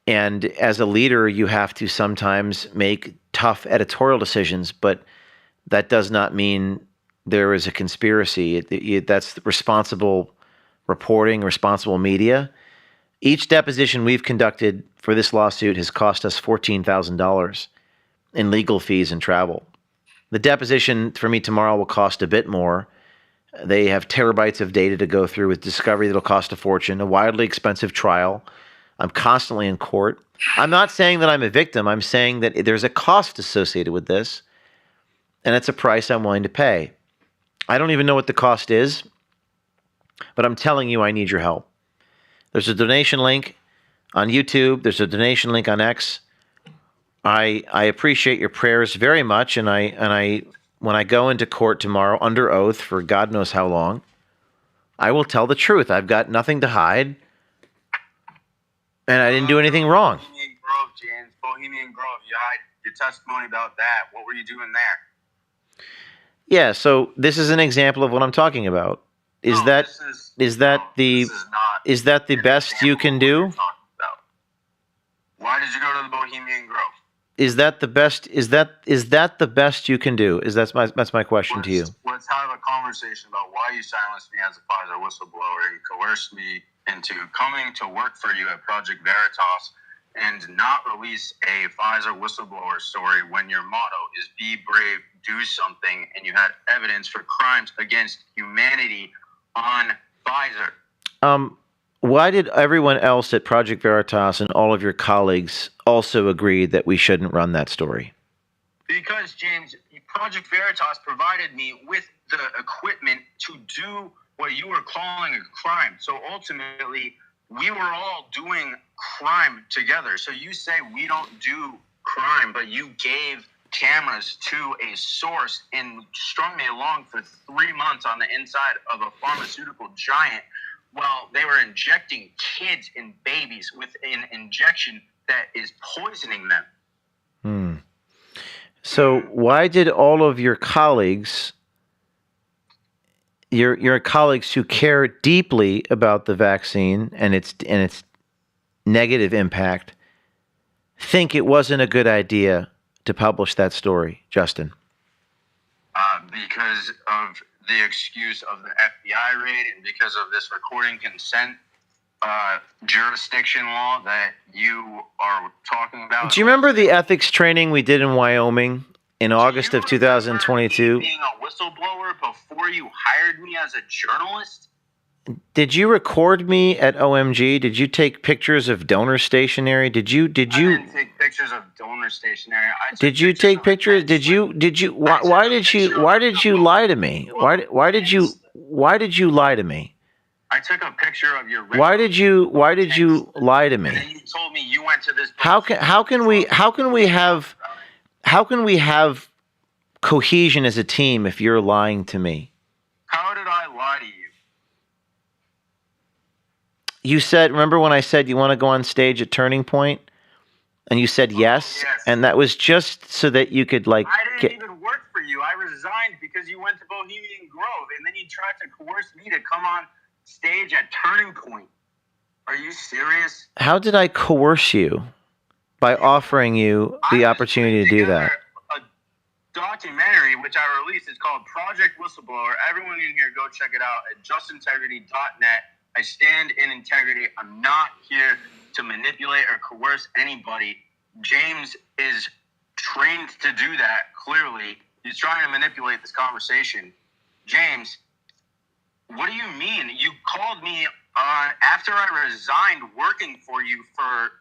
as a leader, you have to sometimes make tough editorial decisions, but that does not mean there is a conspiracy. That's responsible reporting, responsible media. Each deposition we've conducted for this lawsuit has cost us $14,000 in legal fees and travel. The deposition for me tomorrow will cost a bit more. They have terabytes of data to go through with discovery that'll cost a fortune, a wildly expensive trial. I'm constantly in court. I'm not saying that I'm a victim. I'm saying that there's a cost associated with this, and it's a price I'm willing to pay. I don't even know what the cost is, but I'm telling you I need your help. There's a donation link on YouTube. There's a donation link on X. I appreciate your prayers very much, and I when I go into court tomorrow under oath for God knows how long, I will tell the truth. I've got nothing to hide, and I didn't do anything wrong. Bohemian Grove, James. Bohemian Grove. You had your testimony about that. What were you doing there? Yeah, so this is an example of what I'm talking about. Is that the best you can do? Why did you go to the Bohemian Grove? Is that the best? Is that the best you can do? That's my question to you. Let's have a conversation about why you silenced me as a Pfizer whistleblower and coerced me into coming to work for you at Project Veritas and not release a Pfizer whistleblower story when your motto is be brave, do something, and you had evidence for crimes against humanity on Pfizer. Why did everyone else at Project Veritas and all of your colleagues also agree that we shouldn't run that story? Because, James, Project Veritas provided me with the equipment to do what you were calling a crime. So ultimately, we were all doing crime together. So you say we don't do crime, but you gave cameras to a source and strung me along for 3 months on the inside of a pharmaceutical giant while they were injecting kids and babies with an injection that is poisoning them. So why did all of your colleagues, your colleagues who care deeply about the vaccine and its negative impact, think it wasn't a good idea to publish that story, Justin? Because of the excuse of the FBI raid and because of this recording consent jurisdiction law that you are talking about. Do you remember the ethics training we did in Wyoming in August of 2022? Being a whistleblower before you hired me as a journalist? Did you record me at OMG? Did you take pictures of donor stationery? Did you? I didn't take pictures of donor stationery. Did you take pictures? Did you? Why did you lie to me? Why did you lie to me? I took a picture of your. Why did you lie to me? And then you told me you went to this. How can we have cohesion as a team if you're lying to me? How did I lie to you? You said, remember when I said you want to go on stage at Turning Point? And you said yes, and that was just so that you could I didn't even work for you. I resigned because you went to Bohemian Grove, and then you tried to coerce me to come on stage at Turning Point. Are you serious? How did I coerce you by offering you the opportunity to do that? A documentary, which I released, is called Project Whistleblower. Everyone in here, go check it out at justintegrity.net. I stand in integrity. I'm not here to manipulate or coerce anybody. James is trained to do that, clearly. He's trying to manipulate this conversation. James, what do you mean? You called me after I resigned working for you for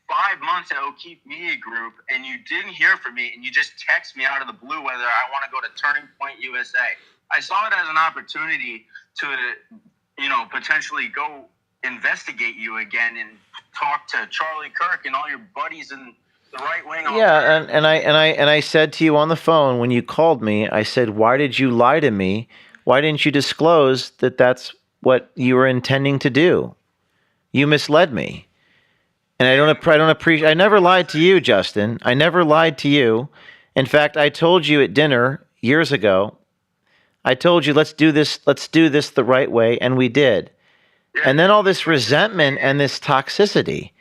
5 months at O'Keefe Media Group, and you didn't hear from me, and you just text me out of the blue whether I want to go to Turning Point USA. I saw it as an opportunity to potentially go investigate you again and talk to Charlie Kirk and all your buddies in the right wing. Yeah, and I said to you on the phone when you called me, I said, why did you lie to me? Why didn't you disclose that that's what you were intending to do? You misled me. And I don't appreciate. I never lied to you, Justin. I never lied to you. In fact, I told you at dinner years ago. I told you, let's do this the right way, and we did. Yeah. And then all this resentment and this toxicity.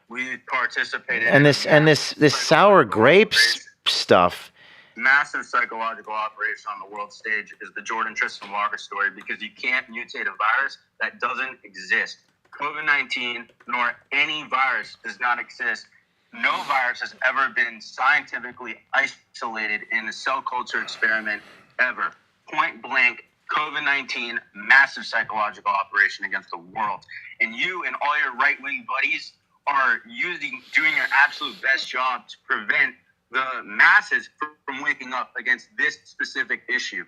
We participated and this sour grapes stuff. Massive psychological operation on the world stage is the Jordan Tristan Walker story, because you can't mutate a virus that doesn't exist. COVID-19 nor any virus does not exist. No virus has ever been scientifically isolated in a cell culture experiment ever. Point blank, COVID-19, massive psychological operation against the world. And you and all your right-wing buddies are doing your absolute best job to prevent the masses from waking up against this specific issue.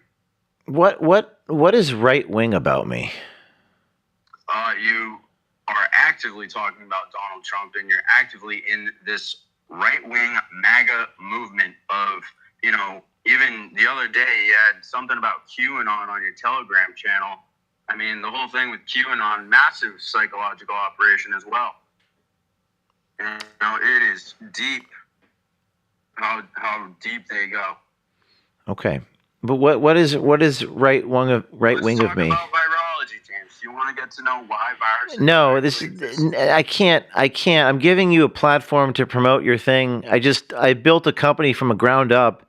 What is right-wing about me? You are actively talking about Donald Trump, and you're actively in this right-wing MAGA movement of, even the other day, you had something about QAnon on your Telegram channel, I mean, the whole thing with QAnon, massive psychological operation as well. You know, it is deep. How deep they go. Okay, but what is right wing of me? About virology, James. You want to get to know why viruses? No, I can't. I'm giving you a platform to promote your thing. I built a company from the ground up,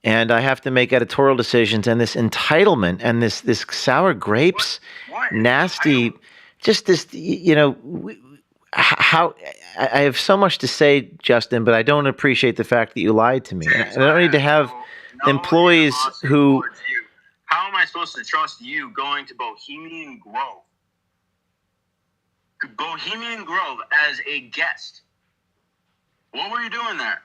and I have to make editorial decisions. And this entitlement and this sour grapes, nasty, just this. How I have so much to say, Justin, but I don't appreciate the fact that you lied to me. And I don't need to have employees who. How am I supposed to trust you going to Bohemian Grove? Bohemian Grove as a guest. What were you doing there?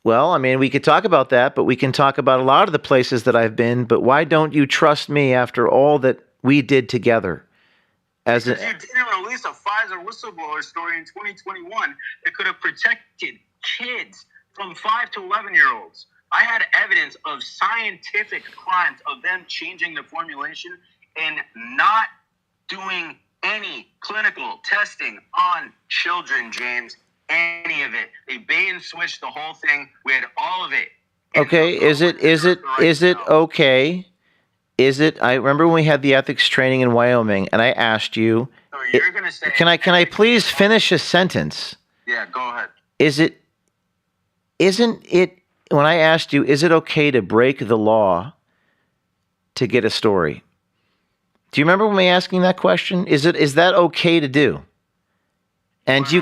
Well, I mean, we could talk about that, but we can talk about a lot of the places that I've been. But why don't you trust me after all that we did together? Because you didn't release a Pfizer whistleblower story in 2021 that could have protected kids from 5 to 11-year-olds. I had evidence of scientific crimes of them changing the formulation and not doing any clinical testing on children, James. Any of it. They bait and switched the whole thing. We had all of it. Okay, is it okay? I remember when we had the ethics training in Wyoming, and I asked you. So you're gonna say? Can I please finish a sentence? Yeah, go ahead. Isn't it? When I asked you, is it okay to break the law to get a story? Do you remember me asking that question? Is that okay to do? And you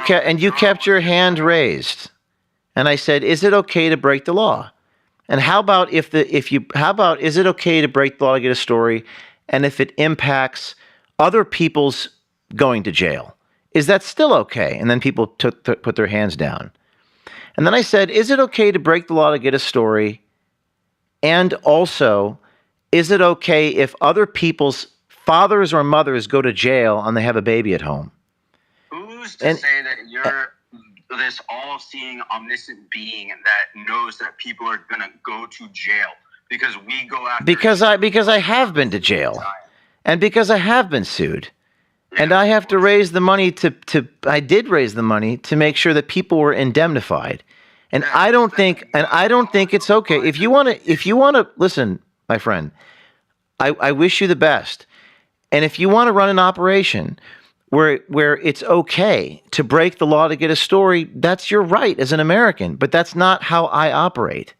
kept your hand raised, and I said, "Is it okay to break the law?" And how about is it okay to break the law to get a story, and if it impacts other people's going to jail, is that still okay? And then people put their hands down. And then I said, "Is it okay to break the law to get a story, and also, is it okay if other people's fathers or mothers go to jail and they have a baby at home?" Who's to say that you're this all-seeing, omniscient being that knows that people are gonna go to jail because we go after? Because I have been to jail, and because I have been sued, and I have to raise the money I did raise the money to make sure that people were indemnified, and I don't think it's okay. If you want to listen, my friend, I wish you the best, and if you want to run an operation where it's okay to break the law to get a story, that's your right as an American. But that's not how I operate,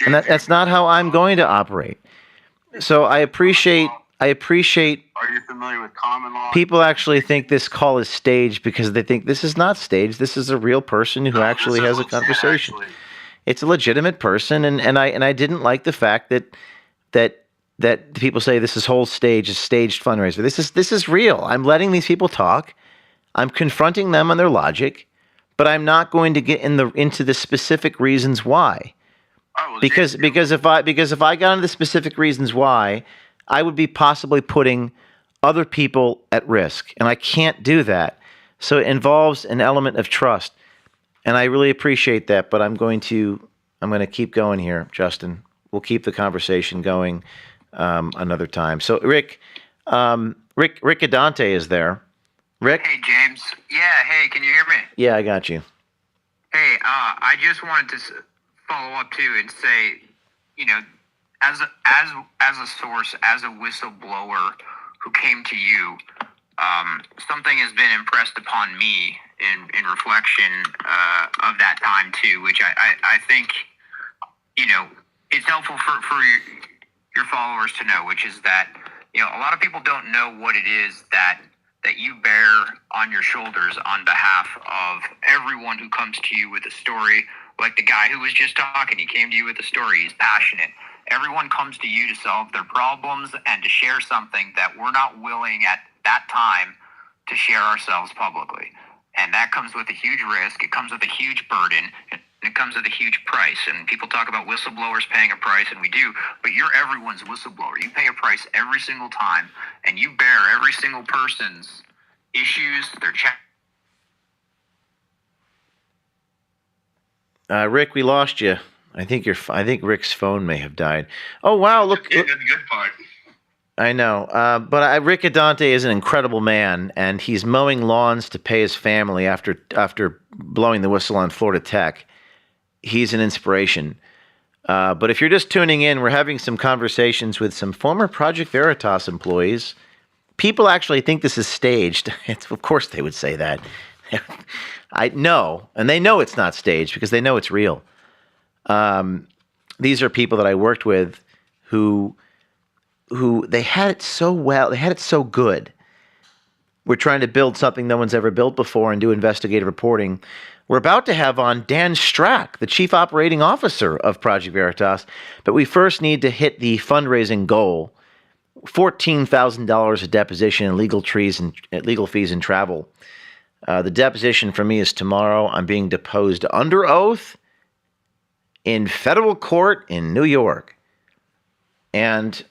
and that's not how I'm going to operate. So I appreciate. Are you familiar with common law? People actually think this call is staged because they think this is not staged. This is a real person who actually has a conversation. It's a legitimate person, and I didn't like the fact that people say this is whole stage is staged fundraiser. This is real. I'm letting these people talk. I'm confronting them on their logic, but I'm not going to get into the specific reasons why. Because if I got into the specific reasons why, I would be possibly putting other people at risk, and I can't do that. So it involves an element of trust, and I really appreciate that. But I'm going to keep going here, Justin. We'll keep the conversation going another time. So Rick Adante is there. Rick? Hey, James. Yeah, hey, can you hear me? Yeah, I got you. Hey, I just wanted to follow up too and say, as a source, as a whistleblower who came to you, something has been impressed upon me in reflection of that time too, which I think, it's helpful for your followers to know, which is that, a lot of people don't know what it is that you bear on your shoulders on behalf of everyone who comes to you with a story. Like the guy who was just talking, he came to you with a story. He's passionate. Everyone comes to you to solve their problems and to share something that we're not willing at that time to share ourselves publicly. And that comes with a huge risk. It comes with a huge burden. And it comes with a huge price. And people talk about whistleblowers paying a price, and we do. But you're everyone's whistleblower. You pay a price every single time, and you bear every single person's issues, their Rick, we lost you. I think Rick's phone may have died. Oh wow! Look. The good part. I know, but Rick Adante is an incredible man, and he's mowing lawns to pay his family after blowing the whistle on Florida Tech. He's an inspiration. But if you're just tuning in, we're having some conversations with some former Project Veritas employees. People actually think this is staged. Of course they would say that. I know, and they know it's not staged because they know it's real. These are people that I worked with who they had it so well, they had it so good. We're trying to build something no one's ever built before and do investigative reporting. We're about to have on Dan Strack, the Chief Operating Officer of Project Veritas, but we first need to hit the fundraising goal, $14,000 a deposition and legal fees and travel. The deposition for me is tomorrow. I'm being deposed under oath in federal court in New York. And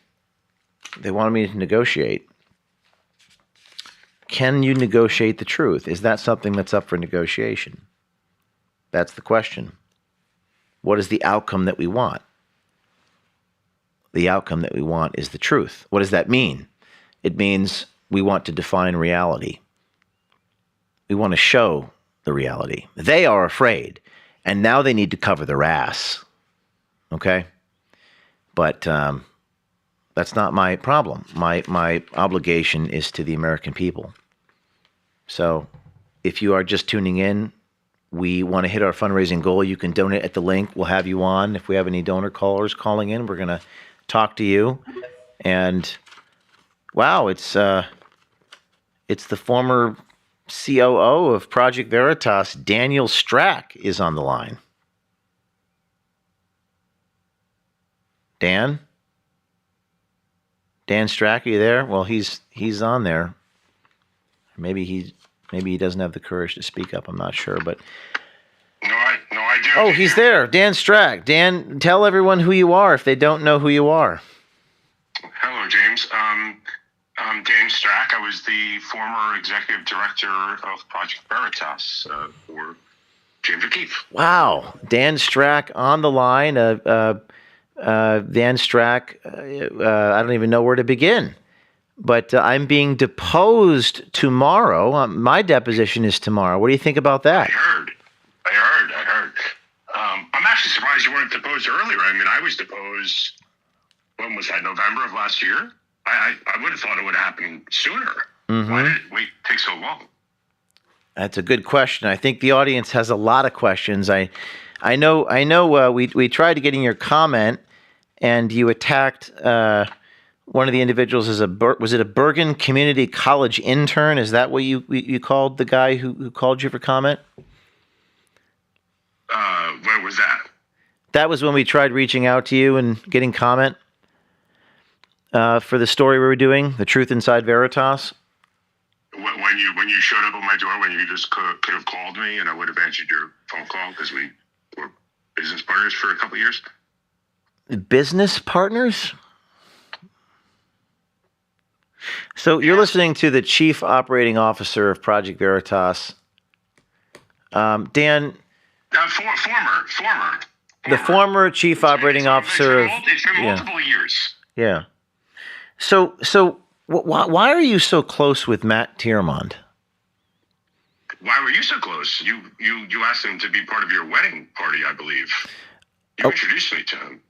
they wanted me to negotiate. Can you negotiate the truth? Is that something that's up for negotiation? That's the question. What is the outcome that we want? The outcome that we want is the truth. What does that mean? It means we want to define reality. We want to show the reality. They are afraid, and now they need to cover their ass. Okay? But that's not my problem. My obligation is to the American people. So if you are just tuning in, we want to hit our fundraising goal. You can donate at the link. We'll have you on. If we have any donor callers calling in, we're going to talk to you. And wow, it's the former COO of Project Veritas, Daniel Strack, is on the line. Dan Strack, are you there? Well, he's on there. Maybe he doesn't have the courage to speak up. I'm not sure, but No, I do. oh, he's there. Dan Strack. Dan, tell everyone who you are if they don't know who you are. Hello, James. I'm Dan Strack. I was the former executive director of Project Veritas for James O'Keefe. Wow, Dan Strack on the line. Dan Strack. I don't even know where to begin. But I'm being deposed tomorrow. My deposition is tomorrow. What do you think about that? I heard. I'm actually surprised you weren't deposed earlier. I mean, I was deposed, when was that, November of last year? I would have thought it would have happened sooner. Mm-hmm. Why did it take so long? That's a good question. I think the audience has a lot of questions. I know. We tried to get in your comment, and you attacked one of the individuals as was it a Bergen Community College intern? Is that what you called the guy who called you for comment? Where was that? That was when we tried reaching out to you and getting comment for the story we were doing, The Truth Inside Veritas. When you showed up at my door, when you just could have called me and I would have answered your phone call because we were business partners for a couple of years. Business partners? So you're listening to the Chief Operating Officer of Project Veritas, Dan. Former. The former Chief Operating Officer of. It's been multiple years. Yeah. So why are you so close with Matt Tiermond? Why were you so close? You asked him to be part of your wedding party, I believe. You introduced me to him.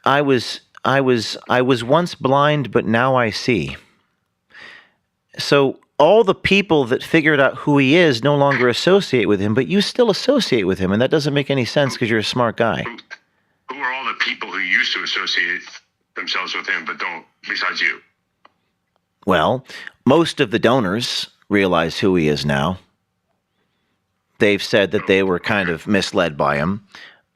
I was once blind, but now I see. So all the people that figured out who he is no longer associate with him, but you still associate with him, and that doesn't make any sense because you're a smart guy. Who are all the people who used to associate themselves with him but don't, besides you? Well, most of the donors realize who he is now. They've said that they were kind of misled by him.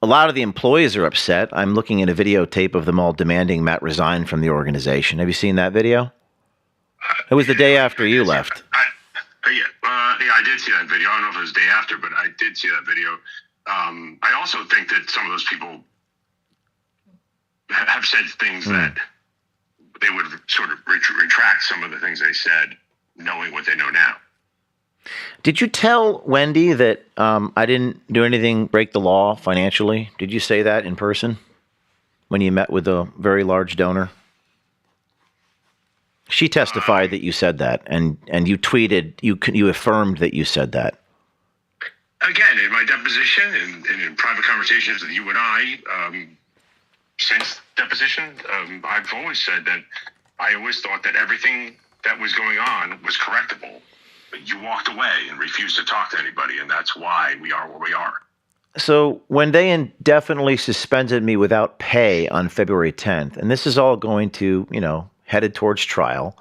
A lot of the employees are upset. I'm looking at a videotape of them all demanding Matt resign from the organization. Have you seen that video? It was the day after you left. Yeah, I did see that video. I don't know if it was the day after, but I did see that video. I also think that some of those people have said things that they would sort of retract some of the things they said, knowing what they know now. Did you tell Wendy that I didn't do anything break the law financially? Did you say that in person when you met with a very large donor? She testified that you said that, and you tweeted, you affirmed that you said that. Again, in my deposition and in private conversations with you and I, since deposition, I've always said that I always thought that everything that was going on was correctable. But you walked away and refused to talk to anybody, and that's why we are where we are. So when they indefinitely suspended me without pay on February 10th, and this is all going to, headed towards trial,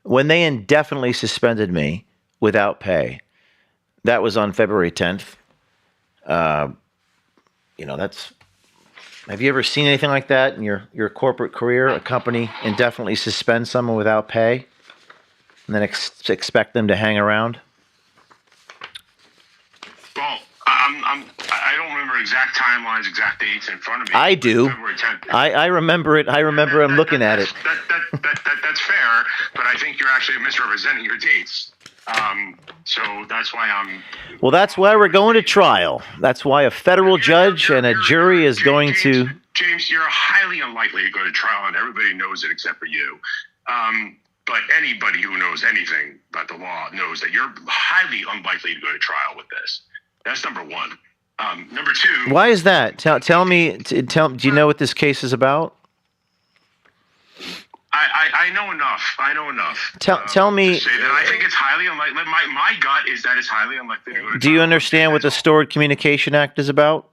when they indefinitely suspended me without pay, that was on February 10th. That's. Have you ever seen anything like that in your corporate career? A company indefinitely suspend someone without pay, and then expect them to hang around? Well, I don't remember exact timelines, exact dates in front of me. I do. February 10th. I remember it. I remember I'm looking at it. That's fair, but I think you're actually misrepresenting your dates. So that's why I'm. Well, that's why we're going to trial. That's why a federal judge and a jury is going to. James, you're highly unlikely to go to trial, and everybody knows it except for you. But anybody who knows anything about the law knows that you're highly unlikely to go to trial with this. That's number one. Number two. Why is that? Tell me. Do you know what this case is about? I know enough. I know enough. Tell me. To say that I think it's highly unlikely. My gut is that it's highly unlikely to go to trial. Do you understand what the Stored Communication Act is about?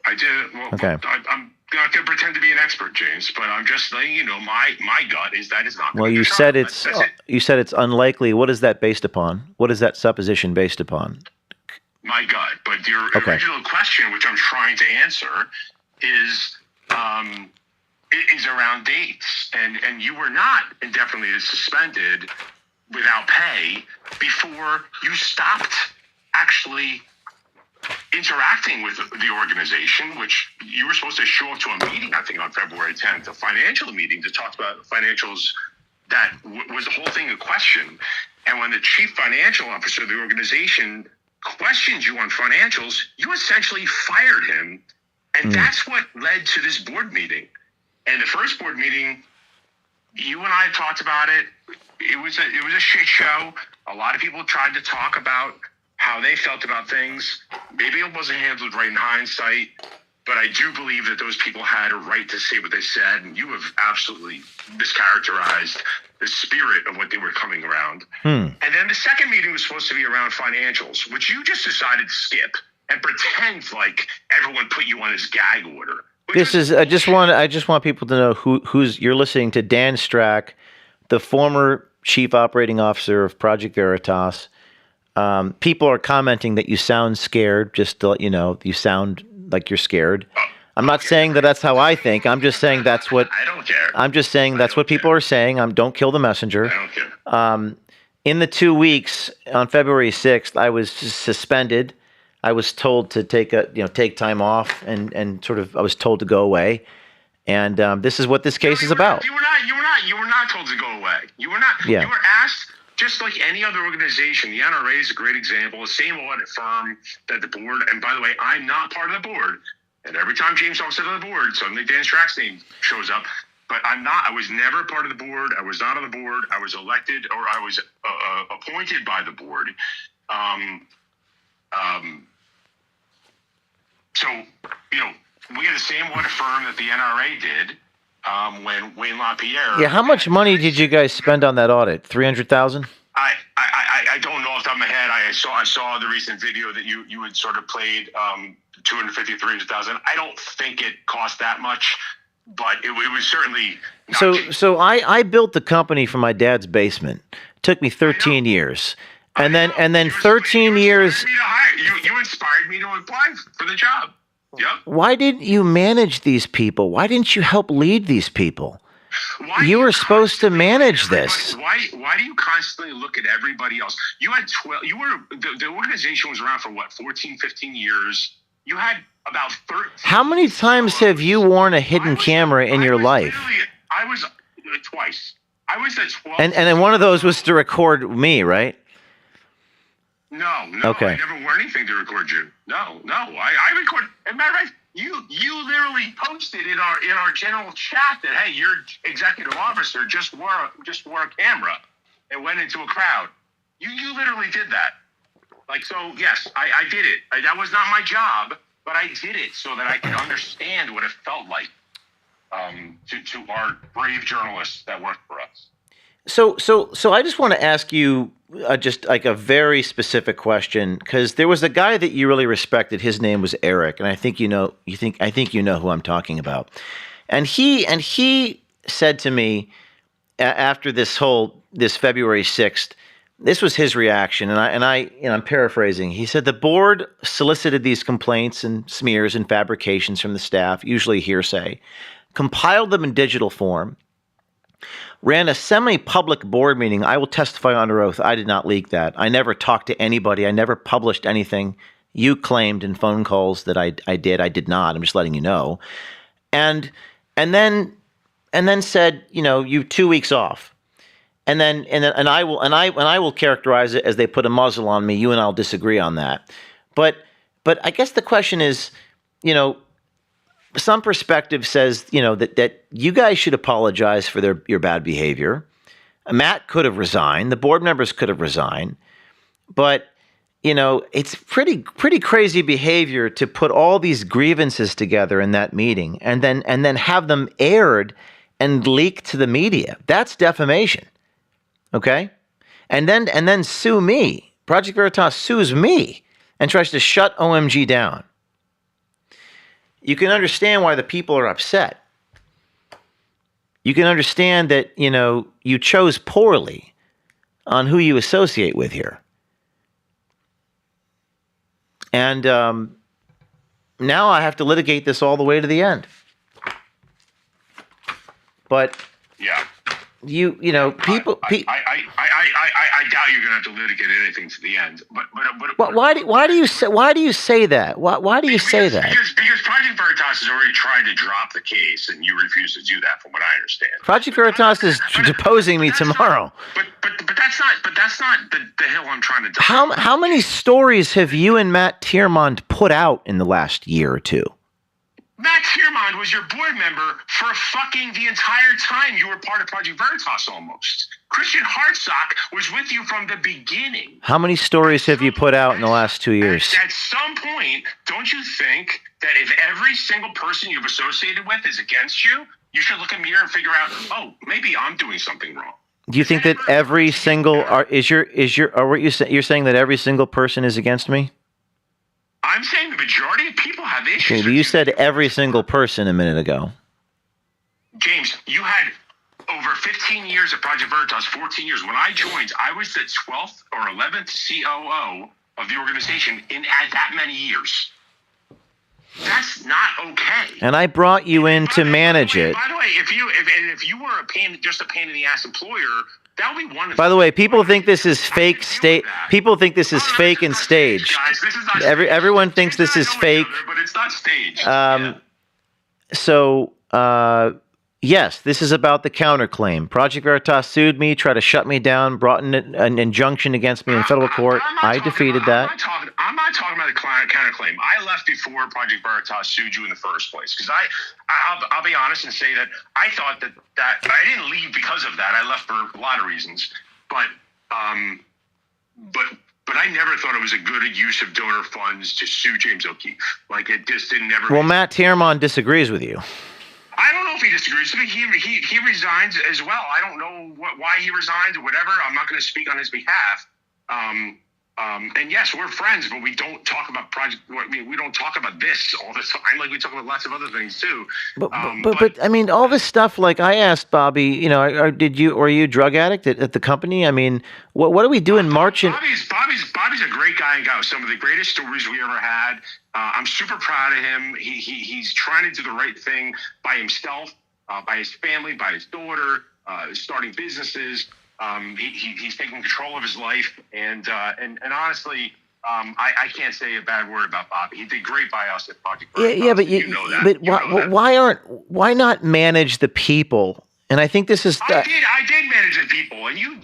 I do. Well, okay. I'm not going to pretend to be an expert, James, but I'm just letting you know my gut is that it's not. Well, you said it's unlikely. What is that based upon? What is that supposition based upon? My gut, but your original question, which I'm trying to answer, is around dates, and you were not indefinitely suspended without pay before you stopped actually interacting with the organization, which you were supposed to show up to a meeting, I think, on February 10th, a financial meeting to talk about financials. That was the whole thing in question. And when the chief financial officer of the organization questioned you on financials, you essentially fired him. And that's what led to this board meeting. And the first board meeting, you and I talked about it. It was a shit show. A lot of people tried to talk about how they felt about things. Maybe it wasn't handled right in hindsight, but I do believe that those people had a right to say what they said, and you have absolutely mischaracterized the spirit of what they were coming around. And then the second meeting was supposed to be around financials, which you just decided to skip and pretend like everyone put you on this gag order. This is. I just want people to know who's you're listening to. Dan Strack, the former chief operating officer of Project Veritas. People are commenting that you sound scared. Just to let you know, you sound like you're scared. I'm not saying that that's how I think. I'm just saying that's what. I don't care. I'm just saying that's what people are saying. Don't kill the messenger. I don't care. In the 2 weeks on February 6th, I was suspended. I was told to take time off and sort of I was told to go away. And this is what this case is about. You were not told to go away. You were not. Yeah. You were asked, just like any other organization. The NRA is a great example. The same audit firm that the board. And by the way, I'm not part of the board. And every time James talks to the board, suddenly Dan Strack's name shows up. But I'm not. I was never part of the board. I was not on the board. I was elected or I was appointed by the board. So, we had the same audit firm that the NRA did when Wayne LaPierre. Yeah, how much money did you guys spend on that audit? $300,000? I don't know off the top of my head. I saw the recent video that you had sort of played, $250,000, $300,000. I don't think it cost that much, but it was certainly. So I built the company from my dad's basement. It took me 13 years. And then 13 years. You inspired me to apply for the job. Yep. Why didn't you manage these people? Why didn't you help lead these people? You were supposed to manage this. Why do you constantly look at everybody else? You had 12. The organization was around for what, 14, 15 years. You had about 13. How many times have you worn a hidden camera in your life? I was twice. I was at 12. And then one of those was to record me, right? No. Okay. I never wore anything to record you. No. I record. As a matter of fact, you literally literally posted in our general chat that, hey, your executive officer just wore a camera and went into a crowd. You literally did that. Like, so yes, I did it. That was not my job, but I did it so that I could understand what it felt like to our brave journalists that work for us. So I just want to ask you just like a very specific question, because there was a guy that you really respected. His name was Eric, and I think you know who I'm talking about. And he said to me after this February 6th, this was his reaction, and I'm paraphrasing. He said the board solicited these complaints and smears and fabrications from the staff, usually hearsay, compiled them in digital form, ran a semi-public board meeting. I will testify under oath, I did not leak that. I never talked to anybody. I never published anything. You claimed in phone calls that I did. I did not. I'm just letting you know. And then said, you 2 weeks off. And I will characterize it as they put a muzzle on me. You and I'll disagree on that. But I guess the question is, some perspective says, that you guys should apologize for your bad behavior. Matt could have resigned. The board members could have resigned. But, it's pretty crazy behavior to put all these grievances together in that meeting and then have them aired and leaked to the media. That's defamation. Okay? And then sue me. Project Veritas sues me and tries to shut OMG down. You can understand why the people are upset. You can understand that, you chose poorly on who you associate with here. And now I have to litigate this all the way to the end. But yeah, people. I doubt you're going to have to litigate anything to the end. But why do you say that? Why do you say that? Because Project Veritas has already tried to drop the case, and you refuse to do that, from what I understand. Project Veritas is deposing me tomorrow. But that's not the hill I'm trying to die. How many stories have you and Matt Tiermond put out in the last year or two? Matt Tiermond was your board member for fucking the entire time you were part of Project Veritas almost. Christian Hartsock was with you from the beginning. How many stories have you put out in the last 2 years? At some point, don't you think that if every single person you've associated with is against you, you should look in the mirror and figure out, oh, maybe I'm doing something wrong? Do you think that every single you're saying that every single person is against me? I'm saying the majority of people have issues. Okay, but you said every single person a minute ago. James, you had over 15 years at Project Veritas, 14 years. When I joined, I was the 12th or 11th COO of the organization at that many years. That's not okay. And I brought you in to manage it. By the way, if you were just a pain in the ass employer, that would be one of. By the way, people think this is fake state. People think this is fake and staged. Everyone thinks this is fake. But it's not staged. So, yes, this is about the counterclaim. Project Veritas sued me, tried to shut me down, brought in an injunction against me in federal court. I defeated that. I'm not talking about a counterclaim. I left before Project Veritas sued you in the first place, because I'll be honest and say that I thought that I didn't leave because of that. I left for a lot of reasons, but I never thought it was a good use of donor funds to sue James O'Keefe. Like, it just didn't never. Well, Matt Tiermond disagrees with you. I don't know if he disagrees. I mean, he resigns as well. I don't know why he resigns or whatever. I'm not going to speak on his behalf. And yes, we're friends, but we don't talk about we don't talk about this all the time. Like, we talk about lots of other things too. But I mean, all this stuff. Like, I asked Bobby, were you a drug addict at the company? I mean, what do we do in March? Bobby's a great guy and got some of the greatest stories we ever had. I'm super proud of him. He's trying to do the right thing by himself, by his family, by his daughter, starting businesses. He's taking control of his life, and honestly, I can't say a bad word about Bobby. He did great by us at Project Veritas. Yeah, but why not manage the people? And I think this is. I did manage the people, and you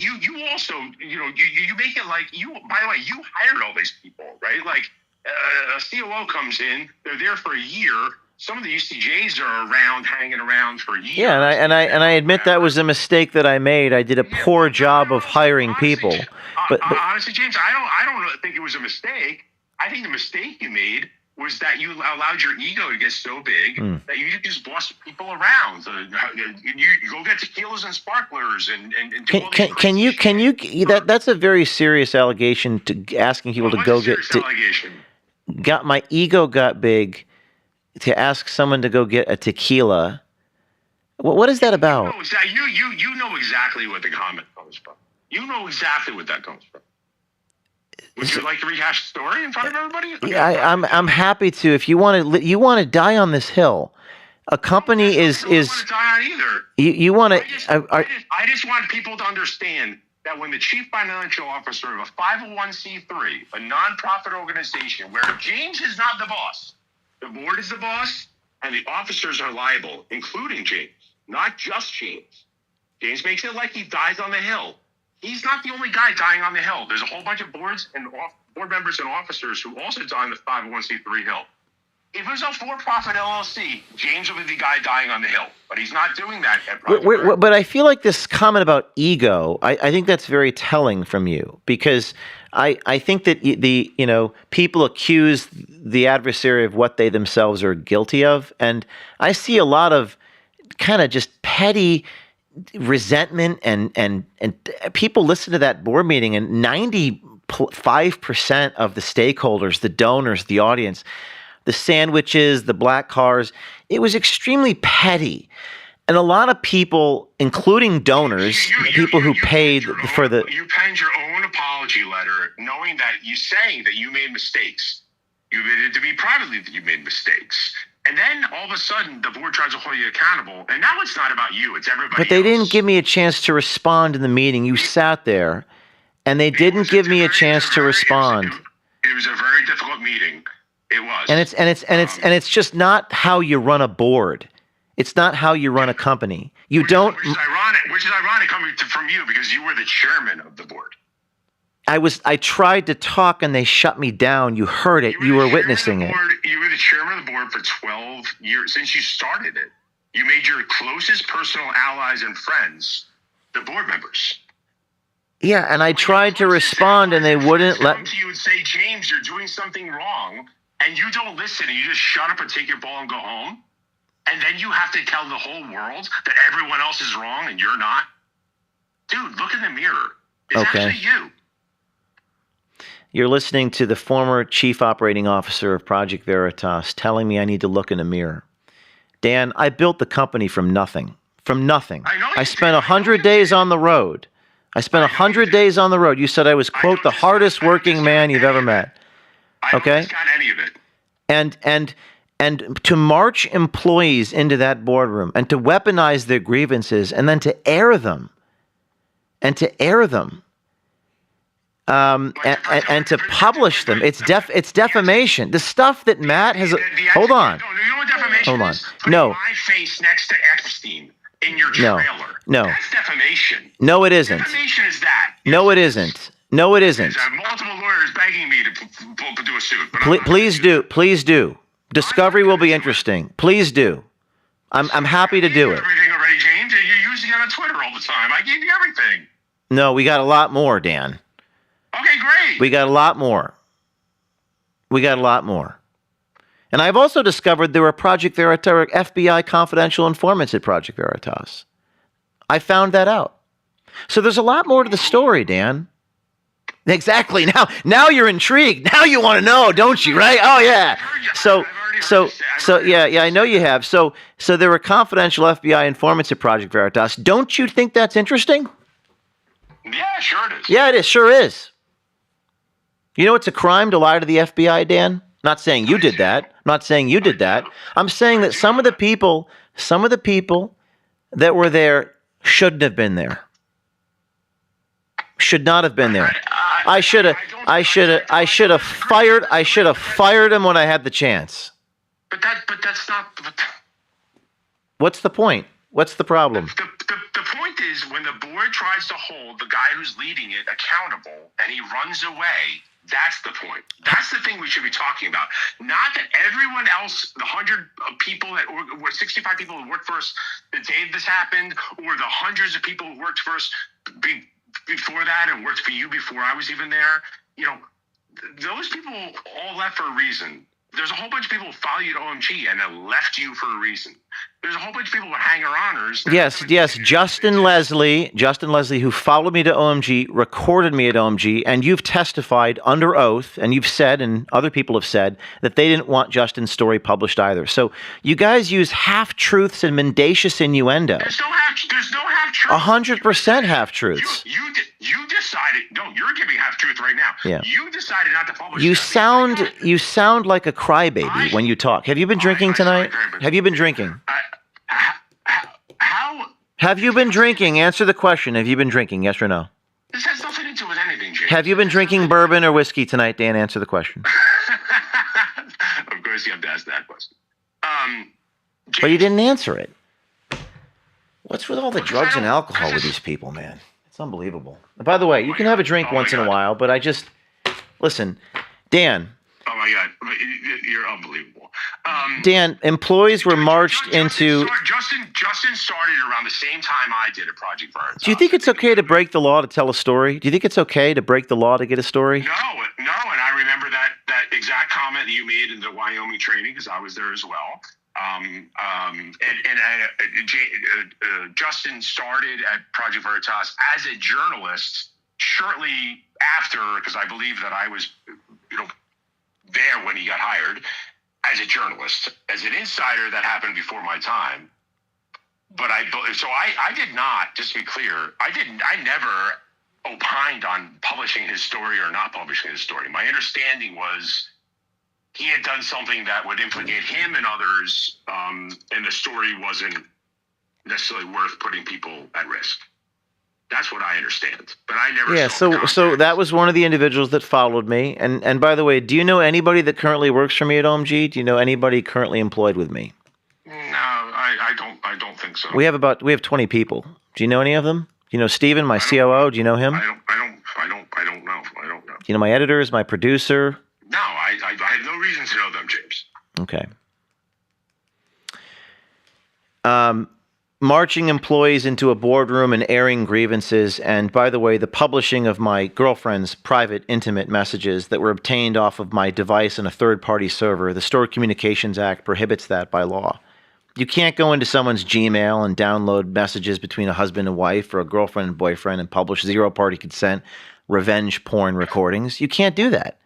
also you make it like you. By the way, you hired all these people, right? Like, a COO comes in, they're there for a year, some of the UCJs are around, hanging around for years. Yeah, and I admit that was a mistake that I made. I did a poor job of hiring people. But honestly, James, I don't think it was a mistake. I think the mistake you made was that you allowed your ego to get so big that you just bossed people around. You go get tequilas and sparklers and do all these can you that's a very serious allegation to asking people to go get. My ego got big to ask someone to go get a tequila. What is that about? You know exactly what the comment comes from. You know exactly what that comes from. Would you like to rehash the story in front of everybody? Yeah, I'm happy to. If you want to die on this hill, a company is. I don't want to die on either. You want to. I just want people to understand that when the chief financial officer of a 501c3, a nonprofit organization where James is not the boss, the board is the boss, and the officers are liable, including James, not just James. James makes it like he dies on the hill. He's not the only guy dying on the hill. There's a whole bunch of boards and board members and officers who also die on the 501c3 hill. If it was a for-profit LLC, James would be the guy dying on the hill. But he's not doing that at Project. But I feel like this comment about ego, I think that's very telling from you, because I think that people accuse the adversary of what they themselves are guilty of. And I see a lot of kind of just petty resentment and people listen to that board meeting, and 95% of the stakeholders, the donors, the audience, the sandwiches, the black cars, it was extremely petty. And a lot of people, including donors, people who paid for the... You penned your own apology letter knowing that you saying that you made mistakes. You admitted to me privately that you made mistakes. And then all of a sudden, the board tries to hold you accountable. And now it's not about you. It's everybody But they didn't give me a chance to respond in the meeting. You sat there, and they didn't give me a chance to respond. It was a very difficult meeting. It was. And it's just not how you run a board. It's not how you run a company. You don't. Which is ironic coming from you, because you were the chairman of the board. I tried to talk and they shut me down. You heard it. You were witnessing it. You were the chairman of the board for 12 years since you started it. You made your closest personal allies and friends the board members. Yeah, and I tried to respond and they wouldn't let me. You would say, James, you're doing something wrong, and you don't listen, and you just shut up and take your ball and go home. And then you have to tell the whole world that everyone else is wrong and you're not. Dude, look in the mirror. It's actually you. You're listening to the former chief operating officer of Project Veritas telling me I need to look in a mirror. Dan, I built the company from nothing. From nothing. I spent 100 days on the road. I spent 100 days on the road. You said I was, quote, the hardest working man you've ever met. Okay? I don't discount any of it. And to march employees into that boardroom and to weaponize their grievances and then to air them. And to publish them. It's defamation. The stuff that Matt has. Hold on. No. My face next to Epstein in your trailer. No. That's defamation. No, it isn't. Defamation is that. No, it isn't. No, it isn't. I have multiple lawyers begging me to do a suit. Please do. Discovery will be interesting. Please do. I'm happy to do it. Everything already, James. You're using it on Twitter all the time. I gave you everything. No, we got a lot more, Dan. Okay, great. We got a lot more. And I've also discovered there were Project Veritas FBI confidential informants at Project Veritas. I found that out. So there's a lot more to the story, Dan. Exactly. Now you're intrigued. Now you want to know, don't you? Right? Oh yeah. So yeah, I know you have. So there were confidential FBI informants at Project Veritas. Don't you think that's interesting? Yeah, sure it is. Yeah, it is. Sure is. You know it's a crime to lie to the FBI, Dan? Not saying you did that. I'm saying that some of the people that were there shouldn't have been there. Should not have been there. I should have fired him when I had the chance. But that's not. What's the point? What's the problem? The point is, when the board tries to hold the guy who's leading it accountable and he runs away, That's the point. That's the thing we should be talking about. Not that everyone else, the 100 people that were 65 people who worked for us the day this happened, or the hundreds of people who worked for us before that and worked for you before I was even there. You know, those people all left for a reason. There's a whole bunch of people who follow you to OMG and have left you for a reason. There's a whole bunch of people who are hanger-oners. Yes. Justin Leslie, who followed me to OMG, recorded me at OMG, and you've testified under oath, and you've said, and other people have said, that they didn't want Justin's story published either. So you guys use half-truths and mendacious innuendo. There's no half-truths. 100% half-truths. You decided. No, you're giving half-truth right now. Yeah. You decided not to publish. You sound like a crybaby when you talk. Have you been drinking tonight? Have you been drinking? Have you been drinking? Answer the question. Have you been drinking? Yes or no? This has nothing to do with anything, James. Have you been drinking bourbon or whiskey tonight, Dan? Answer the question. Of course, you have to ask that question. But you didn't answer it. What's with all the drugs and alcohol with these people, man? It's unbelievable. And by the way, you can have a drink once in a while, but listen, Dan. Oh my God, you're unbelievable. Dan, employees were marched into. Justin started around the same time I did at Project Veritas. Do you think it's okay to break the law to tell a story? Do you think it's okay to break the law to get a story? No, and I remember that exact comment that you made in the Wyoming training because I was there as well. Justin started at Project Veritas as a journalist shortly after, because I believe that I was, there when he got hired as a journalist. As an insider, that happened before my time. But I did not, just to be clear, I never opined on publishing his story or not publishing his story. My understanding was he had done something that would implicate him and others, and the story wasn't necessarily worth putting people at risk. That's what I understand. But I never. Yeah, so that was one of the individuals that followed me. And by the way, do you know anybody that currently works for me at OMG? Do you know anybody currently employed with me? No, I don't think so. We have 20 people. Do you know any of them? Do you know Steven, my COO? Do you know him? I don't know. Do you know my editors, my producer? No, I have no reason to know them, James. Okay. Marching employees into a boardroom and airing grievances, and by the way, the publishing of my girlfriend's private, intimate messages that were obtained off of my device on a third-party server. The Stored Communications Act prohibits that by law. You can't go into someone's Gmail and download messages between a husband and wife or a girlfriend and boyfriend and publish zero-party consent, revenge porn recordings. You can't do that.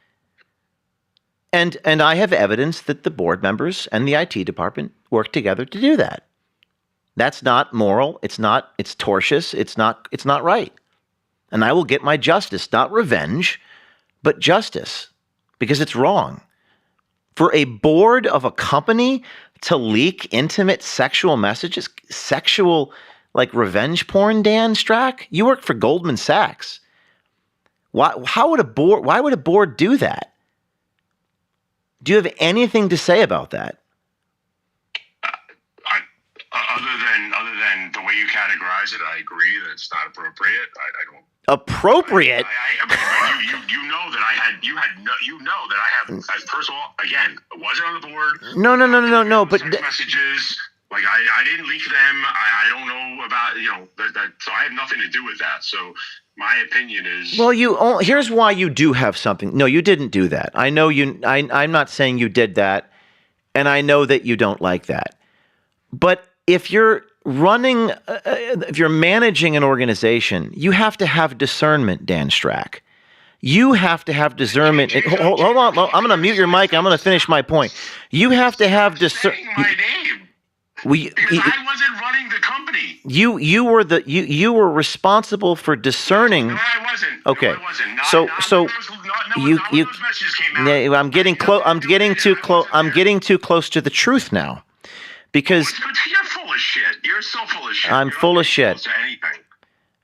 And I have evidence that the board members and the IT department worked together to do that. That's not moral. It's tortious. It's not right. And I will get my justice, not revenge, but justice, because it's wrong. For a board of a company to leak intimate sexual messages, like revenge porn, Dan Strack? You work for Goldman Sachs. Why would a board do that? Do you have anything to say about that? Other than the way you categorize it, I agree that it's not appropriate. I don't. Appropriate. You know that I have. First of all, again, I wasn't on the board. No. But messages, like I didn't leak them. I don't know about that. So I have nothing to do with that. So my opinion is. Well, here's why you do have something. No, you didn't do that. I know you. I'm not saying you did that, and I know that you don't like that. But if you're if you're managing an organization, you have to have discernment, Dan Strack. You have to have discernment. Hold on. I'm going to mute your mic. I'm going to finish my point. You have to have discernment. Because I wasn't running the company. You were responsible for discerning. No, I wasn't. Okay. No, I wasn't. I'm getting close. I'm getting too close. I'm getting too close to the truth now. Because you're full of shit. You're so full of shit. I'm full of shit.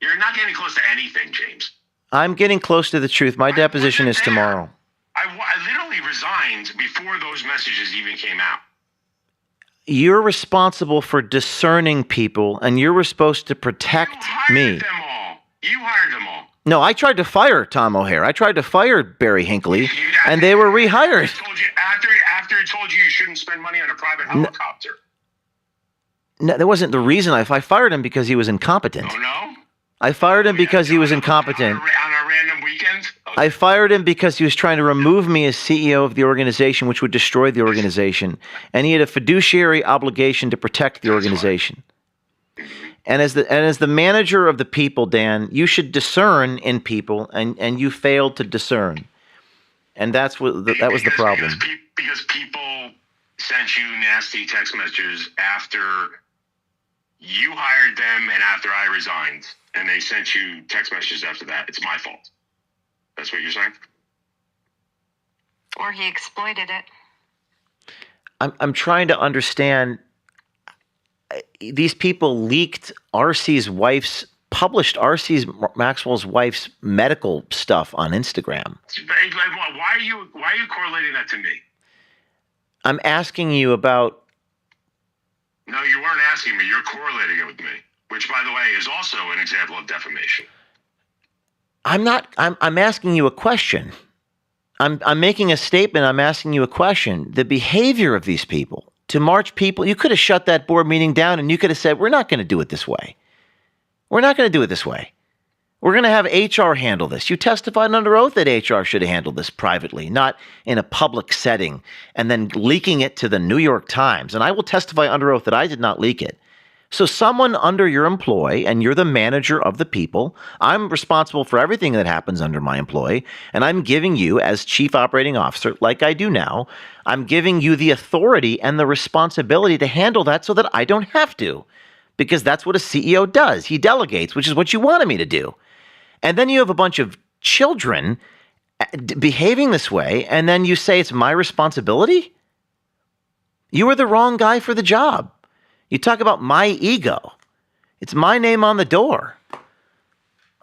You're not getting close to anything, James. I'm getting close to the truth. My deposition is tomorrow. I literally resigned before those messages even came out. You're responsible for discerning people, and you're supposed to protect me. You hired them all. No, I tried to fire Tom O'Hare. I tried to fire Barry Hinckley, and they were rehired. After he told you shouldn't spend money on a private helicopter. No, that wasn't the reason. I fired him because he was incompetent. Oh, no? I fired him because he was incompetent. On a random weekend? Okay. I fired him because he was trying to remove me as CEO of the organization, which would destroy the organization. And he had a fiduciary obligation to protect the organization. And as the manager of the people, Dan, you should discern in people, and you failed to discern. And that was the problem. Because people sent you nasty text messages after you hired them and after I resigned, and they sent you text messages after that. It's my fault. That's what you're saying? Or he exploited it. I'm trying to understand. These people leaked published R.C. Maxwell's wife's medical stuff on Instagram. Why are you correlating that to me? I'm asking you about. No, you weren't asking me. You're correlating it with me, which, by the way, is also an example of defamation. I'm asking you a question. I'm making a statement. I'm asking you a question. The behavior of these people to march people, you could have shut that board meeting down and you could have said, we're not going to do it this way. We're not going to do it this way. We're going to have HR handle this. You testified under oath that HR should have handled this privately, not in a public setting, and then leaking it to the New York Times. And I will testify under oath that I did not leak it. So someone under your employ, and you're the manager of the people, I'm responsible for everything that happens under my employ, and I'm giving you, as chief operating officer, like I do now, I'm giving you the authority and the responsibility to handle that so that I don't have to, because that's what a CEO does. He delegates, which is what you wanted me to do. And then you have a bunch of children behaving this way, and then you say it's my responsibility? You were the wrong guy for the job. You talk about my ego. It's my name on the door.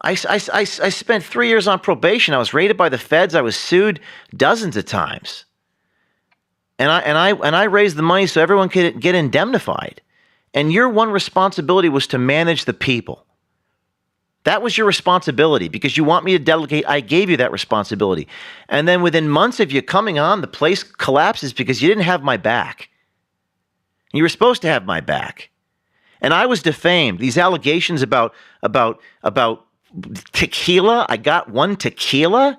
I spent 3 years on probation. I was raided by the feds. I was sued dozens of times. And I raised the money so everyone could get indemnified. And your one responsibility was to manage the people. That was your responsibility because you want me to delegate. I gave you that responsibility. And then within months of you coming on, the place collapses because you didn't have my back. You were supposed to have my back. And I was defamed. These allegations about tequila, I got one tequila.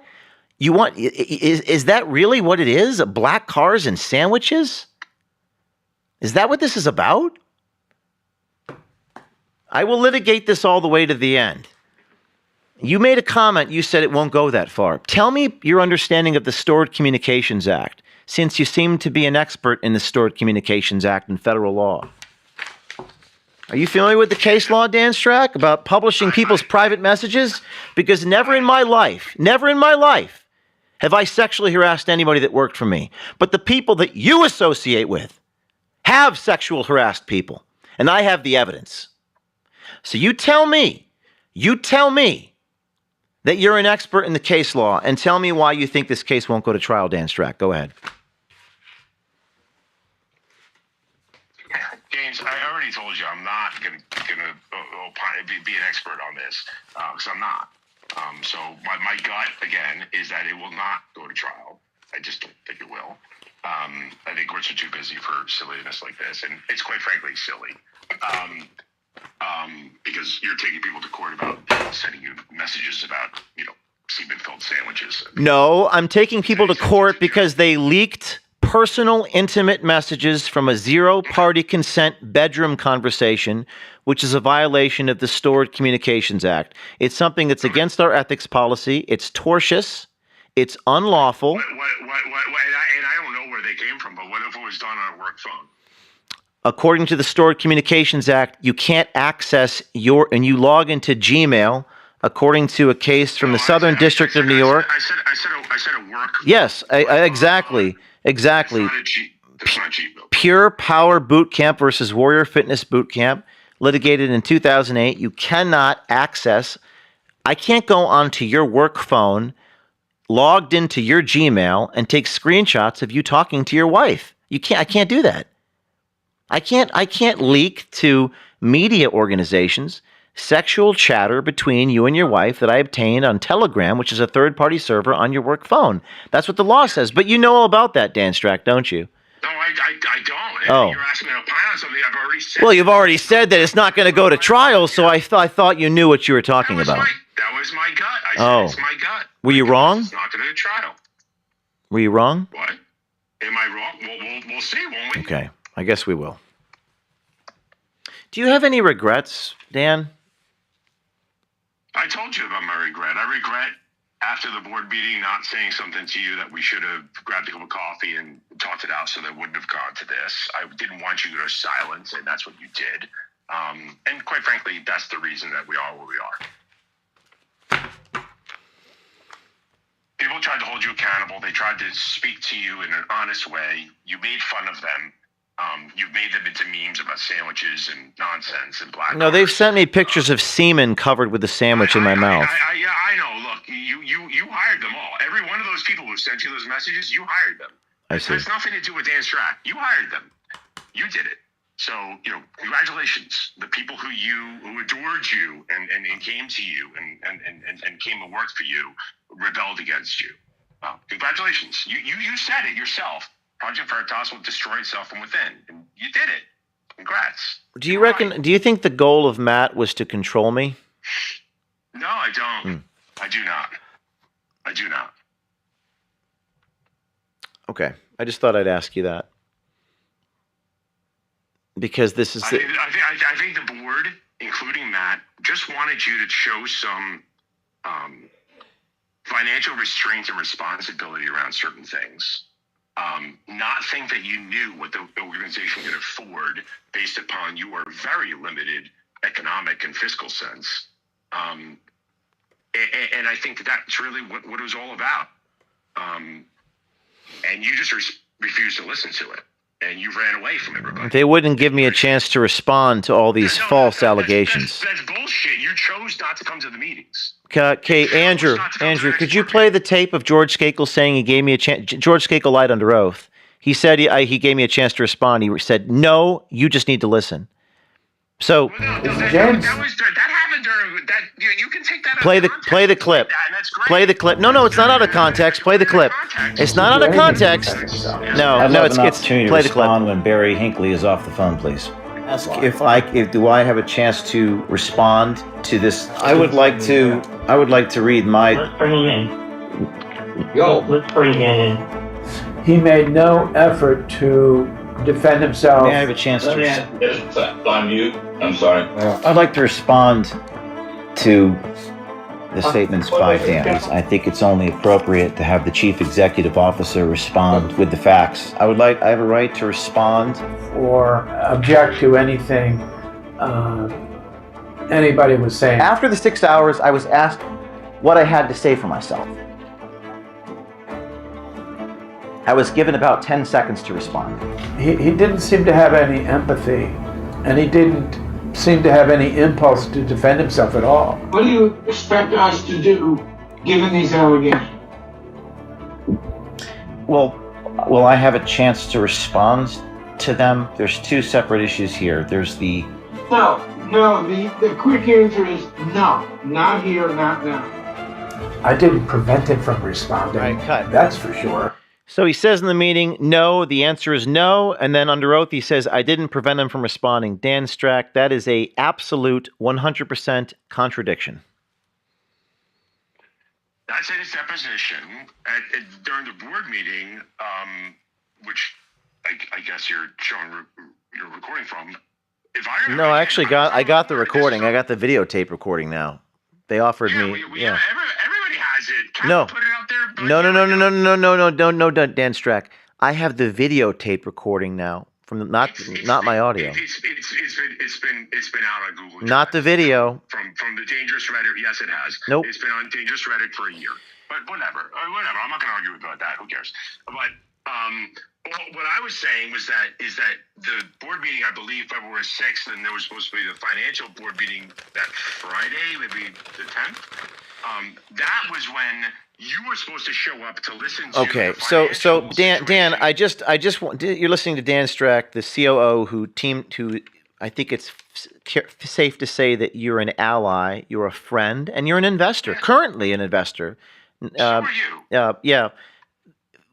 Is that really what it is? Black cars and sandwiches? Is that what this is about? I will litigate this all the way to the end. You made a comment. You said it won't go that far. Tell me your understanding of the Stored Communications Act, since you seem to be an expert in the Stored Communications Act and federal law. Are you familiar with the case law, Dan Strack, about publishing people's private messages? Because never in my life have I sexually harassed anybody that worked for me. But the people that you associate with have sexual harassed people. And I have the evidence. So you tell me that you're an expert in the case law and tell me why you think this case won't go to trial, Dan Strack. Go ahead. James, I already told you I'm not gonna be an expert on this because I'm not. So my gut again is that it will not go to trial. I just don't think it will. I think courts are too busy for silliness like this, and it's quite frankly silly. Because you're taking people to court about sending you messages about semen-filled sandwiches. No, I'm taking people to court because they leaked personal, intimate messages from a zero-party consent bedroom conversation, which is a violation of the Stored Communications Act. It's something that's against our ethics policy. It's tortious. It's unlawful. And I don't know where they came from, but what if it was done on a work phone? According to the Stored Communications Act, you can't access and you log into Gmail, according to a case from the Southern District of New York. I said a work. Yes, exactly. That's not cheap, though. Pure Power Boot Camp versus Warrior Fitness Boot Camp, litigated in 2008. You cannot access. I can't go onto your work phone, logged into your Gmail, and take screenshots of you talking to your wife. You can't. I can't do that. I can't leak to media organizations sexual chatter between you and your wife that I obtained on Telegram, which is a third-party server on your work phone. That's what the law says. But you know all about that, Dan Strack, don't you? No, I don't. Oh. You're asking me to opine on something I've already said. Well, you've already said that it's not going to go to trial, so I thought you knew what you were talking about. That was my gut. I said it's my gut. Were you wrong? It's not going to trial. Were you wrong? What? Am I wrong? We'll see, won't we? Okay, I guess we will. Do you have any regrets, Dan? I told you about my regret. I regret after the board meeting not saying something to you that we should have grabbed a cup of coffee and talked it out so that wouldn't have gone to this. I didn't want you to go silence, and that's what you did. And quite frankly, that's the reason that we are where we are. People tried to hold you accountable. They tried to speak to you in an honest way. You made fun of them. You've made them into memes about sandwiches and nonsense and black. No, they've sent me pictures of semen covered with the sandwich in my mouth. I know. Look, you hired them all. Every one of those people who sent you those messages, you hired them. I see. It has nothing to do with Dan Strack. You hired them. You did it. So, congratulations. The people who adored you and came to you and came and worked for you rebelled against you. Congratulations. You said it yourself. Project Veritas will destroy itself from within. And you did it. Congrats. Do you think the goal of Matt was to control me? No, I don't. I do not. I do not. Okay. I just thought I'd ask you that. Because this is... I think the board, including Matt, just wanted you to show some financial restraint and responsibility around certain things. Not think that you knew what the organization could afford based upon your very limited economic and fiscal sense. And I think that's really what it was all about. And you just refused to listen to it. And you ran away from everybody. They wouldn't give me a chance to respond to all these false allegations. That's bullshit. You chose not to come to the meetings. Okay, Andrew, could you play the tape of George Skakel saying he gave me a chance? George Skakel lied under oath. He said he gave me a chance to respond. He said, no, you just need to listen. So, James, that happened during that. You can take that. Play the clip. Play the clip. No, it's not out of context. Play the clip. It's not out of context. No, it's play the clip. When Barry Hinckley is off the phone, please. Ask do I have a chance to respond to this? I would like to read my. Let's bring him in. Let's bring him in. He made no effort to defend himself. May I have a chance to? Yes, on mute. I'm sorry. I'd like to respond to the statements by Dan. I think it's only appropriate to have the chief executive officer respond with the facts. I have a right to respond or object to anything anybody was saying. After the 6 hours, I was asked what I had to say for myself. I was given about 10 seconds to respond. He didn't seem to have any empathy, and he didn't seem to have any impulse to defend himself at all. What do you expect us to do, given these allegations? Well, will I have a chance to respond to them? There's two separate issues here. There's the... No, the quick answer is no. Not here, not now. I didn't prevent him from responding. Right, cut. That's for sure. So he says in the meeting, no, the answer is no. And then under oath, he says, I didn't prevent him from responding. Dan Strack, that is a absolute 100% contradiction. That's in his deposition during the board meeting, which I guess you're showing you're recording from. No, I actually got the recording. I got the videotape recording now. They offered me. Everybody has it. No. Put it out there. No, Dan Strack. I have the videotape recording now from not my audio. It's been out on Google. Not the video. From the Dangerous Reddit. Yes, it has. Nope. It's been on Dangerous Reddit for a year. But whatever. I'm not going to argue about that. Who cares? But what I was saying was that the board meeting, I believe February 6th, and there was supposed to be the financial board meeting that Friday, maybe the 10th. That was when you were supposed to show up to listen to. Okay, so Dan, I just want you're listening to Dan Strack, the COO who I think it's safe to say that you're an ally, you're a friend, and you're an investor, currently an investor. So are you. Yeah.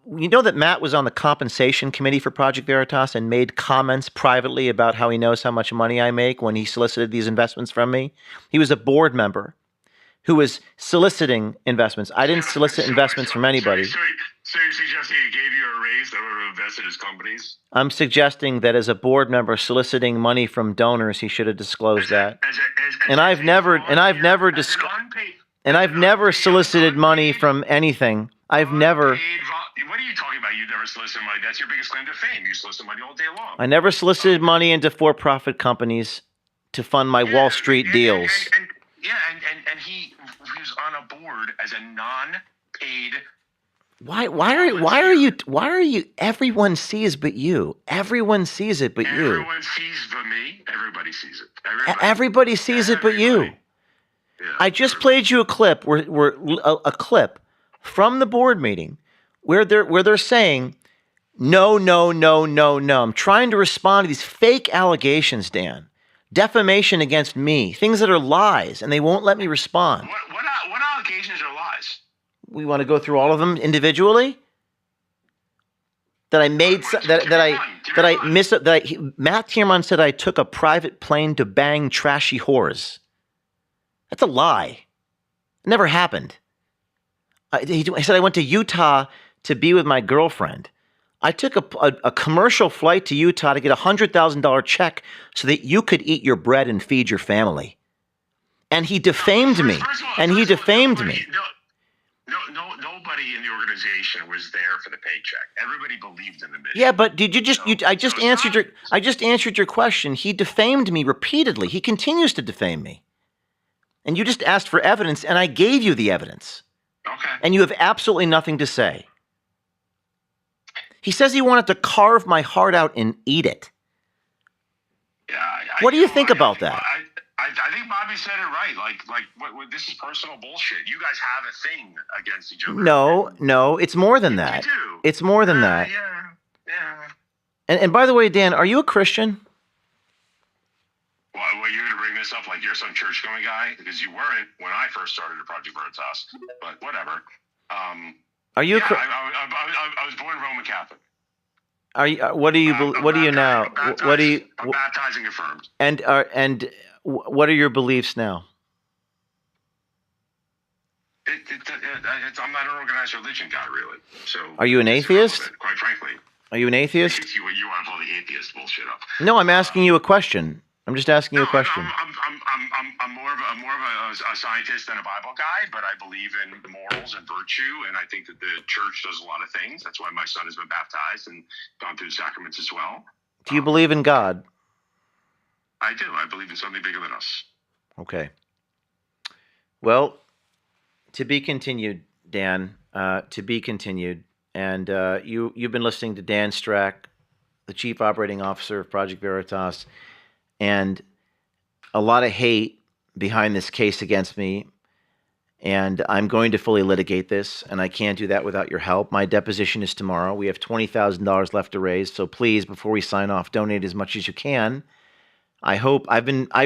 You know that Matt was on the compensation committee for Project Veritas and made comments privately about how he knows how much money I make when he solicited these investments from me? He was a board member who was soliciting investments. I didn't solicit investments from anybody. So you're suggesting he gave you a raise that would have invested his companies? I'm suggesting that as a board member soliciting money from donors, he should have disclosed that. And I've never solicited money from anything. I've never. What are you talking about? You never solicited money. That's your biggest claim to fame. You solicit money all day long. I never solicited money into for-profit companies to fund my Wall Street deals. And he was on a board as a non-paid. Why are you? Everyone sees but you. Everyone sees it but you. Everyone sees but me. Everybody sees it. Everybody sees it but you. Yeah. I just played you a clip a clip from the board meeting where they're saying no. I'm trying to respond to these fake allegations, Dan. Defamation against me, things that are lies, and they won't let me respond. What allegations are lies? We want to go through all of them individually. Matt Tierman said I took a private plane to bang trashy whores. That's a lie. It never happened. He said I went to Utah to be with my girlfriend. I took a commercial flight to Utah to get a $100,000 check so that you could eat your bread and feed your family. And he defamed me. Nobody in the organization was there for the paycheck. Everybody believed in the mission. Yeah, but I just answered your question. He defamed me repeatedly. He continues to defame me. And you just asked for evidence, and I gave you the evidence. Okay. And you have absolutely nothing to say. He says he wanted to carve my heart out and eat it. Yeah. What do you think about that? I think Bobby said it right. What, this is personal bullshit. You guys have a thing against each other. No, it's more than that. You do. It's more than that. Yeah. And by the way, Dan, are you a Christian? Well, you're going to bring this up like you're some church-going guy? Because you weren't when I first started at Project Veritas. But whatever. Are you? I was born Roman Catholic. Are you? What do you? What do you now? What do you? I'm baptized and confirmed. And what are your beliefs now? I'm not an organized religion guy, really. So. Are you an atheist? Quite frankly. Are you an atheist? You want to pull the atheist bullshit up? No, I'm asking you a question. I'm just asking you a question. I'm more of a scientist than a Bible guy, but I believe in morals and virtue, and I think that the church does a lot of things. That's why my son has been baptized and gone through the sacraments as well. Do you believe in God? I do. I believe in something bigger than us. Okay. Well, to be continued, Dan. To be continued. And you've been listening to Dan Strack, the Chief Operating Officer of Project Veritas, and a lot of hate behind this case against me. And I'm going to fully litigate this, and I can't do that without your help. My deposition is tomorrow. We have $20,000 left to raise, so please, before we sign off, donate as much as you can. I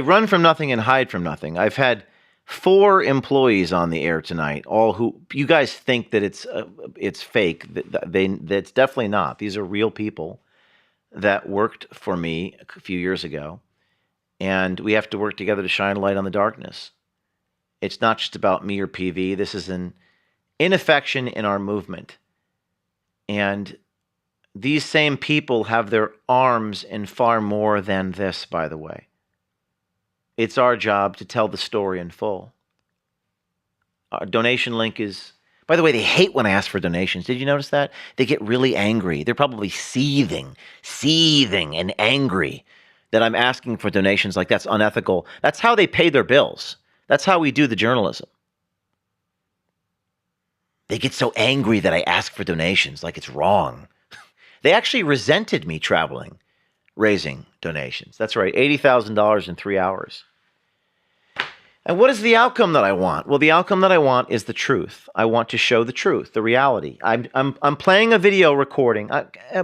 run from nothing and hide from nothing. I've had 4 employees on the air tonight, all who you guys think that it's fake. That's definitely not. These are real people that worked for me a few years ago, and we have to work together to shine a light on the darkness. It's not just about me or PV. This is an inaffection in our movement, and these same people have their arms in far more than this, by the way. It's our job to tell the story in full. Our donation link is... By the way, they hate when I ask for donations. Did you notice that? They get really angry. They're probably seething and angry that I'm asking for donations like that's unethical. That's how they pay their bills. That's how we do the journalism. They get so angry that I ask for donations like it's wrong. They actually resented me traveling, raising donations. That's right, $80,000 in 3 hours. And what is the outcome that I want? Well, the outcome that I want is the truth. I want to show the truth, the reality. I'm playing a video recording.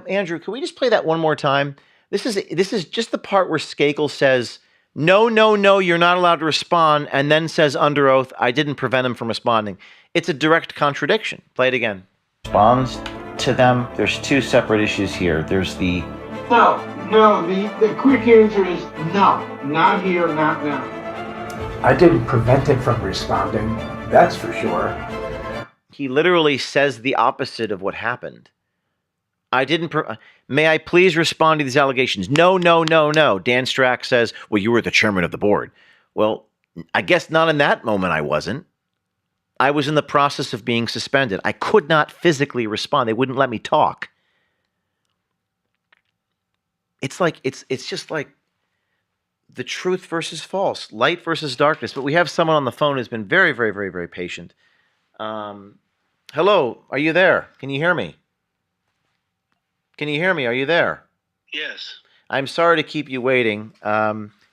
Andrew, can we just play that one more time? This is just the part where Skakel says, no, no, no, you're not allowed to respond, and then says under oath, I didn't prevent him from responding. It's a direct contradiction. Play it again. Responds to them. There's two separate issues here. There's the... No, the quick answer is no. Not here, not now. I didn't prevent him from responding, that's for sure. He literally says the opposite of what happened. I didn't... May I please respond to these allegations? No, no, no, no. Dan Strack says, well, you were the chairman of the board. Well, I guess not in that moment I wasn't. I was in the process of being suspended. I could not physically respond. They wouldn't let me talk. It's like, it's just like the truth versus false, light versus darkness. But we have someone on the phone who's been very, very, very, very patient. Hello, are you there? Can you hear me? Can you hear me? Are you there? Yes. I'm sorry to keep you waiting.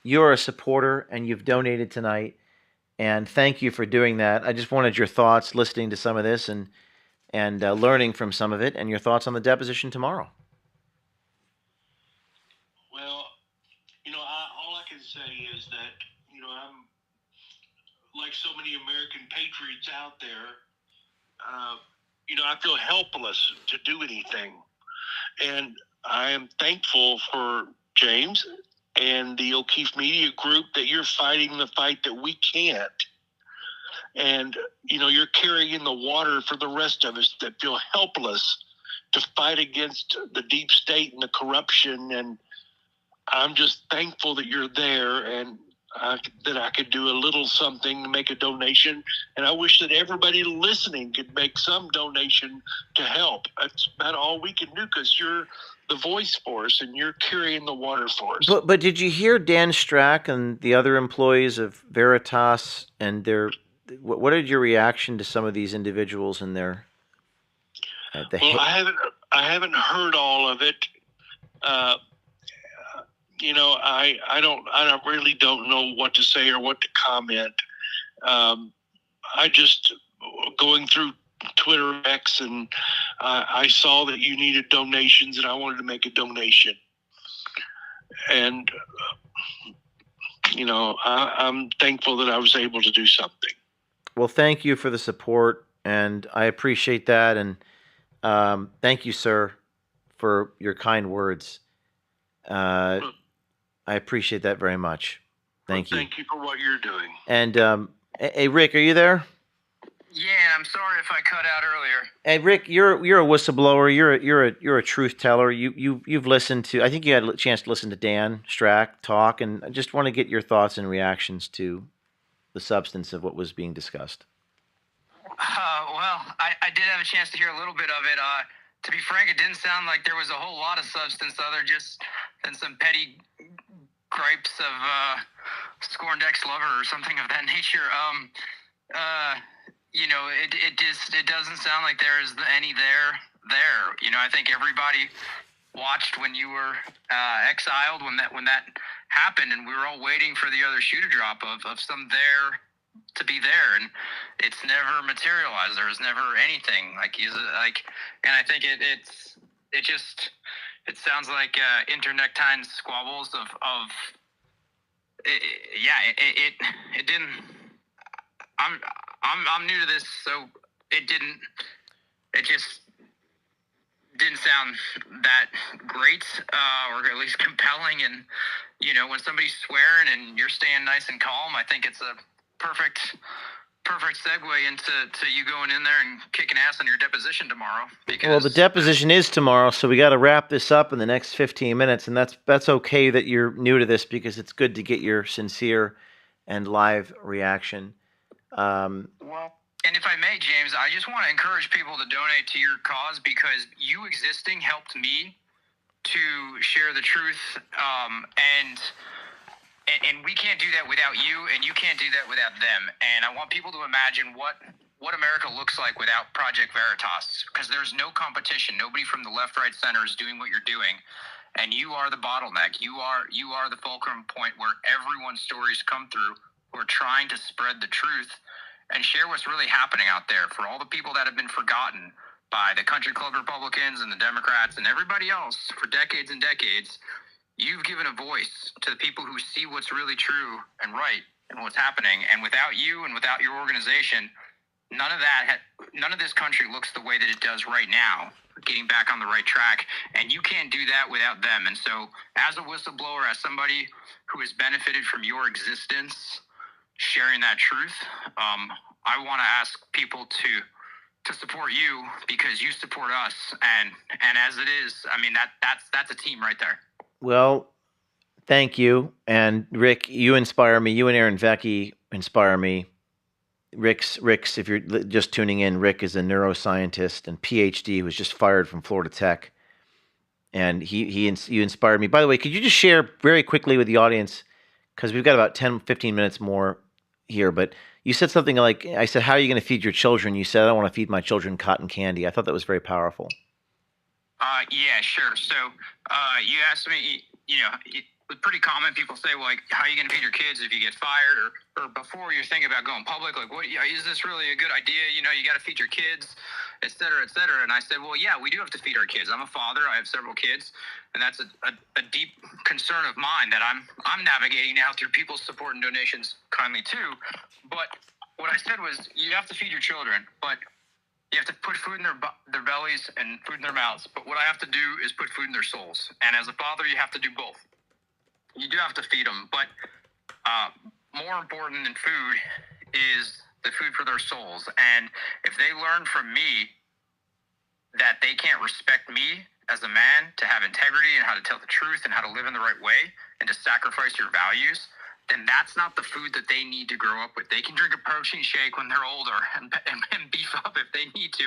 You're a supporter and you've donated tonight. And thank you for doing that. I just wanted your thoughts listening to some of this and learning from some of it, and your thoughts on the deposition tomorrow. Well, all I can say is that, I'm like so many American patriots out there, I feel helpless to do anything. And I am thankful for James and the O'Keefe Media Group that you're fighting the fight that we can't. And, you're carrying the water for the rest of us that feel helpless to fight against the deep state and the corruption. And I'm just thankful that you're there and that I could do a little something to make a donation. And I wish that everybody listening could make some donation to help. That's about all we can do because you're the voice for us and you're carrying the water for us. But did you hear Dan Strack and the other employees of Veritas and their... What is your reaction to some of these individuals and their... I haven't heard all of it. I really don't know what to say or what to comment. I just going through Twitter X and I saw that you needed donations and I wanted to make a donation. And, I'm thankful that I was able to do something. Well, thank you for the support, and I appreciate that. And thank you, sir, for your kind words. I appreciate that very much. Thank you. Thank you for what you're doing. And hey, Rick, are you there? Yeah, I'm sorry if I cut out earlier. Hey, Rick, you're a whistleblower. You're a truth teller. You've listened to. I think you had a chance to listen to Dan Strack talk, and I just want to get your thoughts and reactions to the substance of what was being discussed. Well, I did have a chance to hear a little bit of it. To be frank, it didn't sound like there was a whole lot of substance other just than some petty gripes of scorned ex-lover or something of that nature. It doesn't sound like there is any there. I think everybody watched when you were exiled when that happened, and we were all waiting for the other shoe to drop of some there to be there, and it's never materialized. There was never anything and I think it sounds like internectine squabbles of it didn't. I'm new to this, so it just didn't sound that great, or at least compelling. And when somebody's swearing and you're staying nice and calm, I think it's a perfect segue into you going in there and kicking ass on your deposition tomorrow. Well, the deposition is tomorrow, so we got to wrap this up in the next 15 minutes, and that's okay that you're new to this because it's good to get your sincere and live reaction. And if I may, James, I just want to encourage people to donate to your cause because you existing helped me to share the truth, and we can't do that without you, and you can't do that without them. And I want people to imagine what America looks like without Project Veritas, because there's no competition. Nobody from the left, right, center is doing what you're doing, and you are the bottleneck. You are the fulcrum point where everyone's stories come through who are trying to spread the truth and share what's really happening out there for all the people that have been forgotten by the country club Republicans and the Democrats and everybody else for decades and decades. you've given a voice to the people who see what's really true and right and what's happening. And without you and without your organization, none of this country looks the way that it does right now, getting back on the right track. And you can't do that without them. And so as a whistleblower, as somebody who has benefited from your existence, sharing that truth, I want to ask people to support you because you support us. And as it is, I mean, that's a team right there. Well, thank you. And Rick, you inspire me. You and Aaron Vecchi inspire me. Rick's, if you're just tuning in, Rick is a neuroscientist and PhD who was just fired from Florida Tech. And you inspired me. By the way, could you just share very quickly with the audience, because we've got about 10, 15 minutes more here, but you said something like, I said, how are you going to feed your children? You said, I don't want to feed my children cotton candy. I thought that was very powerful. Yeah, sure. So you asked me, it's pretty common. People say, well, like, how are you going to feed your kids if you get fired? Or before you're thinking about going public, like, what is this really a good idea? You got to feed your kids, et cetera, et cetera. And I said, well, yeah, we do have to feed our kids. I'm a father. I have several kids. And that's a deep concern of mine that I'm navigating now through people's support and donations kindly too. But what I said was, you have to feed your children, but you have to put food in their bellies and food in their mouths. But what I have to do is put food in their souls. And as a father, you have to do both. You do have to feed them, but more important than food is the food for their souls. And if they learn from me that they can't respect me as a man to have integrity and how to tell the truth and how to live in the right way and to sacrifice your values, then that's not the food that they need to grow up with. They can drink a protein shake when they're older and beef up if they need to,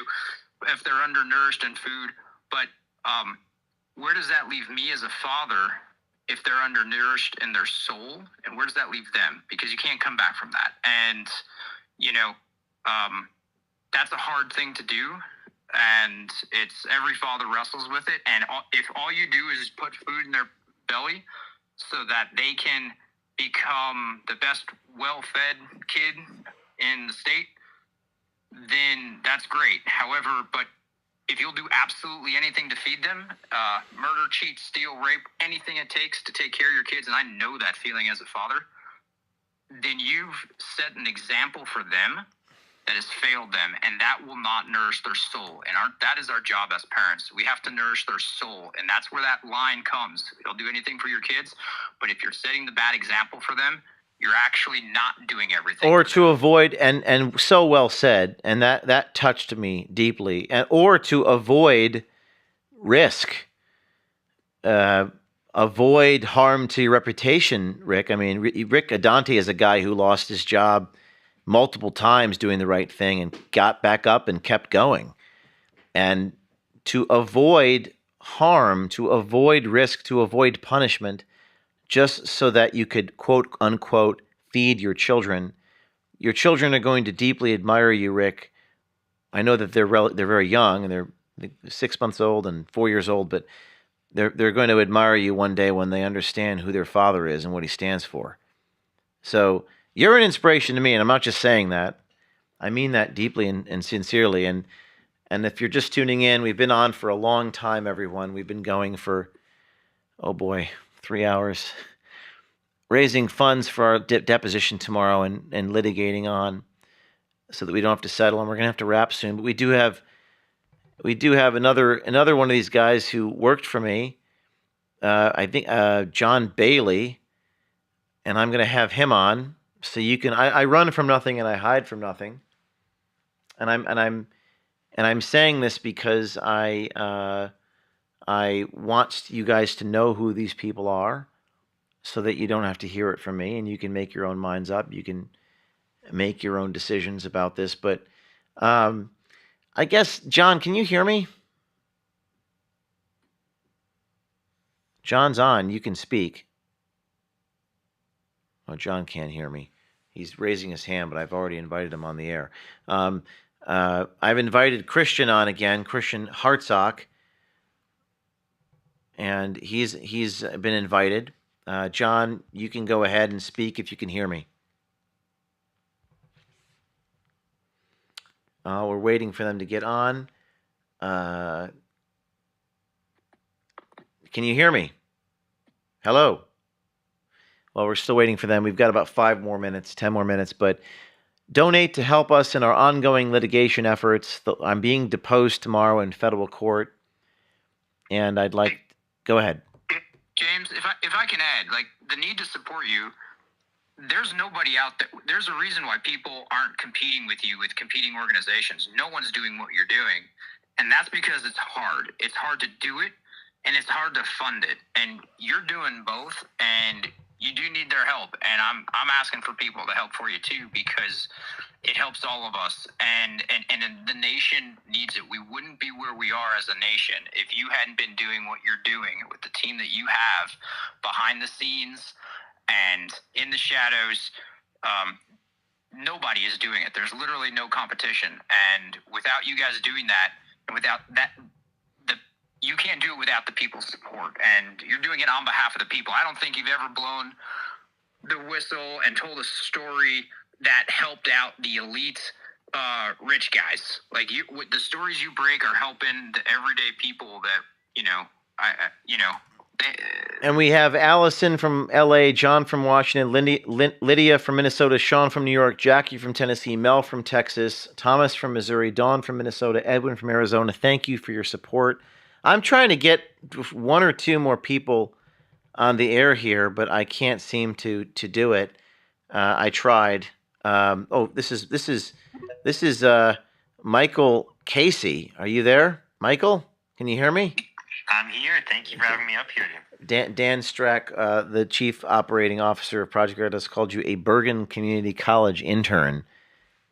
if they're undernourished in food. But where does that leave me as a father if they're undernourished in their soul? And where does that leave them? Because you can't come back from that. And, that's a hard thing to do. And it's every father wrestles with it. And if all you do is put food in their belly so that they can become the best well-fed kid in the state, then that's great. However, but if you'll do absolutely anything to feed them, murder, cheat, steal, rape, anything it takes to take care of your kids, and I know that feeling as a father, then you've set an example for them that has failed them, and that will not nourish their soul. And that is our job as parents. We have to nourish their soul, and that's where that line comes. You'll do anything for your kids, but if you're setting the bad example for them, you're actually not doing everything. Or to avoid, and so well said, and that touched me deeply, or to avoid risk, avoid harm to your reputation, Rick. I mean, Rick Adante is a guy who lost his job multiple times doing the right thing and got back up and kept going. And to avoid harm, to avoid risk, to avoid punishment, just so that you could, quote unquote, feed your children. Your children are going to deeply admire you, Rick. I know that they're very young and they're 6 months old and 4 years old, but they're going to admire you one day when they understand who their father is and what he stands for. So you're an inspiration to me, and I'm not just saying that. I mean that deeply and sincerely. And if you're just tuning in, we've been on for a long time, everyone. We've been going for, 3 hours, raising funds for our deposition tomorrow and litigating on so that we don't have to settle. And we're going to have to wrap soon. But we do have another one of these guys who worked for me, I think John Bailey, and I'm going to have him on. So you can, I run from nothing and I hide from nothing, and I'm saying this because I want you guys to know who these people are, so that you don't have to hear it from me, and you can make your own minds up. You can make your own decisions about this. But I guess, John, can you hear me? John's on. You can speak. Oh, John can't hear me. He's raising his hand, but I've already invited him on the air. I've invited Christian on again, Christian Hartsock, and he's been invited. John, you can go ahead and speak if you can hear me. We're waiting for them to get on. Can you hear me? Hello. Well, we're still waiting for them. We've got about 10 more minutes, but donate to help us in our ongoing litigation efforts. I'm being deposed tomorrow in federal court, and I'd like... Go ahead. James, if I can add, like, the need to support you, there's nobody out there. There's a reason why people aren't competing with you with competing organizations. No one's doing what you're doing. And that's because it's hard. It's hard to do it, and it's hard to fund it. And you're doing both, and you do need their help. And I'm asking for people to help for you too, because it helps all of us. And the nation needs it. We wouldn't be where we are as a nation if you hadn't been doing what you're doing with the team that you have behind the scenes and in the shadows. Nobody is doing it. There's literally no competition. And without you guys doing that, and without that, you can't do it without the people's support. And you're doing it on behalf of the people. I don't think you've ever blown the whistle and told a story that helped out the elite rich guys. Like, the stories you break are helping the everyday people that, And we have Allison from L.A., John from Washington, Lydia from Minnesota, Sean from New York, Jackie from Tennessee, Mel from Texas, Thomas from Missouri, Dawn from Minnesota, Edwin from Arizona. Thank you for your support. I'm trying to get one or two more people on the air here, but I can't seem to do it. I tried. This is Michael Casey. Are you there, Michael? Can you hear me? I'm here. Thank you for having me up here. Dan Strack, the Chief Operating Officer of Project Veritas, called you a Bergen Community College intern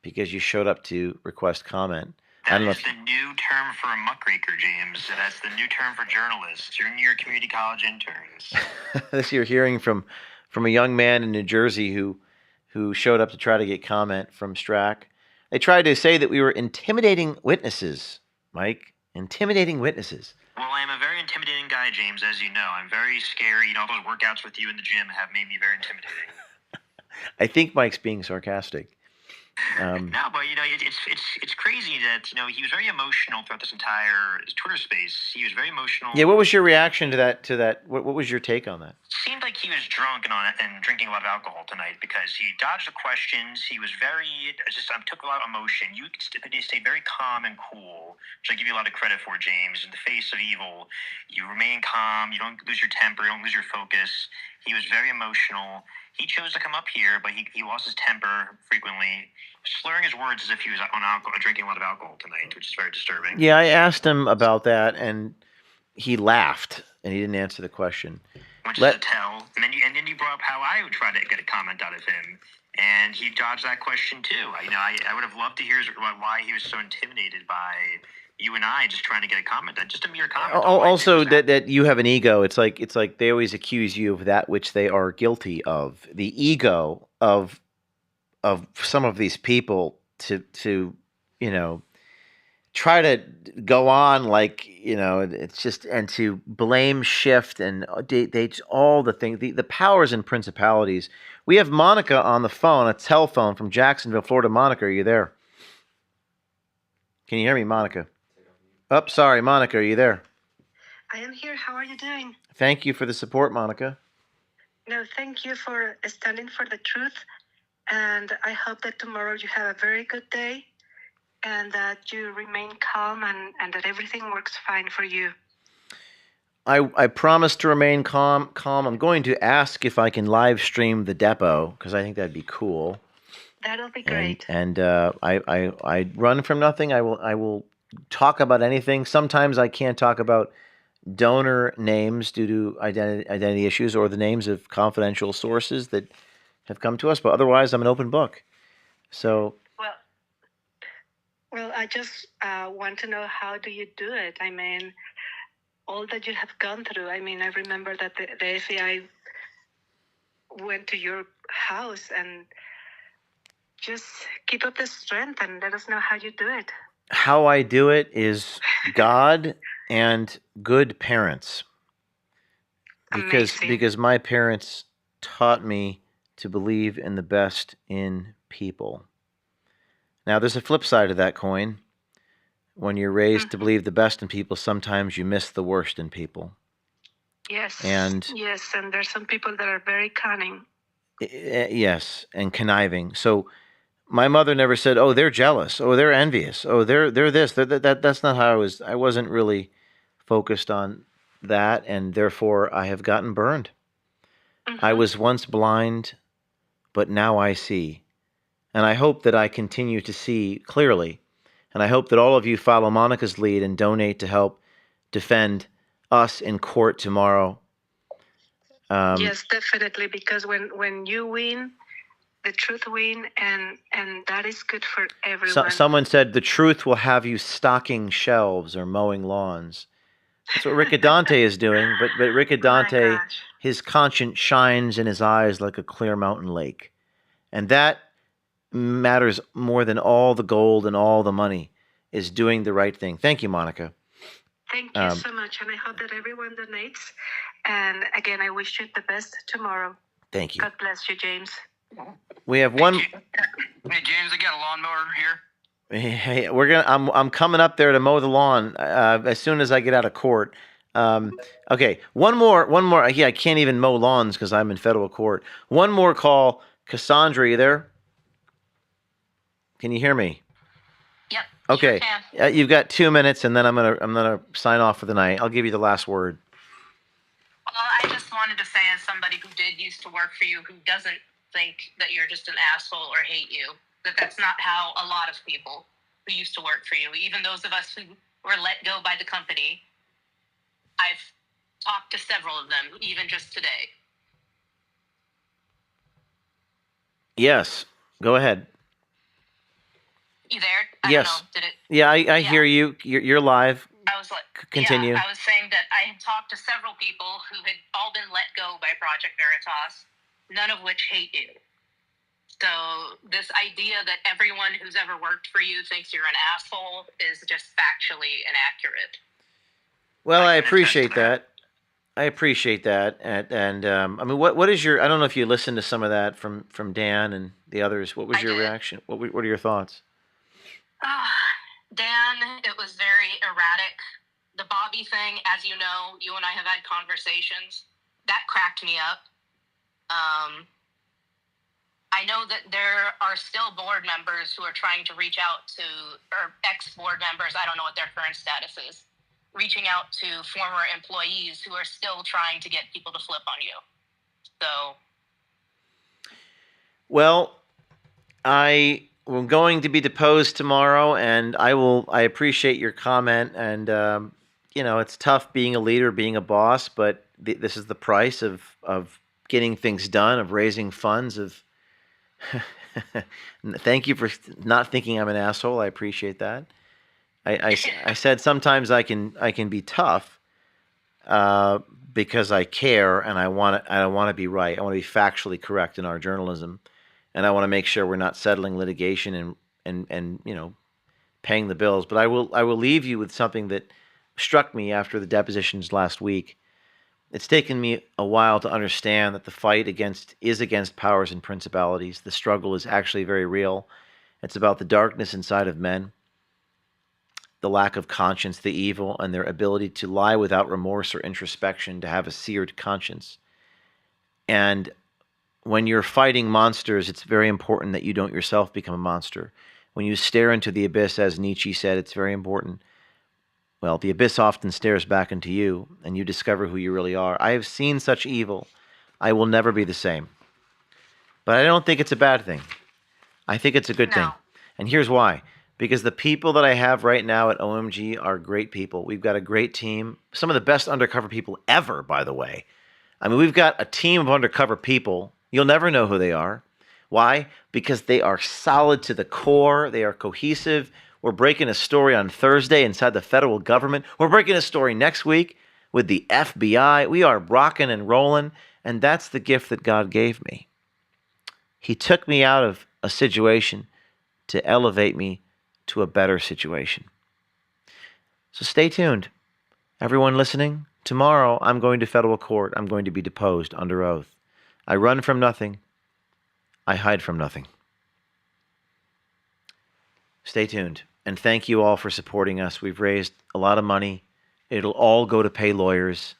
because you showed up to request comment. That is the new term for a muckraker, James. That's the new term for journalists. Junior community college interns. This you're hearing from a young man in New Jersey who showed up to try to get comment from Strack. They tried to say that we were intimidating witnesses, Mike. Intimidating witnesses. Well, I am a very intimidating guy, James, as you know. I'm very scary. All those workouts with you in the gym have made me very intimidating. I think Mike's being sarcastic. No, but it's crazy that he was very emotional throughout this entire Twitter space. He was very emotional. Yeah, what was your reaction to that? What was your take on that? Seemed like he was drunk and drinking a lot of alcohol tonight because he dodged the questions. He was took a lot of emotion. You stayed very calm and cool, which I give you a lot of credit for, James. In the face of evil, you remain calm. You don't lose your temper. You don't lose your focus. He was very emotional. He chose to come up here, but he lost his temper frequently, slurring his words as if he was on alcohol, drinking a lot of alcohol tonight, which is very disturbing. Yeah, I asked him about that, and he laughed, and he didn't answer the question. Which is a tell. And then you brought up how I would try to get a comment out of him, and he dodged that question too. I would have loved to hear why he was so intimidated by you and I just trying to get a comment, just a mere comment. Also, that you have an ego. It's like they always accuse you of that which they are guilty of. The ego of some of these people to try to go on it's just, and to blame shift and they all the things, the powers and principalities. We have Monica on the phone, a telephone from Jacksonville, Florida. Monica, are you there? Can you hear me, Monica? Oh, sorry, Monica, are you there? I am here. How are you doing? Thank you for the support, Monica. No, thank you for standing for the truth. And I hope that tomorrow you have a very good day and that you remain calm and that everything works fine for you. I promise to remain calm. I'm going to ask if I can live stream the depot because I think that'd be cool. That'll be great. And I run from nothing. I will talk about anything. Sometimes I can't talk about donor names due to identity issues or the names of confidential sources that have come to us, but otherwise I'm an open book. So well, I just want to know, how do you do it? I mean, all that you have gone through. I mean, I remember that the FBI went to your house, and just keep up the strength and let us know how you do it. How I do it is God and good parents. Because my parents taught me to believe in the best in people. Now, there's a flip side of that coin. When you're raised to believe the best in people, sometimes you miss the worst in people. Yes. And yes, and there's some people that are very cunning. yes, and conniving. So my mother never said, "Oh, they're jealous. Oh, they're envious. Oh, they're this." That's not how I was. I wasn't really focused on that, and therefore I have gotten burned. I was once blind, but now I see. And I hope that I continue to see clearly. And I hope that all of you follow Monica's lead and donate to help defend us in court tomorrow. Yes, definitely, because when you win, the truth win, and that is good for everyone. Someone said the truth will have you stocking shelves or mowing lawns. That's what Rick Adante is doing. But Rick Adante, his conscience shines in his eyes like a clear mountain lake. And that matters more than all the gold and all the money, is doing the right thing. Thank you, Monica. Thank you so much, and I hope that everyone donates. And again, I wish you the best tomorrow. Thank you. God bless you, James. We have one. Hey, James, I got a lawnmower here. Hey, we're gonna. I'm coming up there to mow the lawn as soon as I get out of court. Okay, one more. Yeah, I can't even mow lawns because I'm in federal court. One more call. Cassandra, you there? Can you hear me? Yep. Okay. Sure can. You've got 2 minutes, and then I'm gonna sign off for the night. I'll give you the last word. Well, I just wanted to say, as somebody who did used to work for you, who doesn't think that you're just an asshole or hate you, that's not how a lot of people who used to work for you, even those of us who were let go by the company, I've talked to several of them, even just today. Yes. Go ahead. You there? Yes. I don't know. Did it? Yeah, I hear you. You're live. I was like, Continue. Yeah, I was saying that I had talked to several people who had all been let go by Project Veritas, none of which hate you. So this idea that everyone who's ever worked for you thinks you're an asshole is just factually inaccurate. Well, I appreciate that. I appreciate that. And I mean, what is your? I don't know if you listened to some of that from Dan and the others. What was your reaction? What are your thoughts? Dan, it was very erratic. The Bobby thing, as you know, you and I have had conversations. That cracked me up. I know that there are still board members who are trying to reach out to, or ex-board members, I don't know what their current status is, reaching out to former employees who are still trying to get people to flip on you. So. Well, I am going to be deposed tomorrow, and I appreciate your comment. And, it's tough being a leader, being a boss, but this is the price of getting things done, of raising funds, of thank you for not thinking I'm an asshole. I appreciate that. I said sometimes I can be tough because I care and I want to be right. I want to be factually correct in our journalism, and I want to make sure we're not settling litigation and paying the bills. But I will leave you with something that struck me after the depositions last week. It's taken me a while to understand that the fight is against powers and principalities. The struggle is actually very real. It's about the darkness inside of men, the lack of conscience, the evil, and their ability to lie without remorse or introspection, to have a seared conscience. And when you're fighting monsters, it's very important that you don't yourself become a monster. When you stare into the abyss, as Nietzsche said, it's very important. Well, the abyss often stares back into you, and you discover who you really are. I have seen such evil. I will never be the same. But I don't think it's a bad thing. I think it's a good thing. And here's why. Because the people that I have right now at OMG are great people. We've got a great team. Some of the best undercover people ever, by the way. I mean, we've got a team of undercover people. You'll never know who they are. Why? Because they are solid to the core. They are cohesive. We're breaking a story on Thursday inside the federal government. We're breaking a story next week with the FBI. We are rocking and rolling, and that's the gift that God gave me. He took me out of a situation to elevate me to a better situation. So stay tuned. Everyone listening, tomorrow I'm going to federal court. I'm going to be deposed under oath. I run from nothing. I hide from nothing. Stay tuned. And thank you all for supporting us. We've raised a lot of money. It'll all go to pay lawyers.